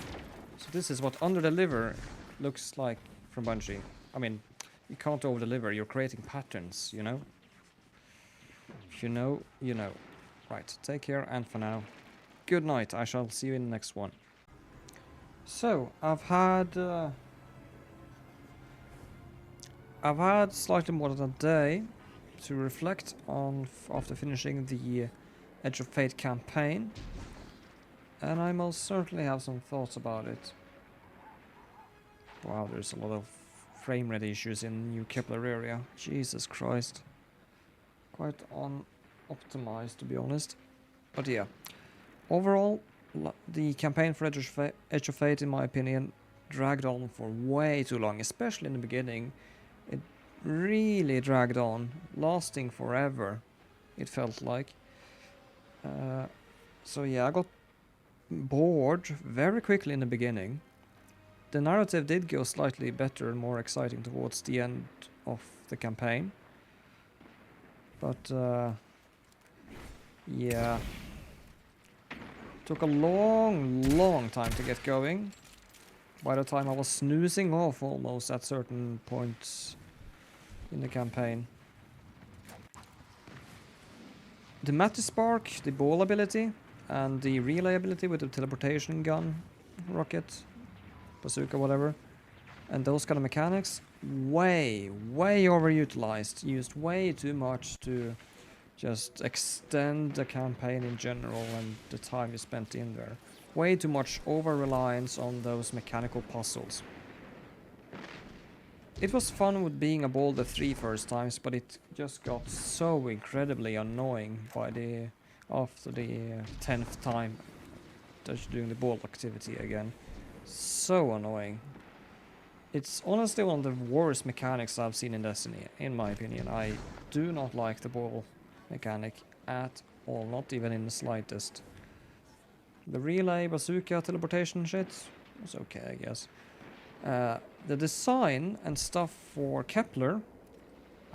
So this is what under-deliver looks like from Bungie. I mean, You can't over-deliver. You're creating patterns, you know? If you know, you know. Right, take care, and for now, good night. I shall see you in the next one. So, I've had slightly more than a day to reflect on after finishing the Edge of Fate campaign, and I most certainly have some thoughts about it. Wow, there's a lot of frame rate issues in New Kepler area. Jesus Christ. Quite unoptimized, to be honest. But yeah, overall, the campaign for Edge of Fate, in my opinion, dragged on for way too long, especially in the beginning. It really dragged on, lasting forever, it felt like. So yeah, I got bored very quickly in the beginning. The narrative did go slightly better and more exciting towards the end of the campaign. But yeah, took a long time to get going. By the time I was snoozing off almost at certain points in the campaign. The Matispark, the ball ability, and the relay ability with the teleportation gun, rocket, bazooka, whatever, and those kind of mechanics, way overutilized, used way too much to just extend the campaign in general and the time you spent in there. Way too much over-reliance on those mechanical puzzles. It was fun with being a ball the 3 first times, but it just got so incredibly annoying by after the 10th time that you're doing the ball activity again. So annoying. It's honestly one of the worst mechanics I've seen in Destiny, in my opinion. I do not like the ball mechanic at all, not even in the slightest. The relay, bazooka, teleportation shit was okay, I guess. The design and stuff for Kepler,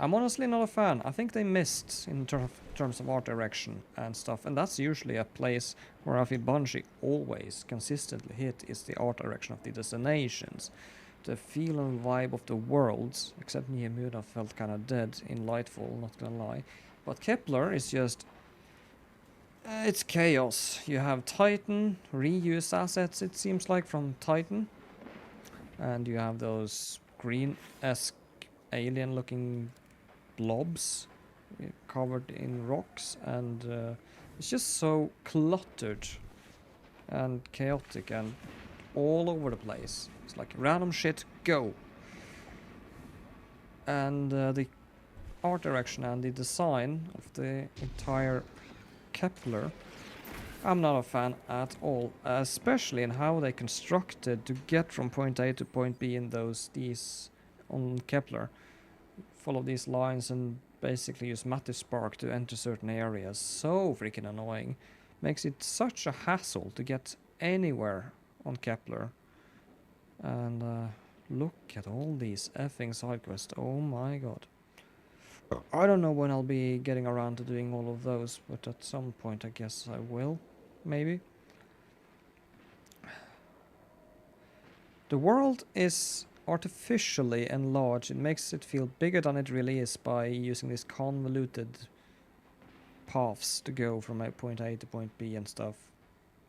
I'm honestly not a fan. I think they missed in terms of art direction and stuff, and that's usually a place where I feel Bungie always consistently hit, is the art direction of the destinations. The feel and vibe of the worlds, except Niemuna felt kinda dead in Lightfall, not gonna lie. But Kepler is just... it's chaos. You have Titan, reused assets it seems like from Titan. And you have those green-esque alien-looking blobs covered in rocks, and it's just so cluttered and chaotic and all over the place. It's like random shit, go! And the art direction and the design of the entire Kepler, I'm not a fan at all, especially in how they constructed to get from point A to point B in these on Kepler. Follow these lines and basically use Matispark to enter certain areas. So freaking annoying. Makes it such a hassle to get anywhere on Kepler. And look at all these effing side quests. Oh my god. I don't know when I'll be getting around to doing all of those, but at some point I guess I will. Maybe. The world is artificially enlarged. It makes it feel bigger than it really is by using these convoluted paths to go from point A to point B and stuff.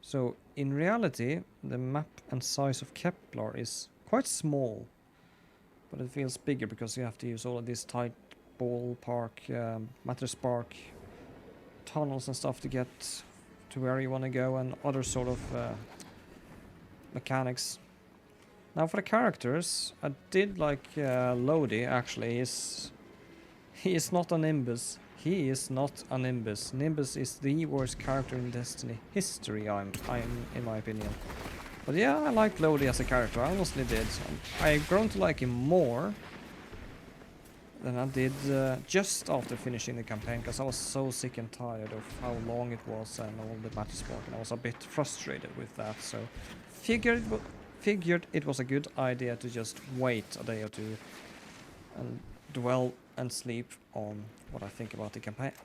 So in reality, the map and size of Kepler is quite small, but it feels bigger because you have to use all of these tight ballpark, Matispark tunnels and stuff to get to where you want to go, and other sort of mechanics. Now for the characters, I did like Lodi. Actually, he is not a Nimbus. He is not a Nimbus. Nimbus is the worst character in Destiny history, I'm in my opinion. But yeah, I liked Lodi as a character. I honestly did. I've grown to like him more than I did just after finishing the campaign, because I was so sick and tired of how long it was and all the Matispark, and I was a bit frustrated with that. So figured it was a good idea to just wait a day or two and dwell and sleep on what I think about the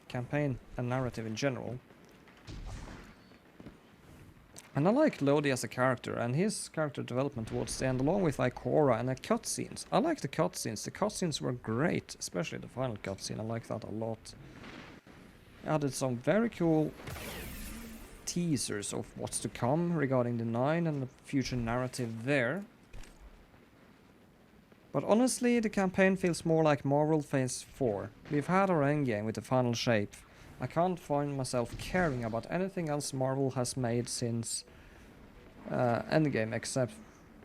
campaign and narrative in general. And I like Lodi as a character, and his character development towards the end, along with Ikora and the cutscenes. I like the cutscenes. The cutscenes were great, especially the final cutscene. I like that a lot. Added some very cool teasers of what's to come regarding the 9 and the future narrative there. But honestly, the campaign feels more like Marvel Phase 4. We've had our endgame with the final shape. I can't find myself caring about anything else Marvel has made since Endgame, except,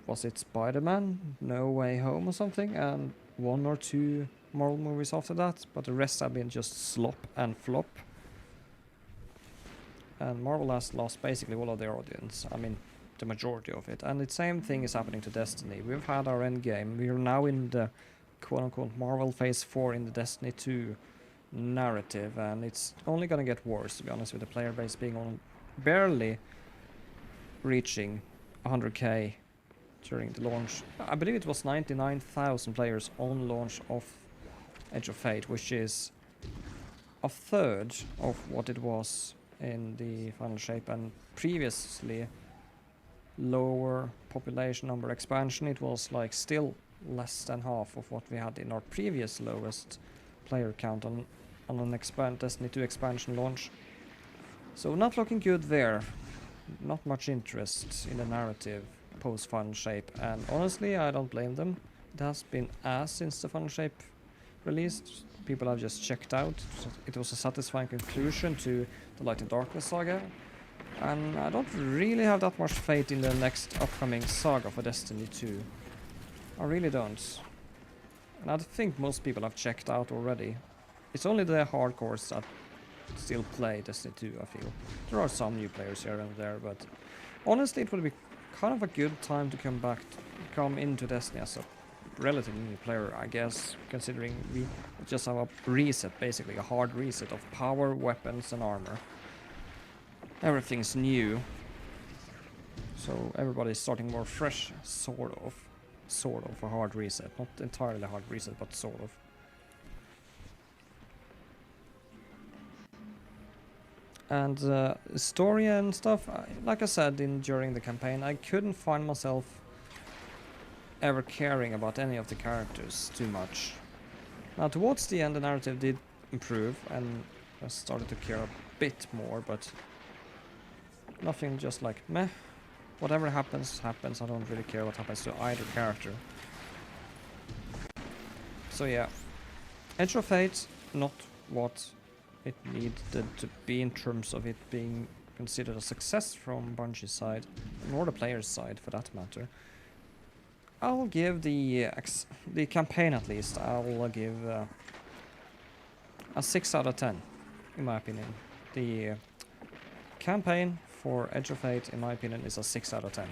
was it Spider-Man, No Way Home or something, and 1 or 2 Marvel movies after that, but the rest have been just slop and flop. And Marvel has lost basically all of their audience, I mean the majority of it, and the same thing is happening to Destiny. We've had our endgame, we are now in the quote-unquote Marvel Phase 4 in the Destiny 2 narrative, and it's only gonna get worse, to be honest, with the player base being on barely reaching 100k during the launch. I believe it was 99,000 players on launch of Edge of Fate, which is a third of what it was in the final shape, and previously lower population number expansion, it was like still less than half of what we had in our previous lowest player count on an Destiny 2 expansion launch. So not looking good there. Not much interest in the narrative post final shape, and honestly I don't blame them. It has been ass since the final shape released. People have just checked out. It was a satisfying conclusion to the Light and Darkness saga, and I don't really have that much faith in the next upcoming saga for Destiny 2. I really don't. And I think most people have checked out already. It's only the hardcores that still play Destiny 2, I feel. There are some new players here and there, but honestly it would be kind of a good time to come into Destiny as a relatively new player, I guess, considering we just have a reset, basically a hard reset of power, weapons and armor. Everything's new, so everybody's starting more fresh, sort of a hard reset, not entirely hard reset, but sort of. And story and stuff, like I said during the campaign, I couldn't find myself ever caring about any of the characters too much. Now towards the end the narrative did improve and I started to care a bit more, but nothing, just like meh, whatever happens, I don't really care what happens to either character. So yeah, Edge of Fate, not what it needed to be in terms of it being considered a success from Bungie's side, nor the player's side for that matter. I'll give the campaign, at least, I'll give a 6 out of 10, in my opinion. The campaign for Edge of Fate, in my opinion, is a 6 out of 10.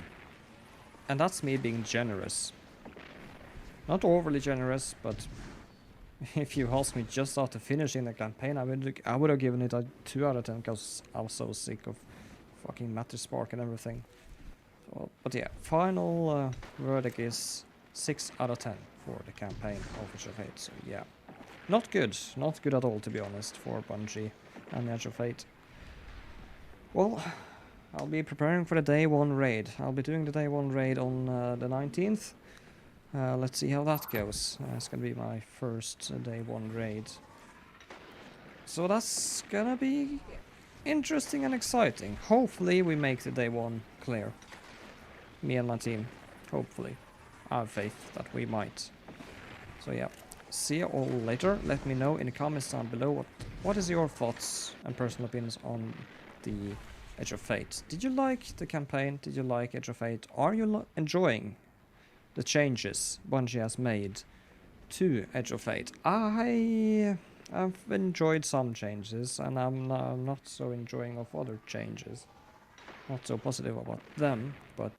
And that's me being generous. Not overly generous, but if you asked me just after finishing the campaign, I would have given it a 2 out of 10, because I was so sick of fucking Matter Spark and everything. So, but yeah, final verdict is 6 out of 10 for the campaign of Edge of Fate. So yeah, not good at all, to be honest, for Bungie and Edge of Fate. Well, I'll be preparing for the day 1 raid. I'll be doing the day 1 raid on the 19th. Let's see how that goes. It's gonna be my first day 1 raid. So that's gonna be interesting and exciting. Hopefully we make the day 1 clear. Me and my team. Hopefully. I have faith that we might. So yeah. See you all later. Let me know in the comments down below what is your thoughts and personal opinions on the Edge of Fate. Did you like the campaign? Did you like Edge of Fate? Are you enjoying the changes Bungie has made to Edge of Fate? I've enjoyed some changes, and I'm not so enjoying of other changes. Not so positive about them, but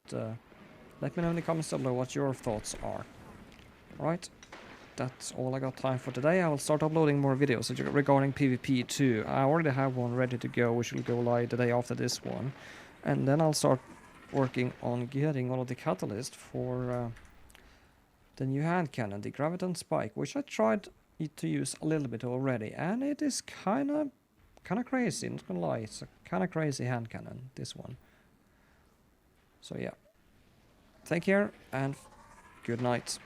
let me know in the comments down below what your thoughts are. Alright, that's all I got time for today. I will start uploading more videos regarding PvP too. I already have one ready to go, which will go live the day after this one. And then I'll start working on getting all of the catalyst for the new hand cannon, the Graviton Spike, which I tried to use a little bit already, and it is kind of crazy, not gonna lie. It's a kind of crazy hand cannon, this one. So yeah. Take care and good night.